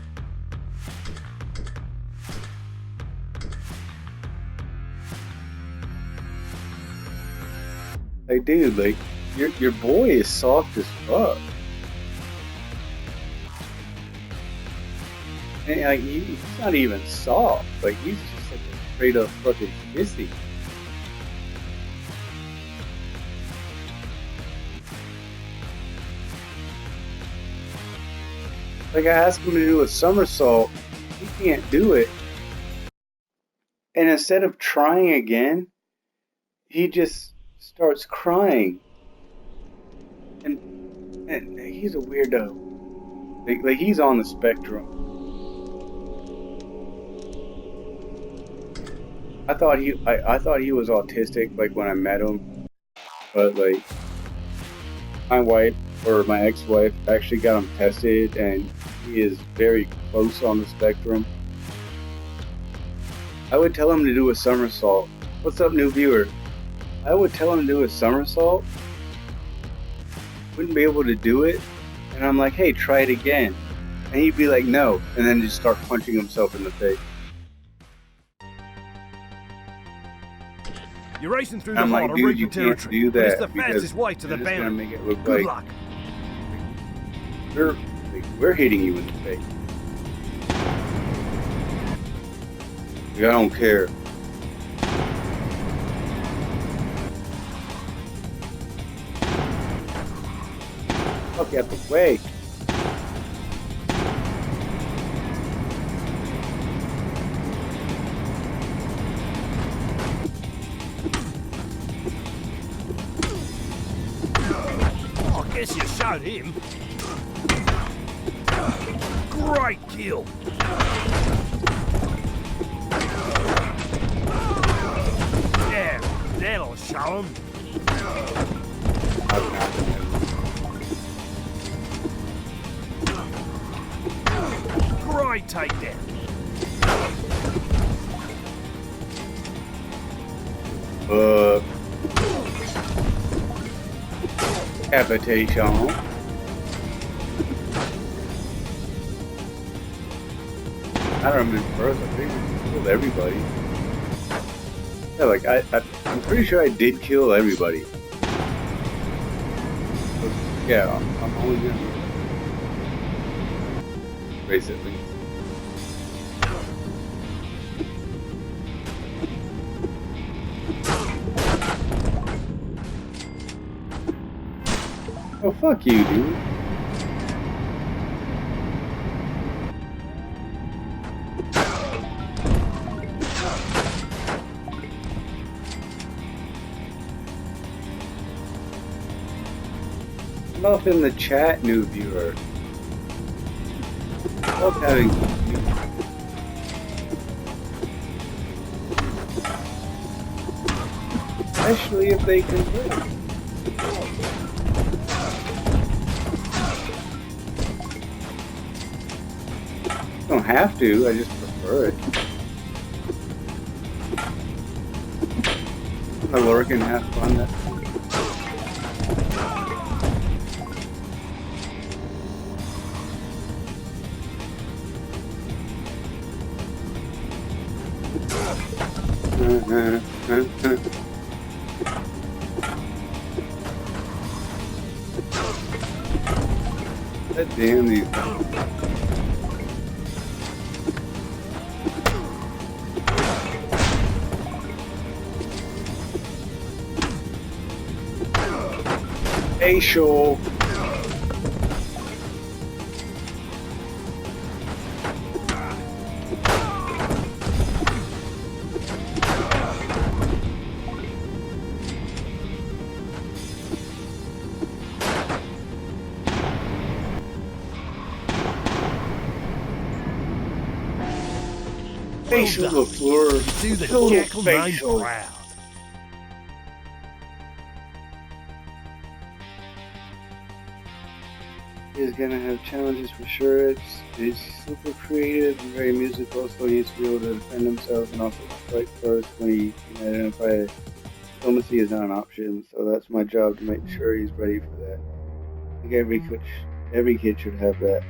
Like, dude, like, your boy is soft as fuck. And like, he's not even soft. Like, he's just like a straight up fucking sissy. Like, I asked him to do a somersault, he can't do it. And instead of trying again, he just starts crying. And he's a weirdo. Like he's on the spectrum. I thought he was autistic, like, when I met him, but like my ex-wife actually got him tested, and he is very close on the spectrum. I would tell him to do a somersault. What's up, new viewer? I would tell him to do a somersault. Wouldn't be able to do it, and I'm like, hey, try it again, and he'd be like, no, and then just start punching himself in the face. You're racing through the I'm heart like, of dude, Reaper you can't territory. do But it's that the fastest way to the you're just gonna boundary. make it look Good like luck. we're hitting you in the face. Like, I don't care. Fuck out the way. Oh, I guess you showed him. Great kill. Yeah, that'll show him. Great takedown. Capitation. I don't remember first. I think I killed everybody. Yeah, like I'm pretty sure I did kill everybody. But, yeah, I'm only gonna basically. Oh, fuck you, dude. I'm up in the chat, new viewer. Love having especially if they can win. Don't have to, I just prefer it. I lurk and have fun. That's God damn these things. Facial. Facial Well done. LaFleur. Do the Total jackal name facial. proud. He's gonna have challenges for sure. It's super creative and very musical, so he needs to be able to defend himself and also strike first when he can identify diplomacy is not an option. So that's my job to make sure he's ready for that. I think every kid should have that.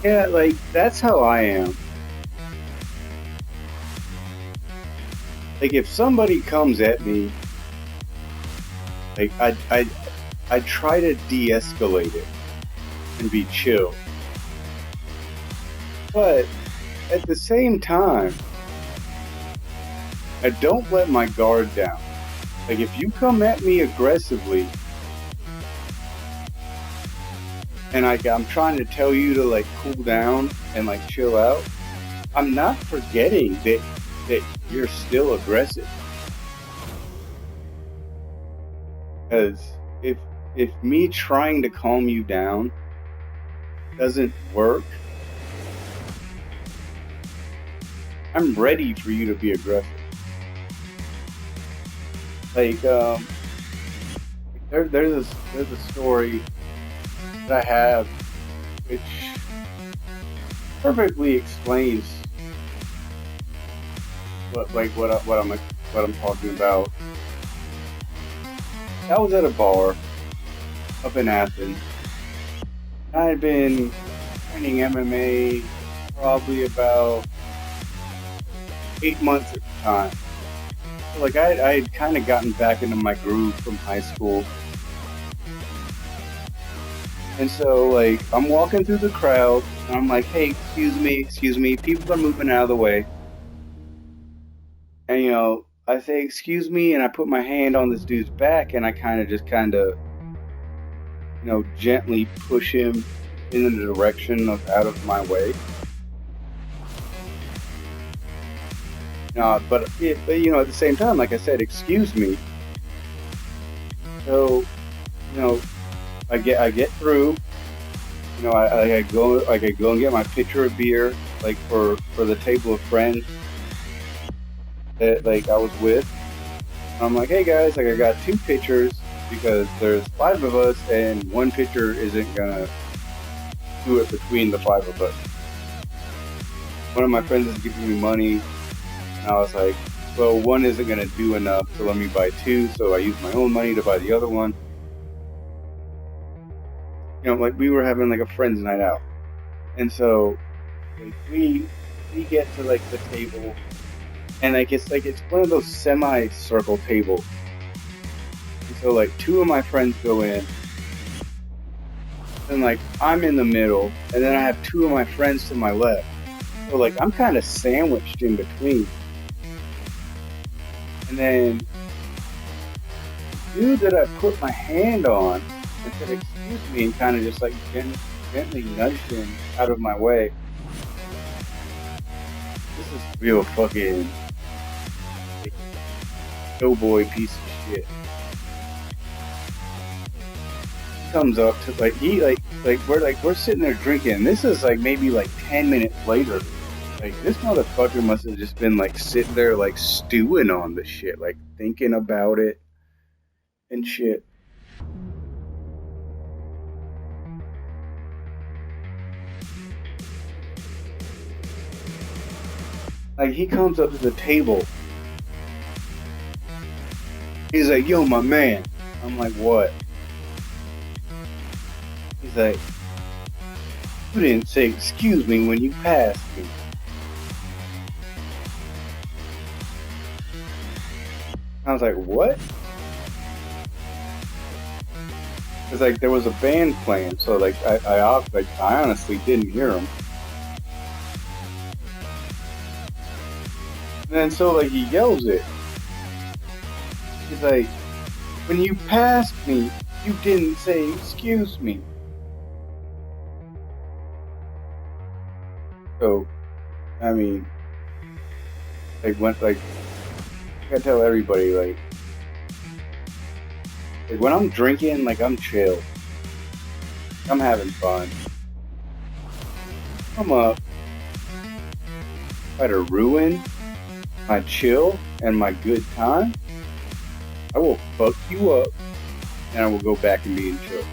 Yeah, like that's how I am. Like if somebody comes at me, like I try to de-escalate it and be chill. But at the same time, I don't let my guard down. Like if you come at me aggressively and I'm trying to tell you to like cool down and like chill out, I'm not forgetting that you're still aggressive. Because if me trying to calm you down doesn't work, I'm ready for you to be aggressive. Like there's a story that I have which perfectly explains what I'm talking about. I was at a bar up in Athens. I had been training MMA probably about 8 months at the time. So, like I had kind of gotten back into my groove from high school. And so, like, I'm walking through the crowd, and I'm like, hey, excuse me, people are moving out of the way. And, you know, I say, excuse me, and I put my hand on this dude's back, and I kind of, you know, gently push him in the direction of out of my way. But you know, at the same time, like I said, excuse me. So, you know, I get through. You know, I go and get my pitcher of beer, like for the table of friends that like I was with. I'm like, hey guys, like I got 2 pitchers because there's 5 of us and 1 pitcher isn't gonna do it between the 5 of us. One of my friends is giving me money, and I was like, well, 1 isn't gonna do enough to let me buy 2, so I used my own money to buy the other one. You know, like we were having like a friends night out, and so like, we get to like the table, and like it's one of those semi-circle tables. And so like 2 of my friends go in, and like I'm in the middle, and then I have 2 of my friends to my left. So like I'm kind of sandwiched in between. And then the dude that I put my hand on and said excuse me and kind of just like gently nudged him out of my way. This is real fucking like, doughboy piece of shit. He comes up to like we're sitting there drinking. This is like maybe like 10 minutes later. Like this motherfucker must have just been like sitting there like stewing on the shit, like thinking about it and shit. Like he comes up to the table. He's like, yo, my man. I'm like, what? He's like, you didn't say excuse me when you passed me. I was like, what? Cause like there was a band playing, so like I honestly didn't hear him. And then so like he yells it. He's like, when you passed me, you didn't say excuse me. So, I mean, like when like I gotta tell everybody like when I'm drinking, like I'm chill. I'm having fun. Come up, try to ruin my chill and my good time, I will fuck you up and I will go back and being chill.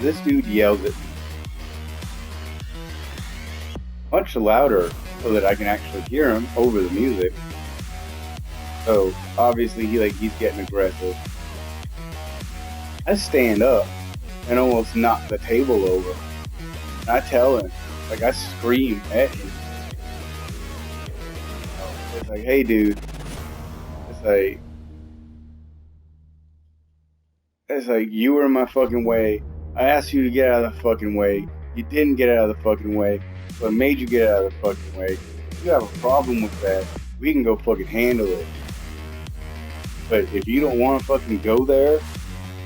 This dude yells at me much louder so that I can actually hear him over the music. So obviously he's getting aggressive. I stand up and almost knock the table over. And I tell him, like I scream at him. It's like, hey dude, it's like you were in my fucking way. I asked you to get out of the fucking way. You didn't get out of the fucking way. So I made you get out of the fucking way. If you have a problem with that, we can go fucking handle it. But if you don't want to fucking go there,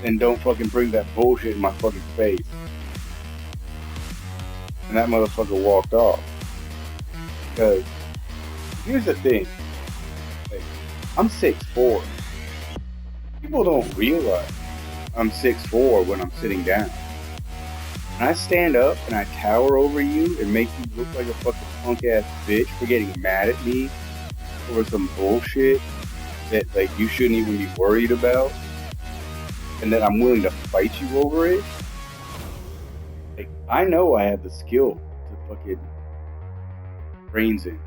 then don't fucking bring that bullshit in my fucking face. And that motherfucker walked off. Because here's the thing. Like, I'm 6'4". People don't realize I'm 6'4" when I'm sitting down. When I stand up and I tower over you and make you look like a fucking punk ass bitch for getting mad at me over some bullshit that like you shouldn't even be worried about, and that I'm willing to fight you over it. Like I know I have the skill to fucking brains in.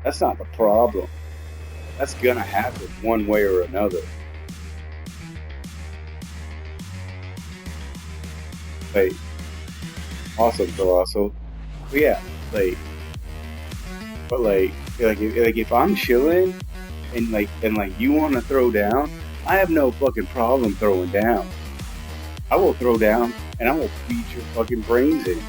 That's not the problem. That's gonna happen one way or another. Like awesome, Colossal. But yeah, like But like if I'm chilling and like you want to throw down, I have no fucking problem throwing down. I will throw down and I will feed your fucking brains in.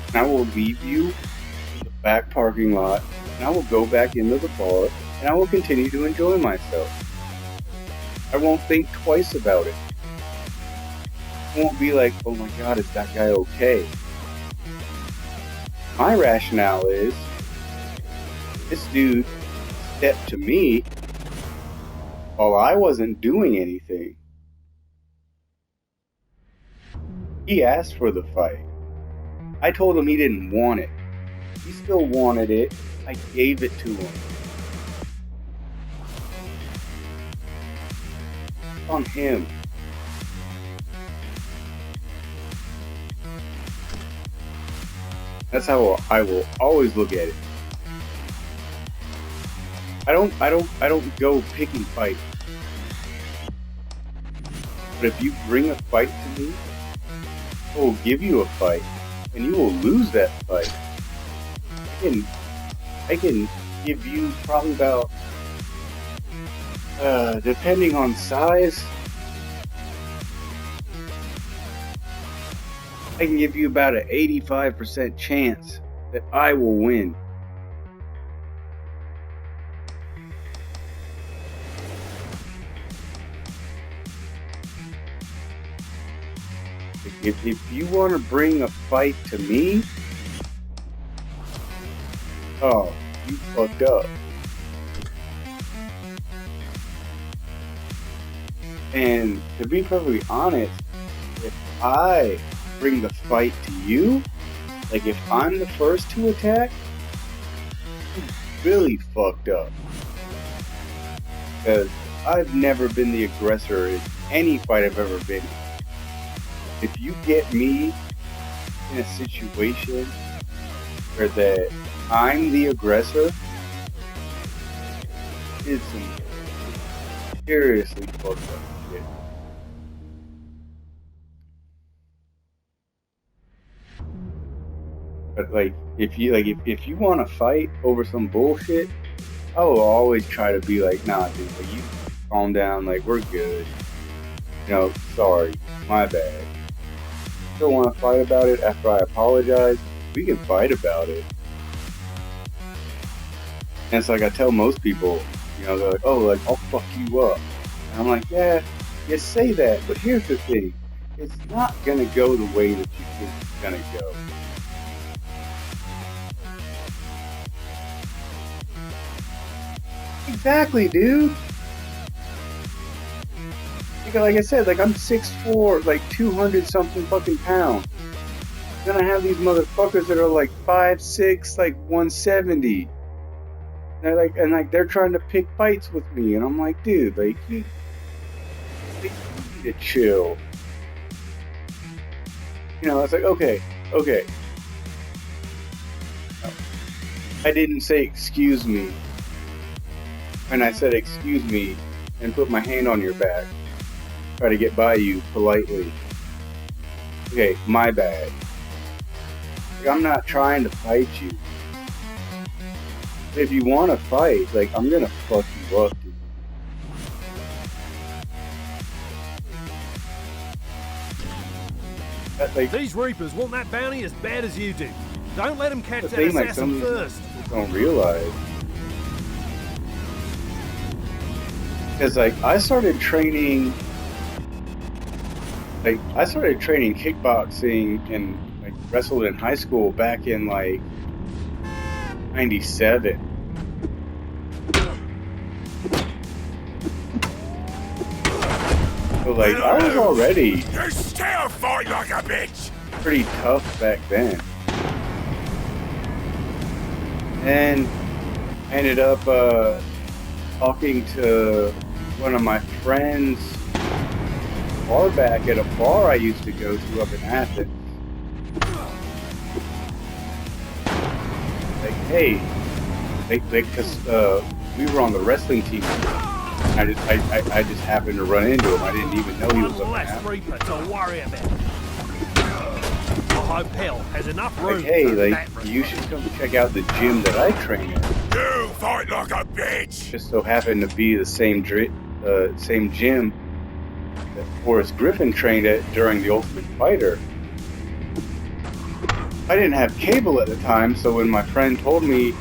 And I will leave you in the back parking lot, and I will go back into the bar, and I will continue to enjoy myself. I won't think twice about it. I won't be like, oh my god, is that guy okay? My rationale is, this dude stepped to me while I wasn't doing anything. He asked for the fight. I told him he didn't want it. He still wanted it. I gave it to him. It's on him. That's how I will always look at it. I don't go picking fights. But if you bring a fight to me, I will give you a fight, and you will lose that fight. I can give you probably about, depending on size, I can give you about an 85% chance that I will win. If you want to bring a fight to me, oh, you fucked up. And to be perfectly honest, if I bring the fight to you, like if I'm the first to attack, you really fucked up. Because I've never been the aggressor in any fight I've ever been in. If you get me in a situation where that I'm the aggressor, it's some seriously fucked up shit. But like, if you want to fight over some bullshit, I will always try to be like, nah, dude, like, you calm down, like, we're good. You know, sorry, my bad. Still want to fight about it after I apologize, we can fight about it. And it's like I tell most people, you know, they're like, oh, like, I'll fuck you up. And I'm like, yeah, you say that, but here's the thing. It's not gonna go the way that you think it's gonna go. Exactly, dude. Like I said, like I'm 6'4", like 200 something fucking pounds. Then I have these motherfuckers that are like 5'6", like 170. And they're trying to pick fights with me, and I'm like, dude, like you need to chill. You know, it's like, okay. I didn't say excuse me. And I said excuse me and put my hand on your back. Try to get by you politely. Okay, my bad. Like, I'm not trying to fight you. If you want to fight, like, I'm gonna fuck you up, dude. Like, These Reapers want that bounty as bad as you do. Don't let them catch that thing, like, assassin some first. people don't realize. Because, like, I started training kickboxing and like wrestled in high school back in like 97. So like I was already You still fight like a bitch! pretty tough back then. And I ended up talking to one of my friends far back at a bar I used to go to up in Athens. Like, hey, because we were on the wrestling team. I just happened to run into him. I didn't even know he was up in One less Athens. Reaper to worry about. hotel has enough room Like, hey, for like, that you should come check out the gym that I train at. You fight like a bitch! Just so happened to be the same gym that Forrest Griffin trained at during The Ultimate Fighter. I didn't have cable at the time, so when my friend told me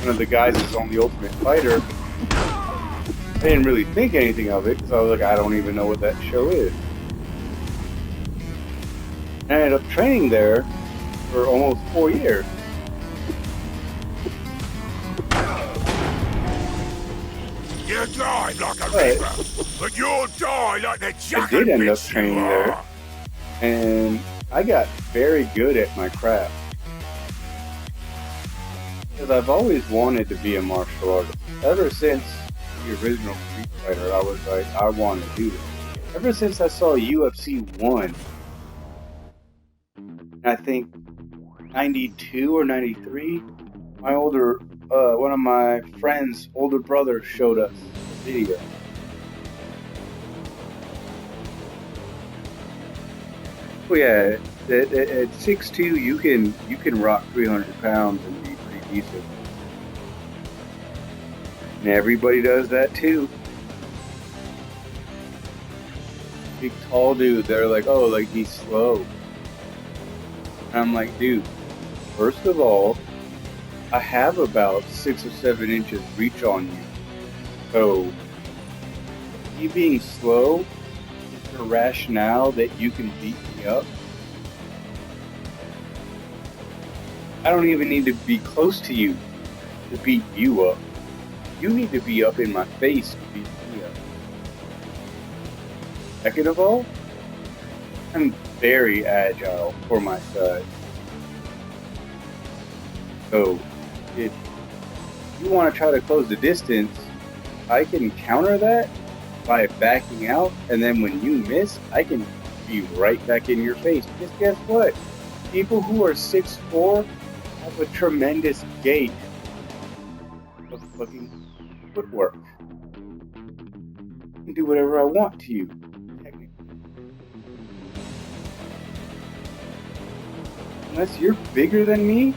one of the guys is on The Ultimate Fighter, I didn't really think anything of it because I was like, I don't even know what that show is. And I ended up training there for almost 4 years. You died like a reaper, but you'll die like the I jacket did end up bitch training you there, are. and I got very good at my craft. Because I've always wanted to be a martial artist. Ever since the original Street Fighter, I was like, I want to do this. Ever since I saw UFC 1, I think 92 or 93, one of my friend's older brother showed us a video. Well, yeah, at 6'2", you can rock 300 pounds and be pretty decent. And everybody does that too. Big tall dude, they're like, oh, like he's slow. And I'm like, dude, first of all, I have about 6 or 7 inches reach on you. So, you being slow is the rationale that you can beat me up. I don't even need to be close to you to beat you up. You need to be up in my face to beat me up. Second of all, I'm very agile for my size. So, if you want to try to close the distance, I can counter that by backing out, and then when you miss, I can be right back in your face. Because guess what? People who are 6'4" have a tremendous gait of fucking footwork. I can do whatever I want to you, technically. Unless you're bigger than me,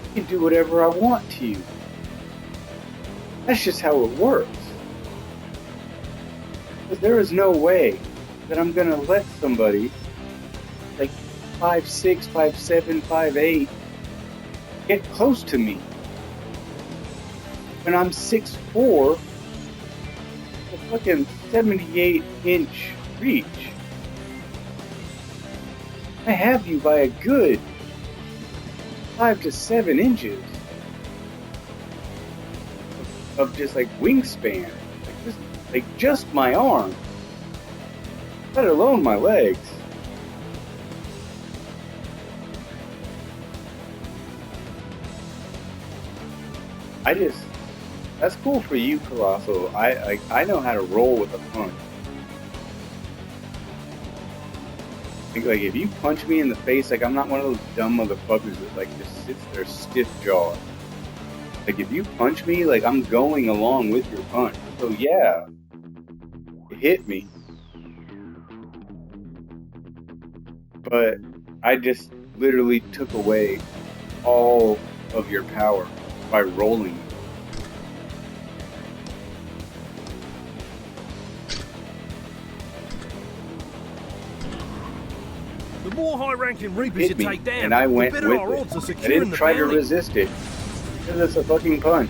I can do whatever I want to you. That's just how it works. Because there is no way that I'm gonna let somebody like 5'6", 5'7", 5'8" get close to me. When I'm 6'4", a fucking 78-inch reach. I have you by a good 5 to 7 inches of just like wingspan, like just my arm, let alone my legs. That's cool for you, Colossal. I know how to roll with a punch. Like if you punch me in the face, like I'm not one of those dumb motherfuckers that like just sits there stiff jawed. Like if you punch me, like I'm going along with your punch. So yeah, it hit me. But I just literally took away all of your power by rolling. The more high-ranking Reapers you Hit me, take down, and I went the better with our it. odds of I securing didn't the try to bounty. resist it because it's a fucking punch.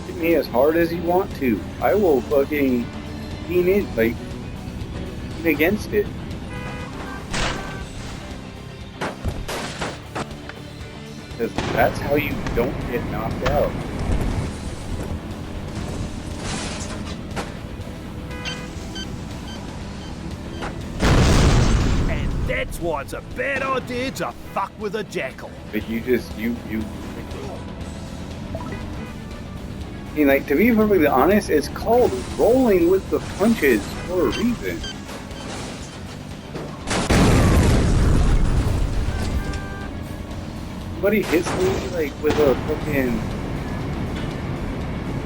Hit me as hard as you want to. I will fucking lean in, like lean against it. Because that's how you don't get knocked out. And that's why it's a bad idea to fuck with a jackal. But you I mean, like, to be perfectly honest, it's called rolling with the punches for a reason. Somebody hits me, like, with a fucking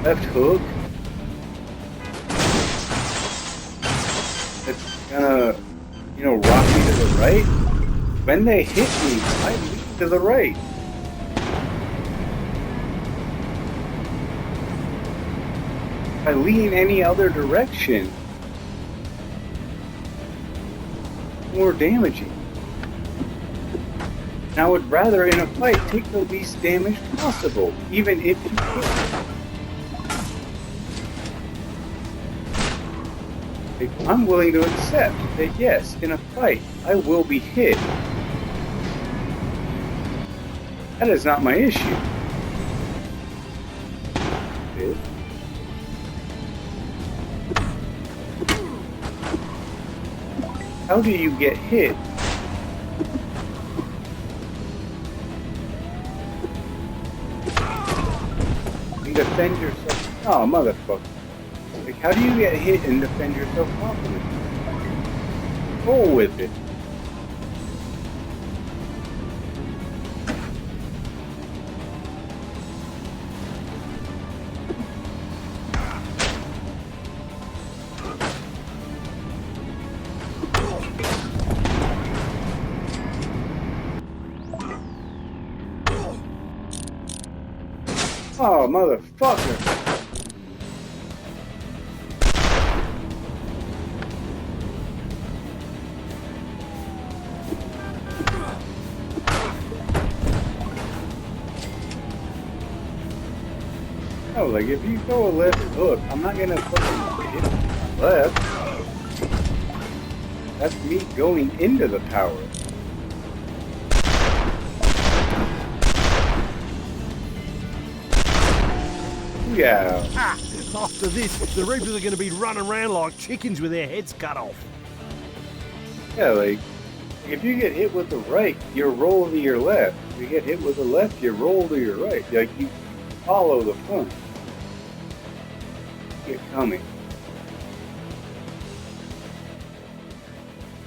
left hook, rock me to the right. When they hit me, I lean to the right. If I lean any other direction, more damaging. And I would rather in a fight take the least damage possible, even if you can. I'm willing to accept that yes, in a fight, I will be hit. That is not my issue. How do you get hit? And defend yourself. Oh, motherfucker. Like, how do you get hit and defend yourself properly? Roll with it. Oh, motherfucker. No, like if you throw a left hook, I'm not gonna fucking hit my left. That's me going into the power. Yeah. After this, the Reapers are going to be running around like chickens with their heads cut off. Yeah, like if you get hit with the right, you roll to your left. If you get hit with the left, you roll to your right. Like you follow the punch. Get coming.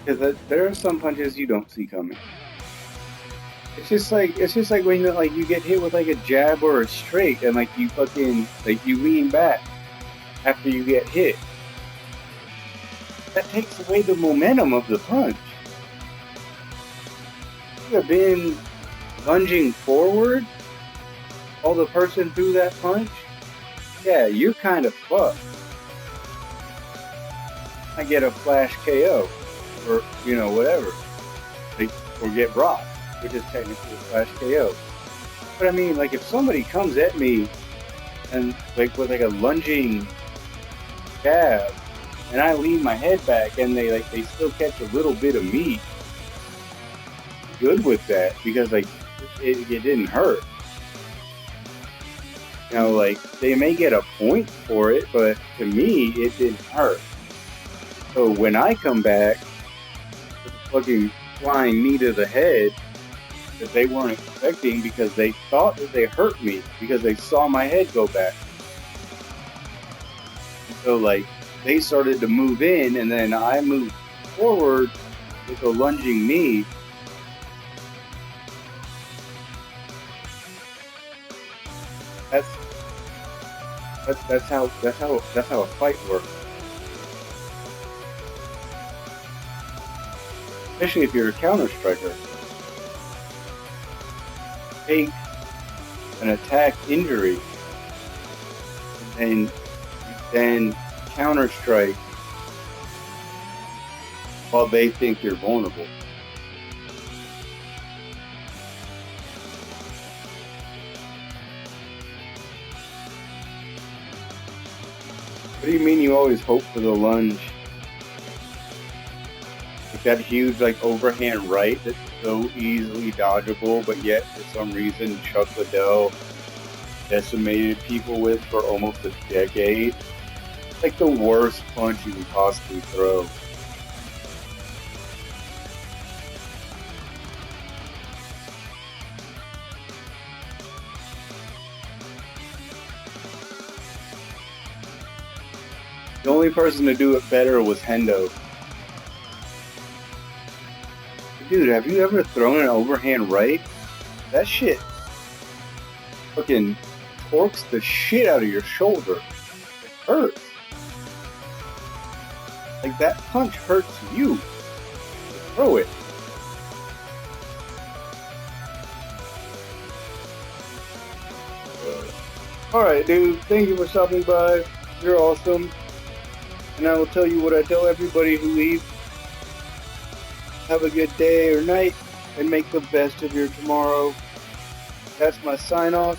Because there are some punches you don't see coming. It's just like when you get hit with like a jab or a straight, and like you lean back after you get hit. That takes away the momentum of the punch. You have been lunging forward while the person threw that punch. Yeah, you're kind of fucked. I get a flash KO, or whatever, or get rocked, which is technically a flash KO. But I mean, like if somebody comes at me and like with like a lunging jab, and I lean my head back, and they still catch a little bit of meat. Good with that because like it didn't hurt. Like they may get a point for it, but to me it didn't hurt. So when I come back with a fucking flying knee to the head that they weren't expecting because they thought that they hurt me because they saw my head go back. And so like they started to move in, and then I moved forward with a lunging knee. That's how a fight works. Especially if you're a counter striker. Take an attack injury and then counter strike while they think you're vulnerable. What do you mean you always hope for the lunge? Like that huge overhand right that's so easily dodgeable, but yet for some reason Chuck Liddell decimated people with for almost a decade. It's like the worst punch you can possibly throw. The only person to do it better was Hendo. Dude, have you ever thrown an overhand right? That shit fucking torques the shit out of your shoulder. It hurts. Like, that punch hurts you. Throw it. Alright, dude. Thank you for stopping by. You're awesome. And I will tell you what I tell everybody who leaves. Have a good day or night, and make the best of your tomorrow. That's my sign off.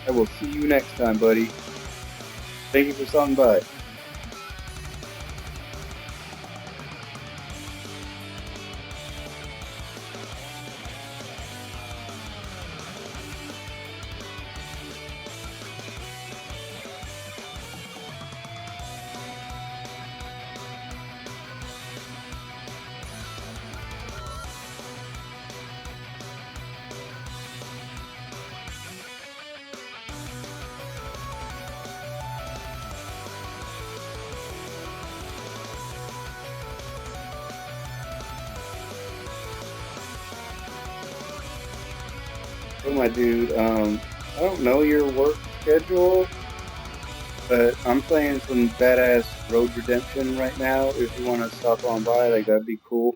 I will see you next time, buddy. Thank you for stopping by. So my dude, I don't know your work schedule, but I'm playing some badass Road Redemption right now. If you want to stop on by, like, that'd be cool.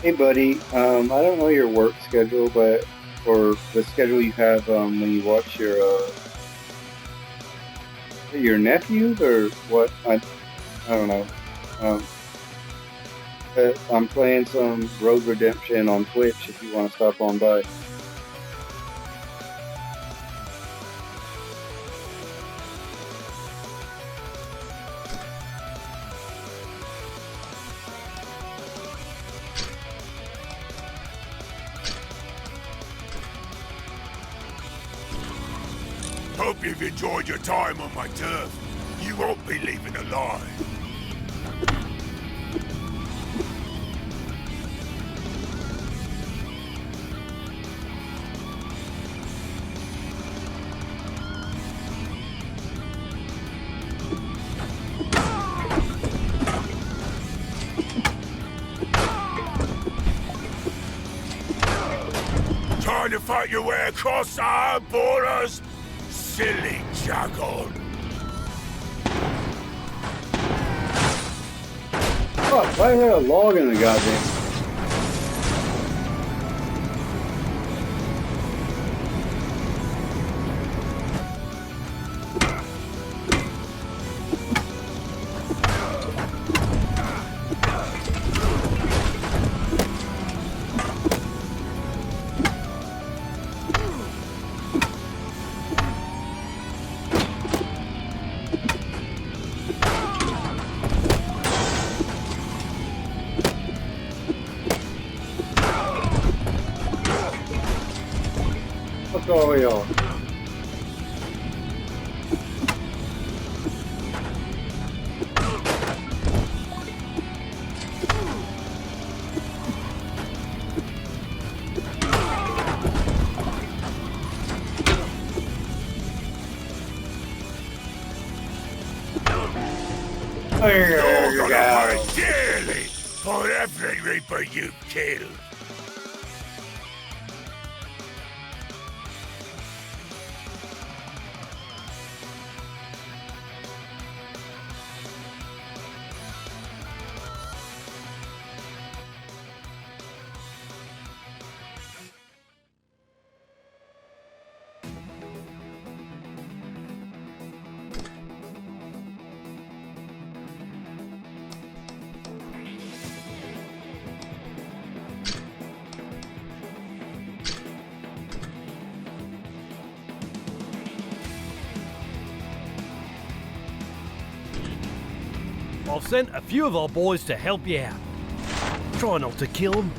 Hey buddy, I don't know your work schedule, but, or the schedule you have when you watch your nephews or what? I don't know. I'm playing some Road Redemption on Twitch if you want to stop on by. Hope you've enjoyed your time on my turf. You won't be leaving alive. Trying to fight your way across our borders? Silly jackal. Fuck, why is there a log in the goddamn? What's going on? You're gonna pay dearly for every Reaper you kill. I've sent a few of our boys to help you out. Try not to kill them.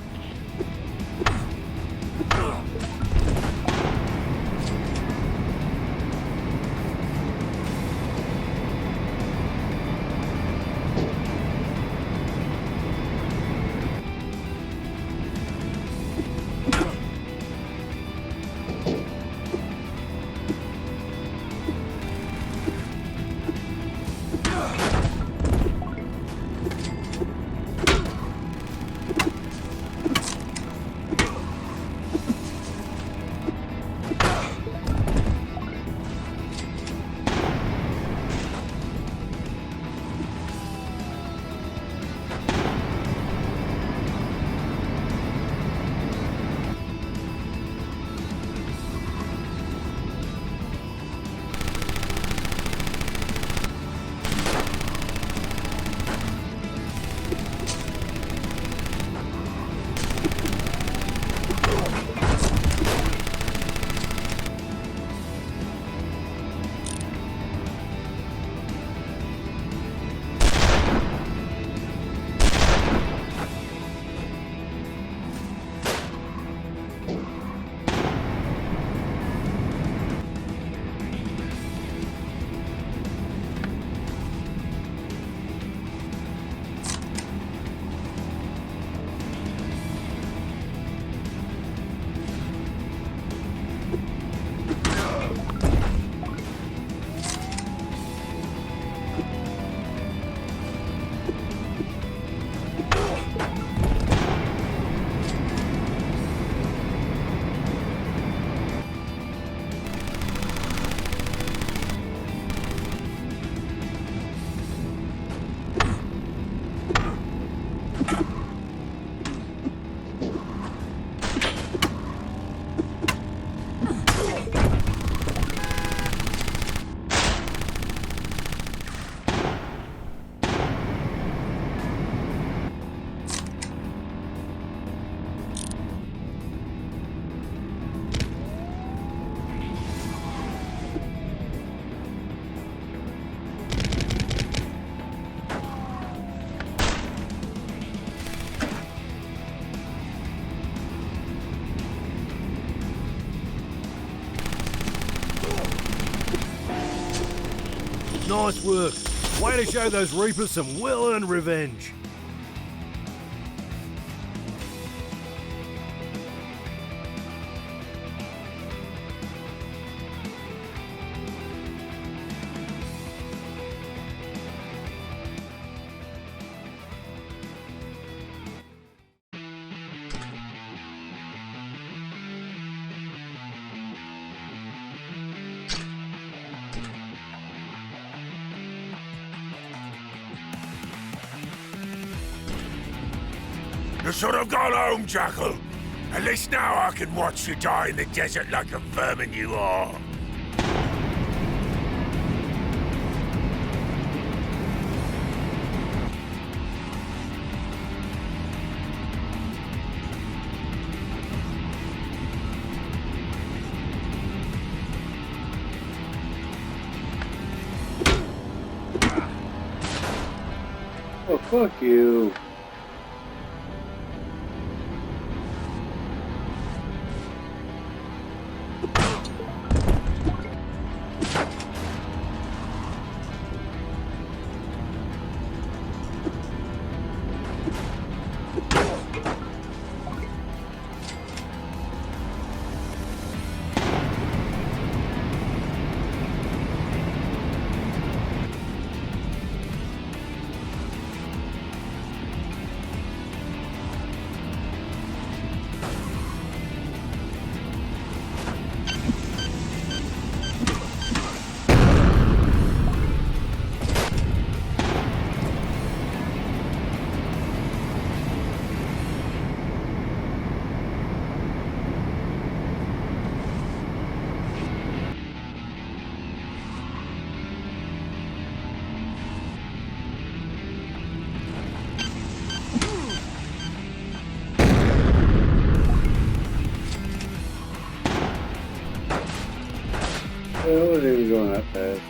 Nice work. Way to show those Reapers some well-earned revenge. You should have gone home, Jackal. At least now I can watch you die in the desert like a vermin you are. Oh, fuck you. I wasn't even going that fast.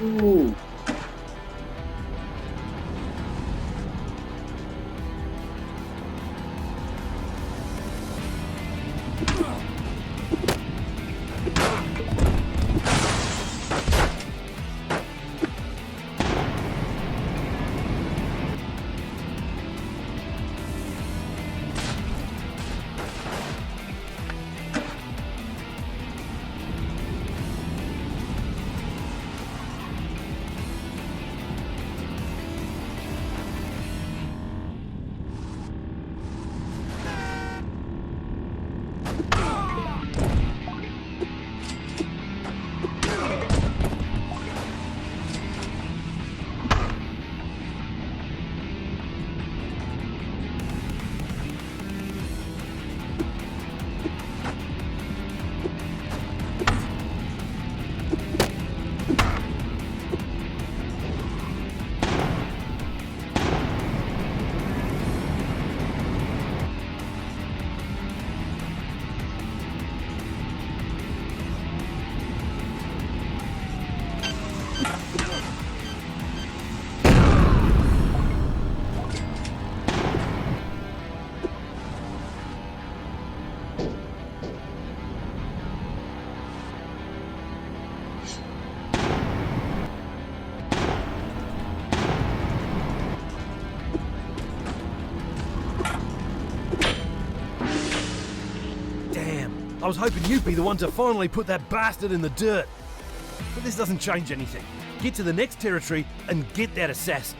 Ooh. I was hoping you'd be the one to finally put that bastard in the dirt. But this doesn't change anything. Get to the next territory and get that assassin.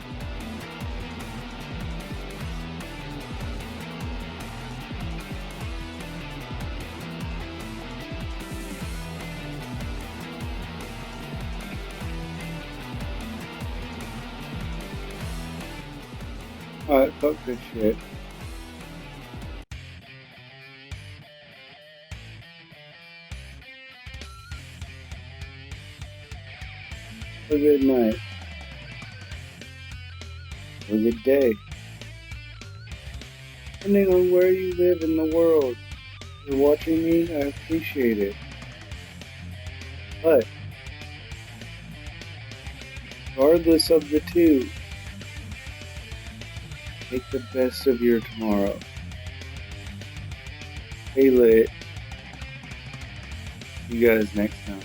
Alright, fuck this shit. Have a good night. Have a good day. Depending on where you live in the world. If you're watching me, I appreciate it. But regardless of the two, make the best of your tomorrow. Stay lit. See you guys next time.